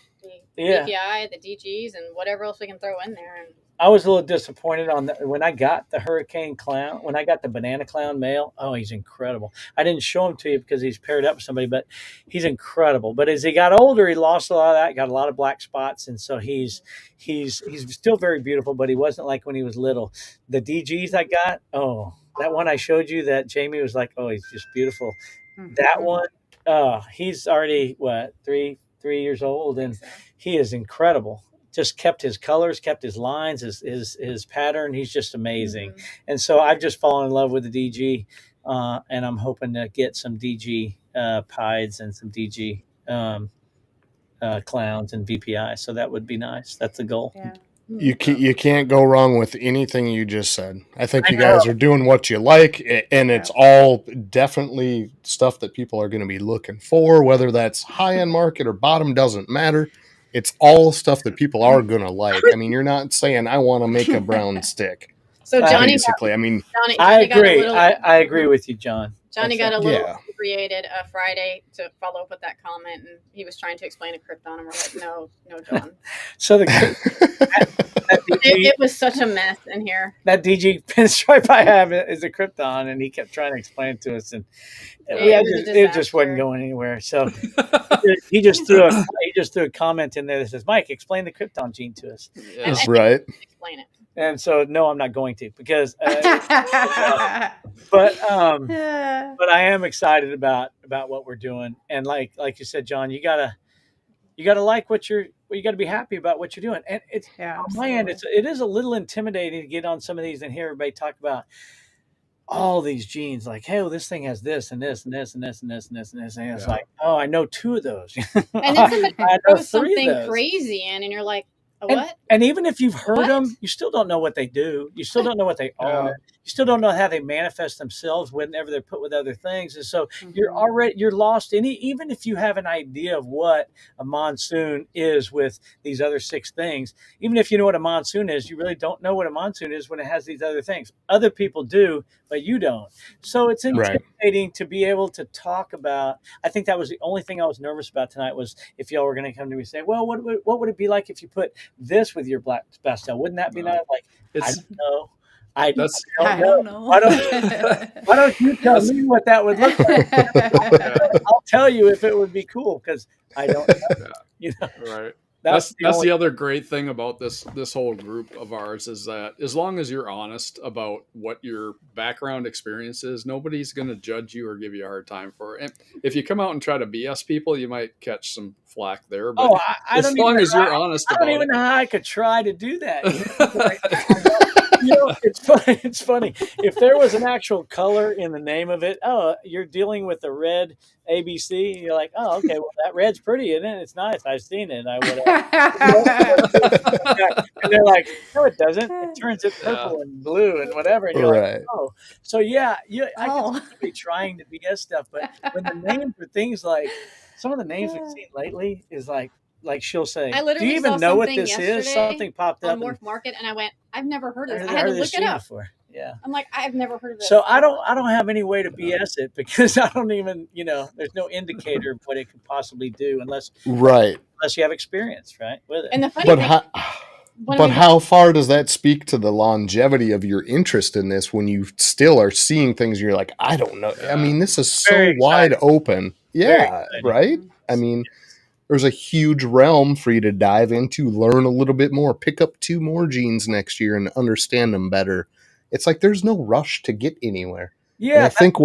S5: the VPI, the DGs, and whatever else we can throw in there.
S4: I was a little disappointed when I got the Hurricane Clown, when I got the Banana Clown male. Oh, he's incredible. I didn't show him to you because he's paired up with somebody, but he's incredible. But as he got older, he lost a lot of that, got a lot of black spots, and so he's still very beautiful, but he wasn't like when he was little. The DGs I got, that one I showed you that Jamie was like, oh, he's just beautiful. Mm-hmm. That one, he's already, 3 years old, and he is incredible. Just kept his colors, kept his lines, his pattern. He's just amazing. Mm-hmm. And so I've just fallen in love with the DG, and I'm hoping to get some DG pieds and some DG clowns and VPI. So that would be nice. That's the goal.
S2: Yeah.
S1: You can't go wrong with anything you just said. I think you guys are doing what you like, and it's all definitely stuff that people are going to be looking for, whether that's high-end market or bottom, doesn't matter. It's all stuff that people are going to like. I mean, you're not saying, I want to make a brown stick.
S5: So Johnny,
S1: basically,
S5: Johnny
S4: I agree. I agree with you, John.
S5: Johnny got a little created Friday to follow up with that comment, and he was trying to explain a Krypton, and we're like, no, John.
S4: So
S5: it was such a mess in here.
S4: That DG pinstripe I have is a Krypton, and he kept trying to explain it to us, and it just wasn't going anywhere. So he just threw a comment in there that says, "Mike, explain the Krypton gene to us."
S1: That's right.
S5: Explain it.
S4: And so, no, I'm not going to, because, but I am excited about what we're doing. And like you said, John, you gotta like you gotta be happy about what you're doing. And it's on my end, it is a little intimidating to get on some of these and hear everybody talk about all these genes, like, hey, well, this thing has this and this and this and this and this and this and this, and it's
S3: Yeah.
S4: like, oh, I know 2 of those.
S5: And then somebody
S4: I know 3
S5: throws
S4: of
S5: something
S4: those.
S5: crazy in, and you're like,
S4: And,
S5: what?
S4: and even if you've heard
S5: What?
S4: them, you still don't know what they do. You still don't know what they are. You still don't know how they manifest themselves whenever they're put with other things. And so you're lost. Even if you have an idea of what a monsoon is with these other 6 things, even if you know what a monsoon is, you really don't know what a monsoon is when it has these other things. Other people do, but you don't. So it's intimidating to be able to talk about. I think that was the only thing I was nervous about tonight, was if y'all were going to come to me and say, well, what would it be like if you put this with your black pastel? Wouldn't that be nice? Like, I don't know. I don't know. Why don't you tell me what that would look like? I'll tell you if it would be cool, because I don't know.
S3: Right. That's the other great thing about this whole group of ours, is that as long as you're honest about what your background experience is, nobody's going to judge you or give you a hard time for it. And if you come out and try to BS people, you might catch some flack there. But as long as you're honest about it.
S4: I don't even know how I could try to do that. It's funny. If there was an actual color in the name of it, you're dealing with the red ABC, you're like, oh, okay, well, that red's pretty, isn't it? It's nice. I've seen it. I would and they're like, no, it doesn't. It turns it purple and blue and whatever. And you're like, oh. So, I can be trying to BS stuff, but when the names for things like, some of the names we've seen lately is like she'll say, do you even know what this is? Something popped up
S5: on Morph Market, and I went, I've never heard of this. I
S4: had
S5: to look it up.
S4: Before. Yeah.
S5: I'm like, I've never heard of this.
S4: So I don't have any way to BS it, because I don't even, there's no indicator of what it could possibly do unless you have experience, right, with it.
S5: And the funny thing,
S1: how far does that speak to the longevity of your interest in this, when you still are seeing things you're like, I don't know. I mean, this is so wide open. Yeah, right? I mean, there's a huge realm for you to dive into, learn a little bit more, pick up 2 more genes next year and understand them better. It's like there's no rush to get anywhere.
S4: Yeah, and I think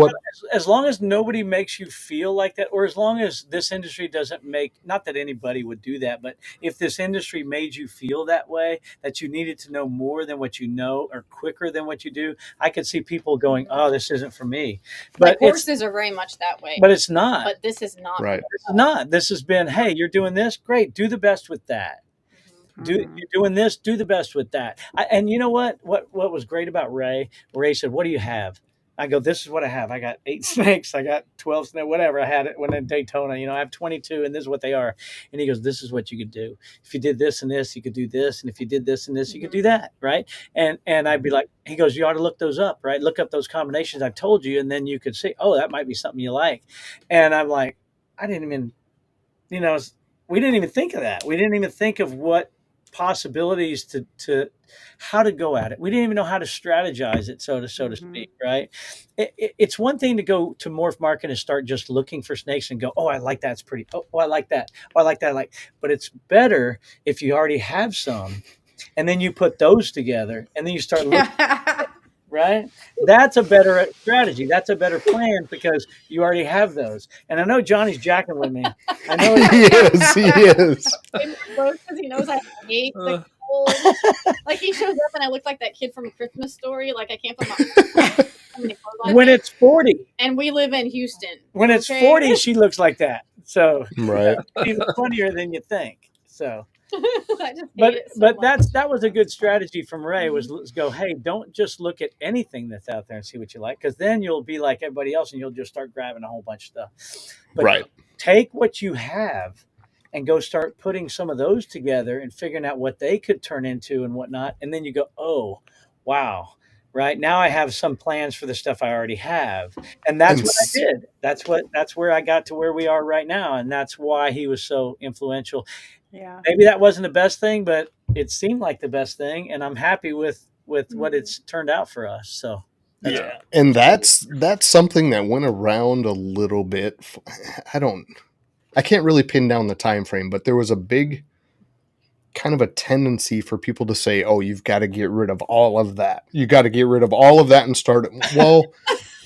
S4: as long as nobody makes you feel like that, or as long as this industry doesn't not that anybody would do that, but if this industry made you feel that way, that you needed to know more than what you know or quicker than what you do, I could see people going, oh, this isn't for me. But
S5: horses are very much that way.
S4: But it's not.
S5: But this is not.
S1: Right.
S4: It's not. This has been, hey, you're doing this? Great. Do the best with that. You're doing this, do the best with that. And you know what was great about Ray? Ray said, what do you have? I go, this is what I have. I got 8 snakes. I got 12 snakes, whatever. I had it when in Daytona, I have 22, and this is what they are. And he goes, this is what you could do. If you did this and this, you could do this. And if you did this and this, you could do that. Right. And I'd be like, he goes, you ought to look those up, right? Look up those combinations I've told you. And then you could see, oh, that might be something you like. And I'm like, I didn't even, we didn't even think of that. We didn't even think of what possibilities to how to go at it. We didn't even know how to strategize it, so to speak, right? It's one thing to go to Morph Market and start just looking for snakes and go, oh, I like that. It's pretty. Oh, I like that. Oh, I like that. But it's better if you already have some, and then you put those together, and then you start looking. Right? That's a better strategy. That's a better plan, because you already have those. And I know Johnny's jacking with me. I know
S1: he is.
S5: Because he knows I hate the cold. Like, he shows up and I look like that kid from A Christmas Story. Like, I can't put my
S4: when it's 40.
S5: And we live in Houston.
S4: When it's 40, she looks like that. So
S1: right.
S4: Even funnier than you think. So
S5: but
S4: that was a good strategy from Ray, was let's go, hey, don't just look at anything that's out there and see what you like, because then you'll be like everybody else and you'll just start grabbing a whole bunch of stuff. But take what you have and go start putting some of those together and figuring out what they could turn into and whatnot. And then you go, oh, wow. Right now I have some plans for the stuff I already have. And that's what I did. That's where I got to where we are right now. And that's why he was so influential.
S2: Yeah.
S4: Maybe that wasn't the best thing, but it seemed like the best thing. And I'm happy with what it's turned out for us. So
S1: yeah. And that's something that went around a little bit. I can't really pin down the time frame, but there was a big kind of a tendency for people to say, oh, you've got to get rid of all of that. You got to get rid of all of that and start it. Well,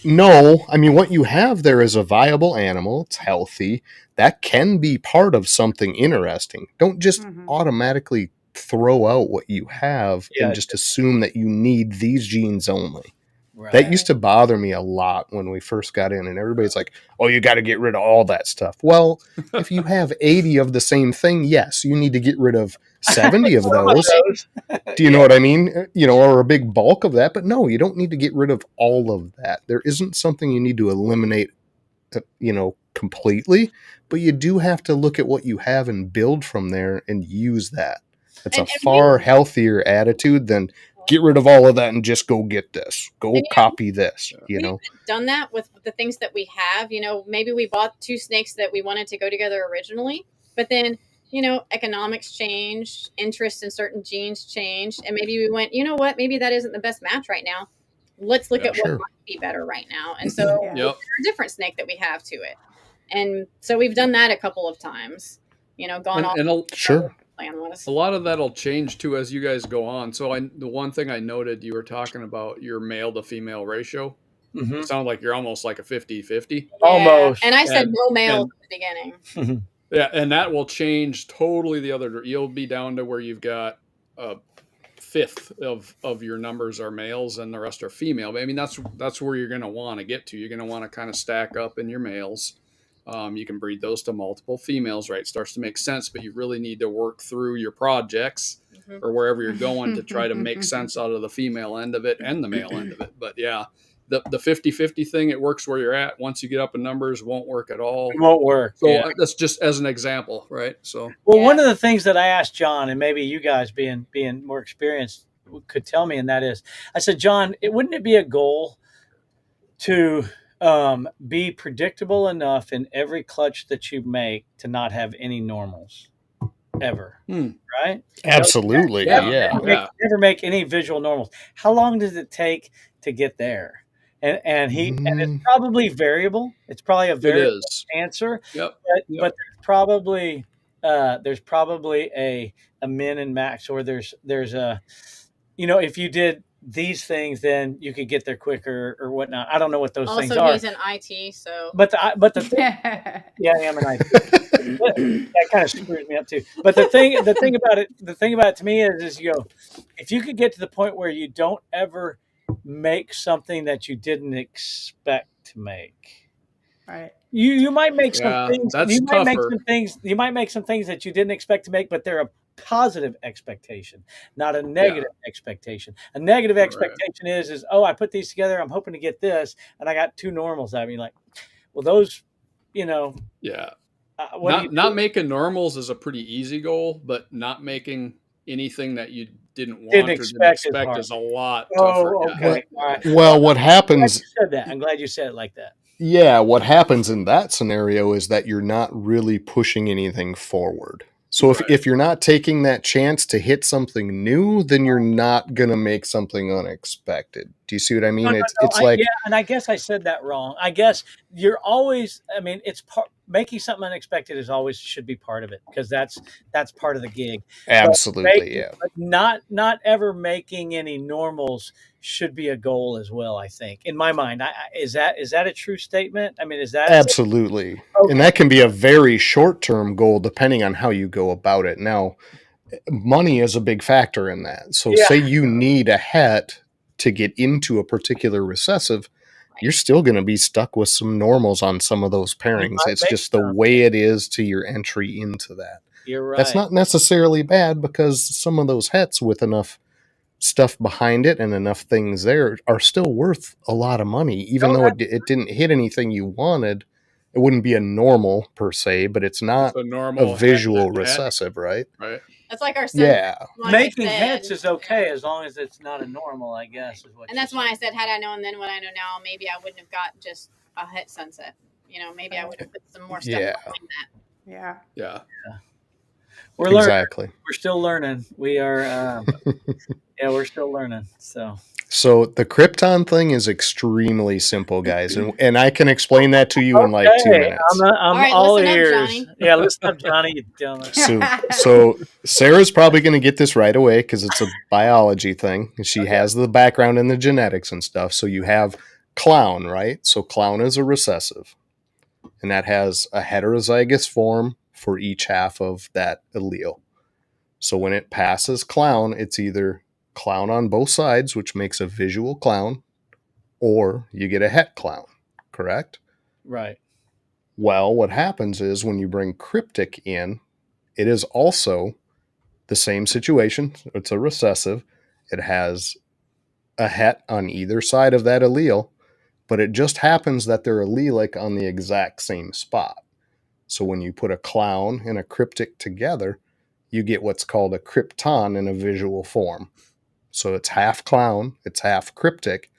S1: no, I mean, what you have there is a viable animal. It's healthy. That can be part of something interesting. Don't just automatically throw out what you have and just assume that you need these genes only.
S4: Right.
S1: That used to bother me a lot when we first got in, and everybody's like, oh, you got to get rid of all that stuff. Well, if you have 80 of the same thing, yes, you need to get rid of 70 of those. Do you know what I mean? Or a big bulk of that. But no, you don't need to get rid of all of that. There isn't something you need to eliminate, completely, but you do have to look at what you have and build from there and use that. It's a far healthier attitude than get rid of all of that and just go get this. Go copy this,
S5: We've done that with the things that we have. Maybe we bought 2 snakes that we wanted to go together originally, but then, economics changed, interest in certain genes changed, and maybe we went, you know what, maybe that isn't the best match right now. Let's look at what might be better right now. And so a different snake that we have to it. And so we've done that a couple of times, gone off.
S3: A lot of that'll change too as you guys go on. So the one thing I noted, you were talking about your male to female ratio. Mm-hmm. It sounded like you're almost like a 50-50.
S4: Almost.
S5: And I said no male at the beginning.
S3: Yeah, and that will change totally the other. You'll be down to where you've got a fifth of your numbers are males and the rest are female. I mean, that's where you're going to want to get to. You're going to want to kind of stack up in your males. You can breed those to multiple females, right? It starts to make sense, but you really need to work through your projects or wherever you're going to try to make sense out of the female end of it and the male end of it. But yeah, the 50-50 thing, it works where you're at. Once you get up in numbers, it won't work at all.
S4: It won't work.
S3: So that's just as an example, right? So
S4: one of the things that I asked John, and maybe you guys being more experienced could tell me, and that is, I said, John, wouldn't it be a goal to be predictable enough in every clutch that you make to not have any normals ever, right?
S1: Absolutely.
S4: Never make any visual normals. How long does it take to get there? And it's probably variable. It's probably a variable answer.
S3: Yep.
S4: But there's probably a min and max, or there's a, if you did these things, then you could get there quicker or whatnot. I don't know what those things are.
S5: Also, he's in IT, so.
S4: But the thing, I am in IT. That kind of screws me up too. But the thing about it to me is if you could get to the point where you don't ever make something that you didn't expect to make,
S2: right?
S4: You might make some things.
S3: You
S4: might make some things that you didn't expect to make, but they're a positive expectation, not a negative expectation. A negative expectation is I put these together, I'm hoping to get this, and I got 2 normals out of me. Like, well, those,
S3: not making normals is a pretty easy goal, but not making anything that you didn't want or didn't expect is a lot tougher.
S4: Oh, okay. All right.
S1: Well, what happens?
S4: I'm glad you said it like that.
S1: Yeah, what happens in that scenario is that you're not really pushing anything forward. So if you're not taking that chance to hit something new, then you're not going to make something unexpected. Do you see what I mean?
S4: And I guess I said that wrong. I guess you're always, it's making something unexpected should be part of it, because that's part of the gig.
S1: Absolutely.
S4: But not ever making any normals should be a goal as well, I think, in my mind. Is that a true statement? Is that
S1: absolutely? Okay. And that can be a very short-term goal depending on how you go about it. Now, money is a big factor in that. So say you need a het to get into a particular recessive, you're still going to be stuck with some normals on some of those pairings. It's just the way it is to your entry into that.
S4: You're right.
S1: That's not necessarily bad, because some of those hets with enough stuff behind it and enough things there are still worth a lot of money, even though it didn't hit anything you wanted. It wouldn't be a normal per se, but it's not a visual recessive, right?
S3: Right.
S5: That's like our son.
S1: Yeah.
S4: Making hets is okay as long as it's not a normal, I guess.
S5: And that's why I said, had I known then what I know now, maybe I wouldn't have got just a het sunset. Maybe I would have put some more stuff behind that.
S3: Yeah.
S4: We're learning. Exactly. We're still learning. We are, we're still learning.
S1: So the Krypton thing is extremely simple, guys, and I can explain that to you in like 2 minutes.
S4: I'm all ears. Listen up, Johnny, you dumbass.
S1: So Sarah's probably going to get this right away because it's a biology thing. She has the background in the genetics and stuff. So you have clown, right? So clown is a recessive, and that has a heterozygous form for each half of that allele. So when it passes clown, it's either clown on both sides, which makes a visual clown, or you get a het clown, correct?
S4: Right.
S1: Well, what happens is when you bring cryptic in, it is also the same situation. It's a recessive. It has a het on either side of that allele, but it just happens that they're allelic on the exact same spot. So when you put a clown and a cryptic together, you get what's called a crypton in a visual form. So it's half clown, it's half cryptic,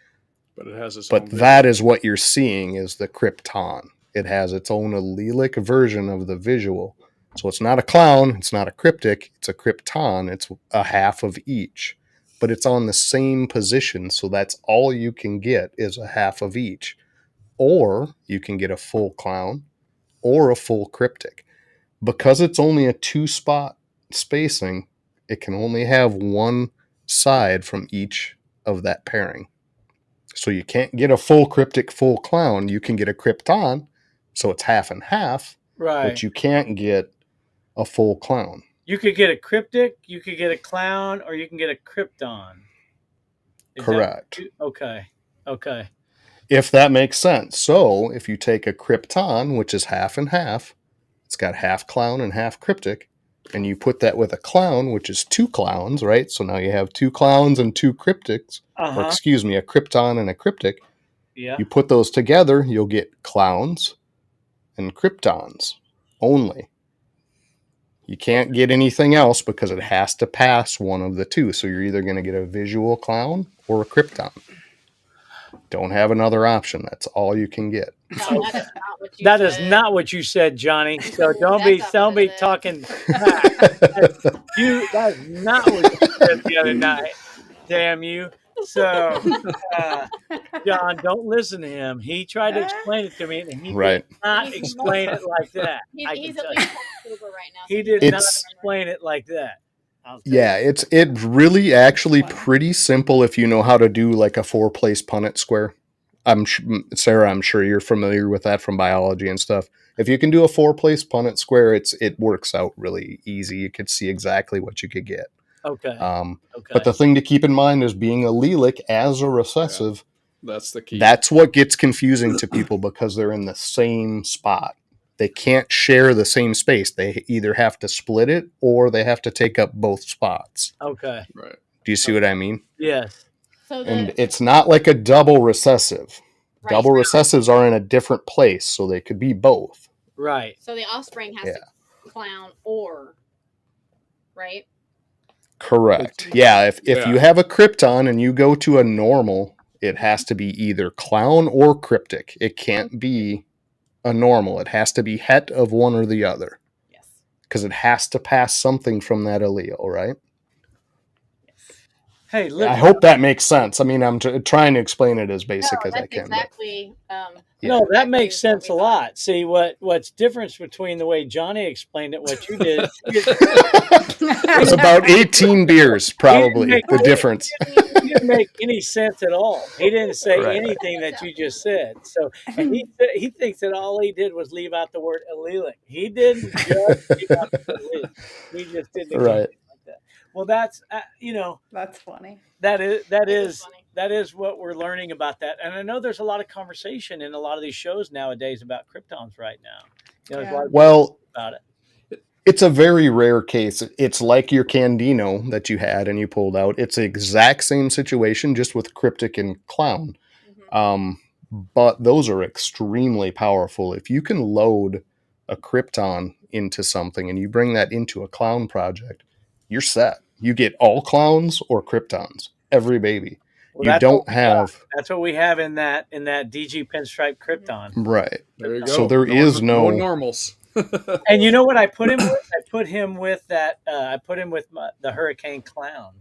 S3: but it has its
S1: but
S3: own
S1: that is what you're seeing is the crypton. It has its own allelic version of the visual. So it's not a clown, it's not a cryptic, it's a crypton. It's a half of each, but it's on the same position. So that's all you can get is a half of each. Or you can get a full clown or a full cryptic. Because it's only a 2-spot spacing, it can only have one side from each of that pairing. So you can't get a full cryptic, full clown. You can get a crypton, so it's half and half,
S4: Right.
S1: but you can't get a full clown.
S4: You could get a cryptic, you could get a clown, or you can get a krypton.
S1: Correct.
S4: Okay.
S1: If that makes sense. So if you take a crypton, which is half and half, it's got half clown and half cryptic, and you put that with a clown, which is 2 clowns, right? So now you have 2 clowns and 2 cryptics, or excuse me, a krypton and a cryptic.
S4: Yeah.
S1: You put those together, you'll get clowns and kryptons only. You can't get anything else because it has to pass one of the two. So you're either going to get a visual clown or a krypton. Don't have another option. That's all you can get.
S5: No,
S4: that is not what you said, Johnny. So don't be talking back. That's not what you said the other night. Damn you. So, John, don't listen to him. He tried to explain it to me, and he did not explain it like that.
S5: He's at least October right now. So
S4: he did not explain it like that.
S1: Yeah, it's really actually pretty simple if you know how to do like a 4-place Punnett square. Sarah, I'm sure you're familiar with that from biology and stuff. If you can do a 4-place Punnett square, it works out really easy. You could see exactly what you could get.
S4: Okay.
S1: But the thing to keep in mind is being allelic as a recessive.
S3: Yeah, that's the key.
S1: That's what gets confusing to people because they're in the same spot. They can't share the same space. They either have to split it or they have to take up both spots.
S4: Okay.
S3: Right.
S1: Do you see what I mean?
S4: Yes.
S1: And it's not like a double recessive. Right. Double recessives are in a different place, so they could be both.
S4: Right.
S5: So the offspring has to clown or, right?
S1: Correct. Yeah, if you have a krypton and you go to a normal, it has to be either clown or cryptic. It can't be a normal. It has to be het of one or the other.
S5: Yes.
S1: Because it has to pass something from that allele, right?
S4: Hey, look.
S1: I hope that makes sense. I mean, I'm trying to explain it as basic as I can.
S5: Exactly.
S4: No, that makes sense a lot. See, what's difference between the way Johnny explained it, what you did.
S1: It's about 18 beers, probably, the difference.
S4: He didn't make any sense at all. He didn't say anything that you just said. So, and he thinks that all he did was leave out the word allelic. He didn't just leave out the allelic. He just didn't.
S1: Right.
S4: Well, that's
S2: that's funny.
S4: That is what we're learning about that, and I know there's a lot of conversation in a lot of these shows nowadays about kryptons right now. About it.
S1: It's a very rare case. It's like your Candino that you had and you pulled out. It's the exact same situation, just with cryptic and clown. Mm-hmm. But those are extremely powerful. If you can load a krypton into something and you bring that into a clown project, you're set. You get all clowns or kryptons, every baby.
S4: Well,
S1: you don't have.
S4: That's what we have in that DG pinstripe krypton.
S1: Right.
S3: There you go.
S1: So there is no
S3: normals.
S4: And you know what I put him with? I put him with that. I put him with the Hurricane Clown.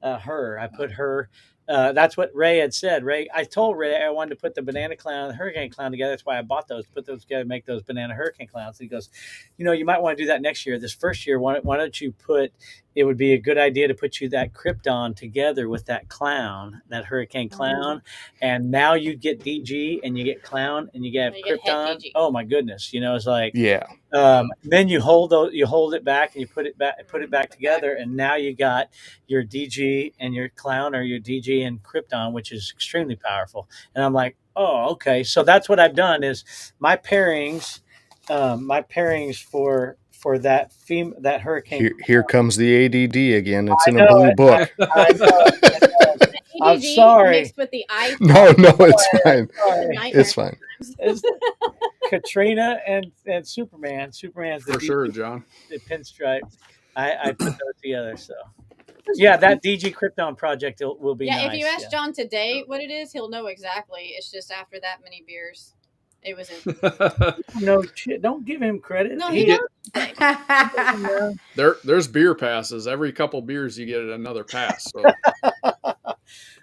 S4: I put her. That's what Ray had said. I told Ray I wanted to put the banana clown and the hurricane clown together. That's why I bought those, put those together, make those banana hurricane clowns. And he goes, you might want to do that next year. This first year, why don't you put it would be a good idea to put you that Krypton together with that clown, that hurricane clown. And now you get DG and you get clown and you get Krypton. Oh my goodness. It's like, then you hold it back and you put it back together. And now you got your DG and your clown, or your DG and Krypton, which is extremely powerful. And I'm like, oh, okay. So that's what I've done is my pairings for that that hurricane.
S1: Here comes the ADD again. It's in a blue book.
S4: I know. I'm sorry.
S5: Mixed with the ice.
S1: No, it's fine. It's fine.
S4: It's Katrina and Superman. Superman's
S3: for sure, John.
S4: The pinstripe. I put those together. So yeah, that DG Krypton project will be nice.
S5: If you ask John today what it is, he'll know exactly. It's just after that many beers. It was in.
S4: No shit. Don't give him credit.
S5: No, he
S3: There's beer passes. Every couple beers you get another pass. So.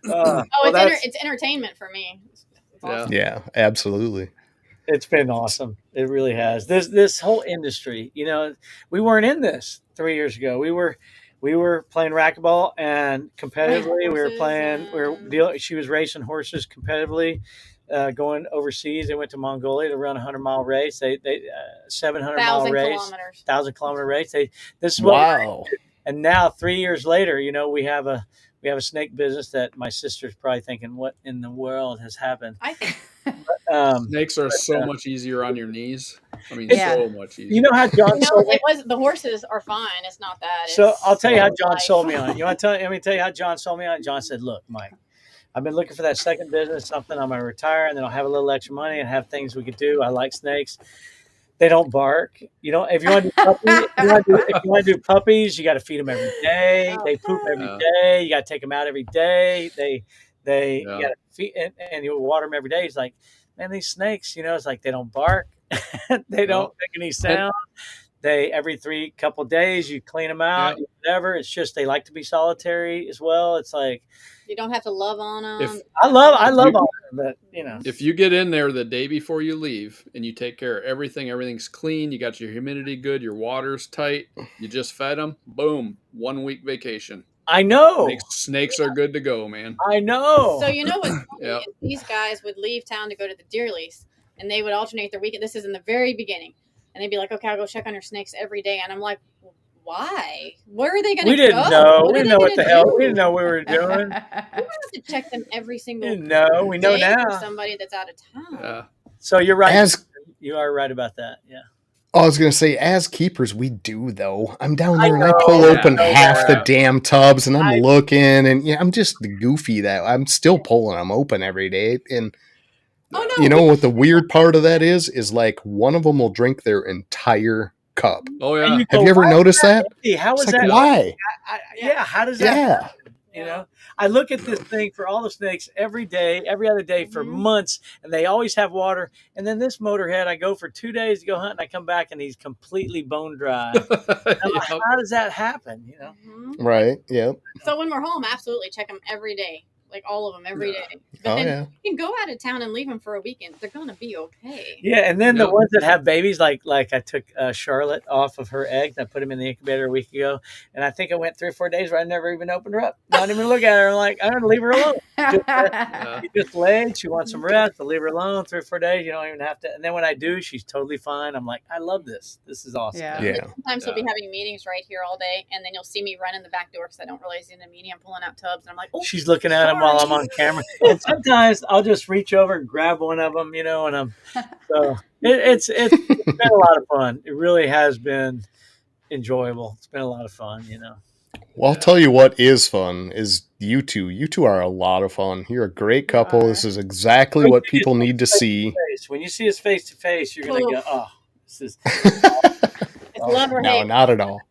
S5: It's entertainment for me. It's
S3: awesome.
S1: Yeah, absolutely.
S4: It's been awesome. It really has. This whole industry, we weren't in this 3 years ago. We were playing racquetball and competitively. She was racing horses competitively. Going overseas, they went to Mongolia to run a 100-mile race. They 700-mile race, 1,000-kilometer race. This is
S1: wow.
S4: And now 3 years later, we have a snake business that my sister's probably thinking, what in the world has happened?
S5: I think
S3: snakes are so much easier on your knees. I mean, so much easier.
S4: You know how John sold me?
S5: The horses are fine. It's not that.
S4: So I'll tell you how John sold me on it. Let me tell you how John sold me on it. John said, "Look, Mike, I've been looking for that second business, something I'm going to retire, and then I'll have a little extra money and have things we could do. I like snakes. They don't bark. If you want to do puppies, if you want to do puppies, you got to feed them every day. They poop every day. You got to take them out every day. You got to feed and you water them every day." He's like, "Man, these snakes, it's like they don't bark. They don't make any sound. They every couple of days you clean them out, whatever. It's just they like to be solitary as well. It's like."
S5: You don't have to love on them.
S4: I love all of them, but
S3: if you get in there the day before you leave and you take care of everything's clean, you got your humidity good, your water's tight, you just fed them, boom, 1 week vacation.
S4: I know.
S3: Snakes are good to go, man.
S4: I know.
S5: So what's funny is these guys would leave town to go to the deer lease, and they would alternate their weekend. This is in the very beginning, and they'd be like, "Okay, I'll go check on your snakes every day," and I'm like, why? Where are they going to go?
S4: We didn't know. We didn't know what the hell. We didn't know what we were doing.
S5: We don't have to check them every single day.
S4: No, we know now.
S5: For somebody that's out of town.
S3: Yeah.
S4: So you're right. You are right about that. Yeah.
S1: I was going to say, as keepers, we do, though. I'm down there and I pull open half the damn tubs and I'm looking and I'm just goofy that I'm still pulling them open every day. And you know what the weird part of that is like one of them will drink their entire cup.
S3: Oh yeah.
S1: Have you ever noticed that?
S4: How is
S1: that?
S4: Like,
S1: why?
S4: How does that happen? I look at this thing for all the snakes every day, every other day for months, and they always have water. And then this motorhead, I go for 2 days to go hunt, and I come back and he's completely bone dry. How does that happen?
S1: Right. Yeah.
S5: So when we're home, absolutely check them every day. Like all of them every day. But then you can go out of town and leave them for a weekend. They're going to be okay.
S4: Yeah, and then the ones that have babies, like I took Charlotte off of her eggs. I put them in the incubator a week ago. And I think I went 3 or 4 days where I never even opened her up. Not even look at her. I'm like, I'm going to leave her alone. She just laid. She wants some rest. I'll leave her alone 3 or 4 days. You don't even have to. And then when I do, she's totally fine. I'm like, I love this. This is awesome.
S1: Yeah.
S5: Sometimes he'll be having meetings right here all day. And then you'll see me run in the back door because I don't realize he's in a meeting. I'm pulling out tubs. And I'm like, oh,
S4: she's looking at him while I'm on camera. And sometimes I'll just reach over and grab one of them, and it's been a lot of fun. It really has been enjoyable. It's been a lot of fun,
S1: Well, I'll tell you what is fun is you two. You two are a lot of fun. You're a great couple. This is exactly what people need to see.
S4: When you see us face to face, you're going to go, oh, this is...
S5: It's love or hate.
S1: No, not at all.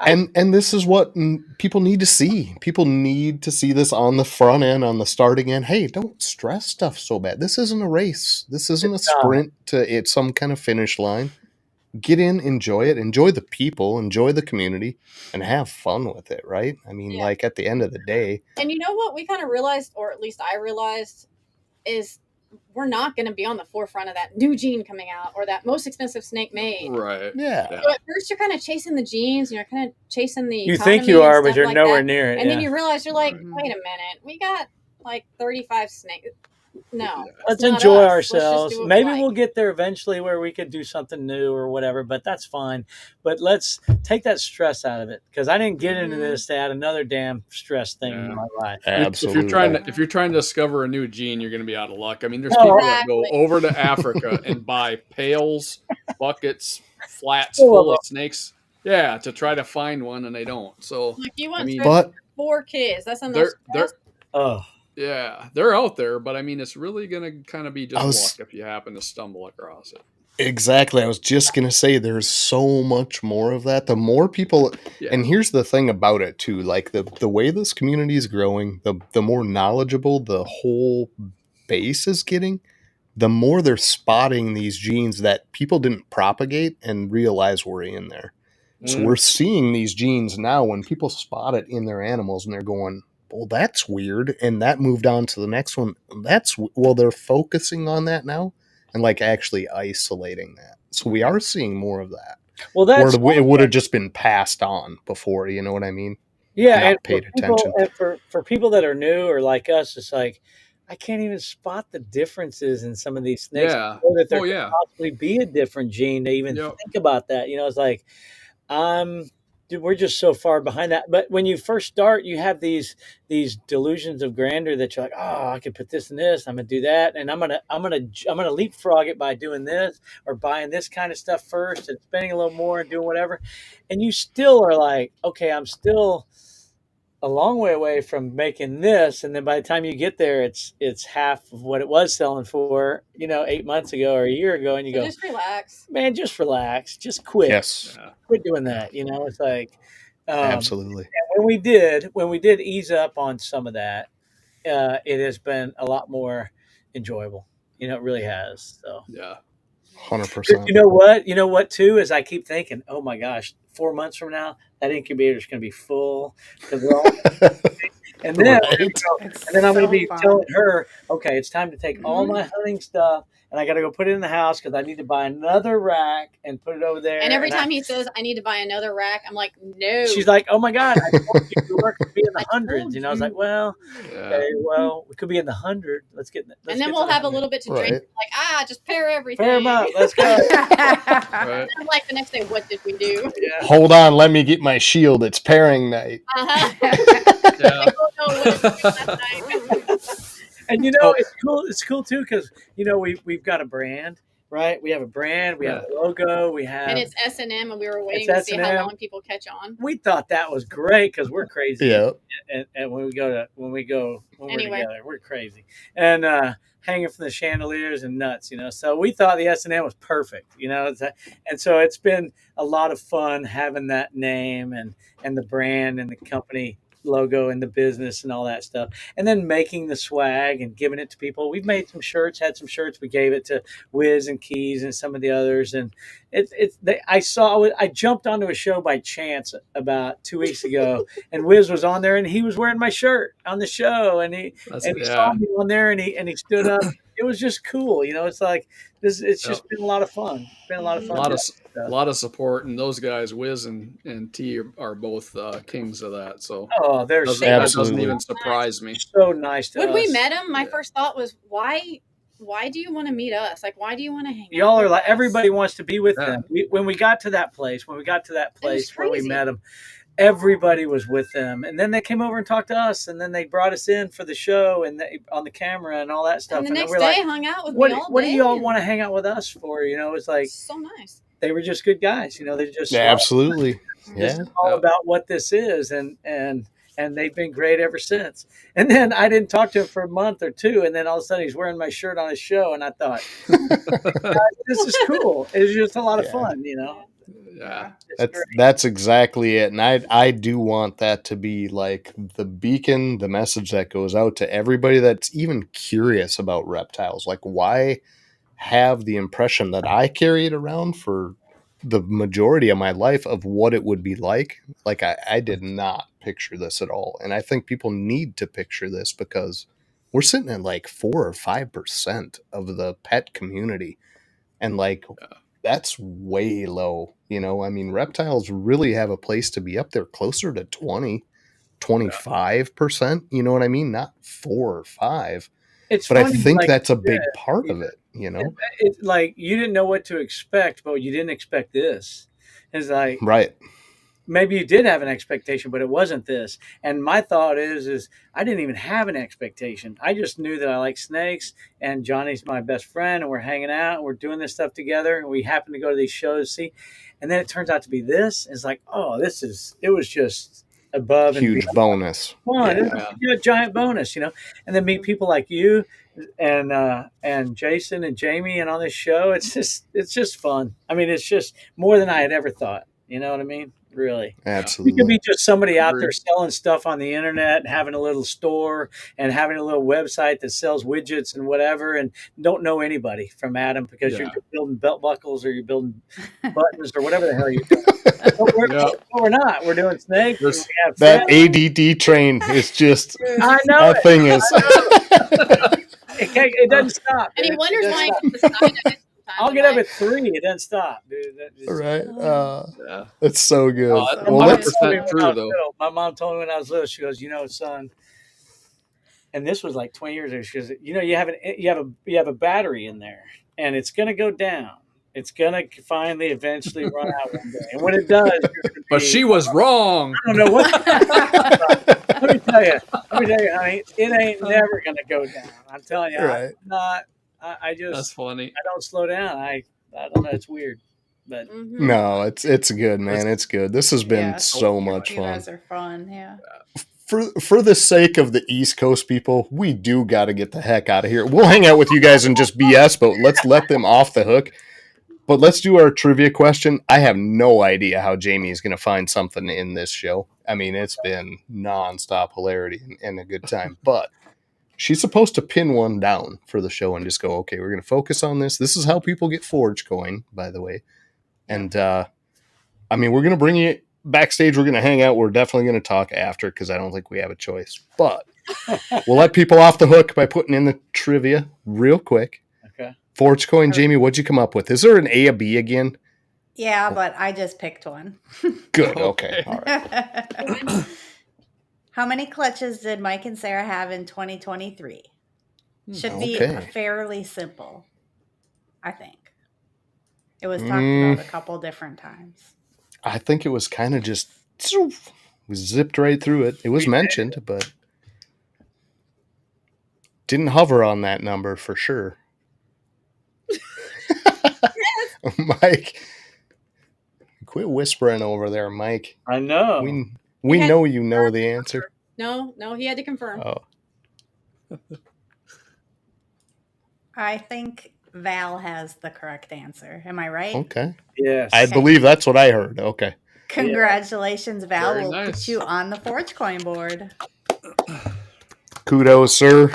S1: and this is what people need to see. People need to see this on the front end, on the starting end. Hey, don't stress stuff so bad. This isn't a race. This isn't a sprint to some kind of finish line. Get in, enjoy it, enjoy the people, enjoy the community, and have fun with it, right? I mean, like at the end of the day.
S5: And you know what we kind of realized, or at least I realized, is we're not going to be on the forefront of that new gene coming out or that most expensive snake made.
S3: Right.
S1: Yeah.
S5: So at first you're kind of chasing the genes, and you're kind of chasing the
S4: You think you are, but you're nowhere near it.
S5: And then you realize you're like, wait a minute, we got like 35 snakes. No,
S4: let's enjoy ourselves. Maybe we'll get there eventually where we could do something new or whatever, but that's fine. But let's take that stress out of it, because I didn't get into this to add another damn stress thing in my life.
S1: Absolutely.
S3: If you're trying to discover a new gene, you're going to be out of luck. I mean, there's people that go over to Africa and buy pails, buckets, flats full of snakes. Yeah, to try to find one, and they don't. So
S5: like you want 4 kids. That's enough.
S3: Yeah, they're out there, but I mean, it's really going to kind of be just luck if you happen to stumble across it.
S1: Exactly. I was just going to say there's so much more of that. The more people, and here's the thing about it too, like the way this community is growing, the more knowledgeable the whole base is getting, the more they're spotting these genes that people didn't propagate and realize were in there. So we're seeing these genes now when people spot it in their animals and they're going, well, that's weird. And that moved on to the next one. They're focusing on that now and like actually isolating that. So we are seeing more of that.
S4: Well,
S1: it would have just been passed on before, you know what I mean?
S4: Yeah.
S1: Not
S4: and
S1: paid attention.
S4: And for people that are new or like us, it's like, I can't even spot the differences in some of these snakes.
S3: Yeah.
S4: That there could possibly be a different gene to even think about that. You know, it's like, we're just so far behind that. But when you first start, you have these delusions of grandeur that you're like, oh, I could put this and this, I'm gonna do that, and I'm gonna leapfrog it by doing this or buying this kind of stuff first and spending a little more and doing whatever. And you still are like, okay, I'm still a long way away from making this, and then by the time you get there, it's half of what it was selling for, 8 months ago or a year ago, and you go,
S5: just relax,
S4: man, just relax, just quit.
S1: Yes,
S4: quit doing that. It's like,
S1: absolutely.
S4: When we did ease up on some of that, it has been a lot more enjoyable. It really has. So
S1: 100%.
S4: You know what too is I keep thinking, oh my gosh, 4 months from now, that incubator is going to be full because we're all. And then, I'm going to be telling her, okay, it's time to take all my hunting stuff and I got to go put it in the house because I need to buy another rack and put it over there.
S5: And every time he says, I need to buy another rack, I'm like, no.
S4: She's like, oh my God, I told you your work could be in the hundreds. I was like, well, okay, well, we could be in the 100. Let's get
S5: and then we'll have a little bit to drink. Like, just pair everything.
S4: Pair them up. Let's go.
S5: I'm like the next day, what did we do?
S1: Yeah. Hold on, let me get my shield. It's pairing night.
S4: And it's cool too because we've got a brand, right? We have a brand, we have a logo, and
S5: it's S&M, and we were waiting to see how long people catch on.
S4: We thought that was great because we're crazy.
S1: Yeah.
S4: And when we're together, we're crazy. And hanging from the chandeliers and nuts, So we thought the S&M was perfect, and so it's been a lot of fun having that name and the brand and the company logo and the business and all that stuff, and then making the swag and giving it to people. We've made some shirts, we gave it to Wiz and Keys and some of the others, and I jumped onto a show by chance about 2 weeks ago, and Wiz was on there and he was wearing my shirt on the show, and he saw me on there and he stood up. It was just cool, it's like this. It's just been a lot of fun. It's been a lot of fun.
S3: A lot of support, and those guys, Wiz and T, are both kings of that. So
S4: they're
S3: that doesn't even surprise me.
S4: So nice to us.
S5: When we met him, my first thought was, why do you want to meet us? Like, why do you want to hang out?
S4: Y'all are like, everybody wants to be with them. When we got to that place, where we met them, everybody was with them, and then they came over and talked to us, and then they brought us in for the show and on the camera and all that stuff.
S5: And the next day, hung out with me all day.
S4: What do y'all want to hang out with us for? It's like
S5: so nice.
S4: They were just good guys. They're just
S1: absolutely.
S4: This is all about what this is, and they've been great ever since. And then I didn't talk to him for a month or two, and then all of a sudden he's wearing my shirt on his show, and I thought, this is cool. It's just a lot of fun,
S3: Yeah,
S1: that's exactly it, and I do want that to be like the beacon, the message that goes out to everybody that's even curious about reptiles. Like, why have the impression that I carried around for the majority of my life of what it would be like? Like, I did not picture this at all, and I think people need to picture this because we're sitting at like 4 or 5% of the pet community. And like, that's way low. You know, I mean, reptiles really have a place to be up there closer to 20, 25%. You know what I mean? Not 4 or 5.
S4: It's
S1: but
S4: funny,
S1: I think
S4: like
S1: that's a
S4: you
S1: big
S4: said,
S1: part of it, you know?
S4: It's like you didn't know what to expect, but you didn't expect this. It's like,
S1: Right.
S4: maybe you did have an expectation, but it wasn't this. And my thought is I didn't even have an expectation. I just knew that I like snakes, and Johnny's my best friend, and we're hanging out, and we're doing this stuff together, and we happen to go to these shows, see. And then it turns out to be this. It's like, oh, it was just above and
S1: huge
S4: beyond.
S1: bonus.
S4: Fun. Yeah. A giant bonus, you know. And then meet people like you and Jason and Jamie and on this show. It's just fun. I mean, it's just more than I had ever thought. You know what I mean? Really.
S1: Absolutely.
S4: You could be just somebody out there selling stuff on the internet, and having a little store and having a little website that sells widgets and whatever, and don't know anybody from Adam because you're just building belt buckles or you're building buttons or whatever the hell you're doing. We're not. We're doing snakes. We have
S1: that ADD train is just,
S4: I know
S1: that thing is.
S4: It doesn't stop.
S5: And he wonders why he decided it.
S4: I'll get up at 3. It doesn't stop, dude.
S1: Right. It's so good.
S3: Well, 100% true, though.
S4: My mom told me when I was little, she goes, you know, son, and this was like 20 years ago. She goes, you know, you have a battery in there, and it's going to go down. It's going to finally eventually run out one day. And when it does,
S3: but she was wrong.
S4: I don't know what. Let me tell you, honey, it ain't never going to go down. I'm telling you,
S1: right.
S4: I'm not. I just,
S3: that's funny.
S4: I don't slow down. I don't know. It's weird, but
S1: no, it's good, man. It's good. This has been so much fun.
S2: You guys are fun, yeah.
S1: For the sake of the East Coast people, we do got to get the heck out of here. We'll hang out with you guys and just BS, but let's let them off the hook. But let's do our trivia question. I have no idea how Jamie is going to find something in this show. I mean, it's been nonstop hilarity and a good time, but she's supposed to pin one down for the show and just go, okay, we're going to focus on this. This is how people get Forge Coin, by the way. And, I mean, we're going to bring you backstage. We're going to hang out. We're definitely going to talk after because I don't think we have a choice. But we'll let people off the hook by putting in the trivia real quick.
S4: Okay.
S1: Forge Coin, Jamie, what'd you come up with? Is there an A, a B again?
S2: Yeah, but I just picked one.
S1: Good. Okay. All right.
S2: How many clutches did Mike and Sarah have in 2023? Should be fairly simple, I think. It was talked about a couple different times.
S1: I think it was kind of just we zipped right through it. It was mentioned, but didn't hover on that number for sure. Mike, quit whispering over there, Mike.
S4: I know.
S1: We know you know the answer.
S5: No, he had to confirm.
S1: Oh.
S2: I think Val has the correct answer. Am I right?
S1: Okay.
S4: Yes.
S1: I believe that's what I heard. Okay.
S2: Congratulations, Val.
S3: Very
S2: We'll
S3: nice.
S2: put you on the Forge Coin board.
S1: Kudos, sir.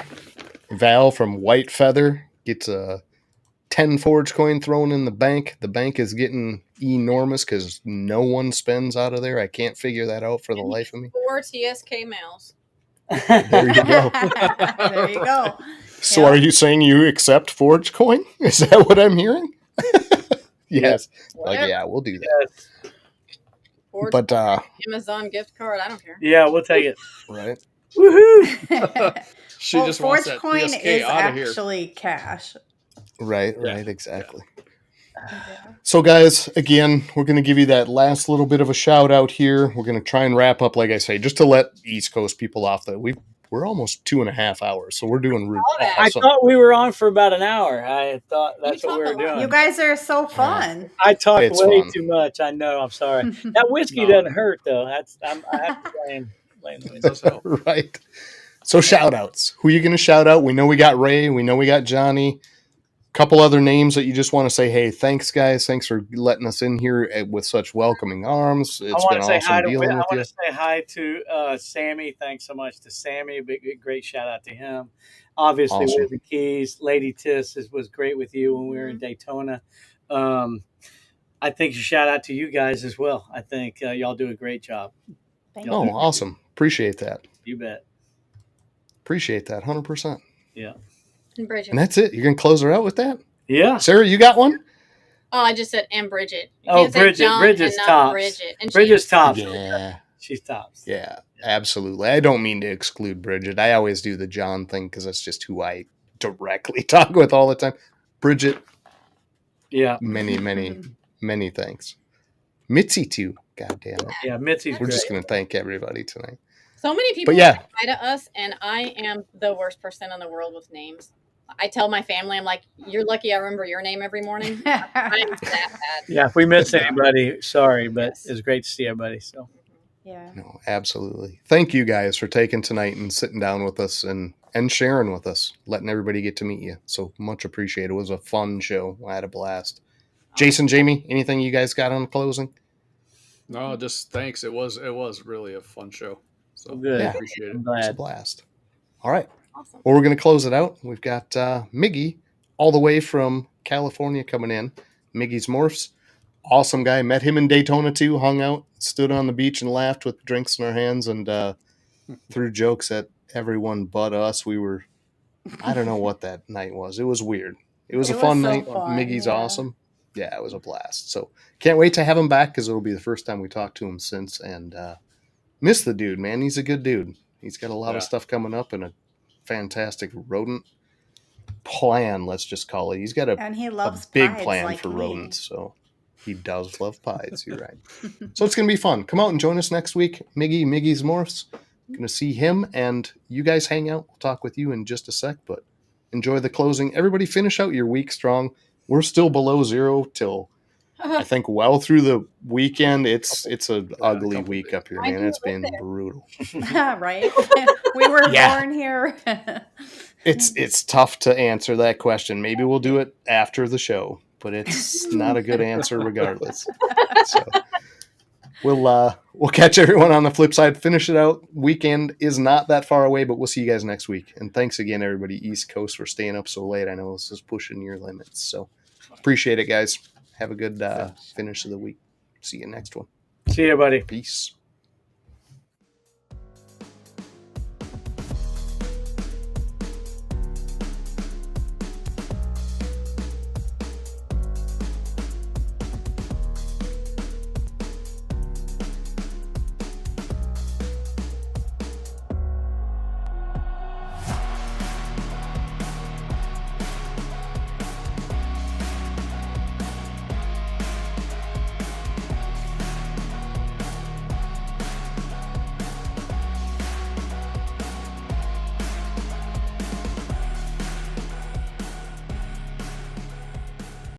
S1: Val from White Feather gets a 10 Forge Coin thrown in the bank. The bank is getting enormous because no one spends out of there. I can't figure that out for the life of me.
S5: 4 TSK males.
S1: There you go.
S2: There you go.
S1: So are you saying you accept Forge Coin? Is that what I'm hearing? Yes. Like, yeah, we'll do that.
S4: Yes.
S5: Forge
S1: But
S5: Amazon gift card. I don't care.
S4: Yeah, we'll take it.
S1: right.
S4: Woohoo!
S3: She just wants
S2: Forge
S3: that
S2: Coin
S3: TSK
S2: is
S3: out of here.
S2: actually cash.
S1: Right,
S3: Yeah.
S1: exactly. So, guys, again, we're going to give you that last little bit of a shout out here. We're going to try and wrap up, like I say, just to let East Coast people off that we're almost 2.5 hours, so we're doing really awesome.
S4: I thought we were on for about an hour. I thought that's what we were doing.
S2: You guys are so fun.
S4: I talk way
S1: fun.
S4: too much. I know. I'm sorry. That whiskey doesn't hurt though. I have to blame the whiskey.
S1: Right. So shout outs. Who are you going to shout out? We know we got Ray. We know we got Johnny. Couple other names that you just want to say, hey, thanks, guys. Thanks for letting us in here with such welcoming arms. It's been awesome dealing with you.
S4: I want to say hi to Sammy. Thanks so much to Sammy. Big great shout out to him. Obviously,
S1: Awesome.
S4: with the keys, Lady Tiss was great with you when we were in Daytona. I think a shout out to you guys as well. I think y'all do a great job.
S2: Thank you.
S1: Awesome. Appreciate that.
S4: You bet.
S1: Appreciate that. 100%.
S4: Yeah.
S5: And Bridget.
S1: And that's it. You're going to close her out with that?
S4: Yeah.
S1: Sarah, you got one?
S5: Oh, I just said and Bridget. You
S4: Oh,
S5: can't say
S4: Bridget.
S5: John
S4: Bridget's
S5: and not
S4: tops.
S5: Bridget. And
S4: Bridget's tops.
S1: Yeah.
S4: She's tops.
S1: Yeah, absolutely. I don't mean to exclude Bridget. I always do the John thing because that's just who I directly talk with all the time. Bridget.
S4: Yeah.
S1: Many thanks. Mitzi too. God damn it.
S4: Yeah, Mitzi's
S1: We're
S4: great.
S1: just going to thank everybody tonight.
S5: So many people
S1: yeah.
S5: reply to us, and I am the worst person in the world with names. I tell my family, I'm like, you're lucky I remember your name every morning. I'm that bad.
S4: Yeah, if we miss anybody, sorry, but it's great to see everybody. So,
S2: yeah.
S1: No, absolutely. Thank you guys for taking tonight and sitting down with us and sharing with us, letting everybody get to meet you. So much appreciated. It was a fun show. I had a blast. Jason, Jamie, anything you guys got on closing?
S3: No, just thanks. It was really a fun show. So
S4: good.
S3: I appreciate it.
S4: I'm glad.
S1: It's a blast. All right.
S5: Awesome.
S1: Well, we're going to close it out. We've got Miggy all the way from California coming in. Miggy's Morphs. Awesome guy. Met him in Daytona too. Hung out, stood on the beach and laughed with drinks in our hands and threw jokes at everyone but us. We were, I don't know what that night was. It was weird. It was a fun night.
S2: Fun,
S1: Miggy's awesome. Yeah, it was a blast. So can't wait to have him back because it'll be the first time we talked to him since. And miss the dude, man. He's a good dude. He's got a lot of stuff coming up and a fantastic rodent plan, let's just call it. He's got
S2: and he loves
S1: a big
S2: pies
S1: plan
S2: like
S1: for
S2: me.
S1: rodents. So he does love pies. You're right. So it's going to be fun. Come out and join us next week. Miggy's Morphs. Going to see him and you guys hang out. We'll talk with you in just a sec, but enjoy the closing. Everybody finish out your week strong. We're still below zero till I think well through the weekend. It's an ugly week up here, man. It's been brutal.
S2: Right? We were born here.
S1: It's tough to answer that question. Maybe we'll do it after the show, but it's not a good answer regardless. So we'll catch everyone on the flip side. Finish it out. Weekend is not that far away, but we'll see you guys next week. And thanks again, everybody East Coast, for staying up so late. I know this is pushing your limits. So appreciate it, guys. Have a good finish of the week. See you next one.
S4: See you, buddy.
S1: Peace.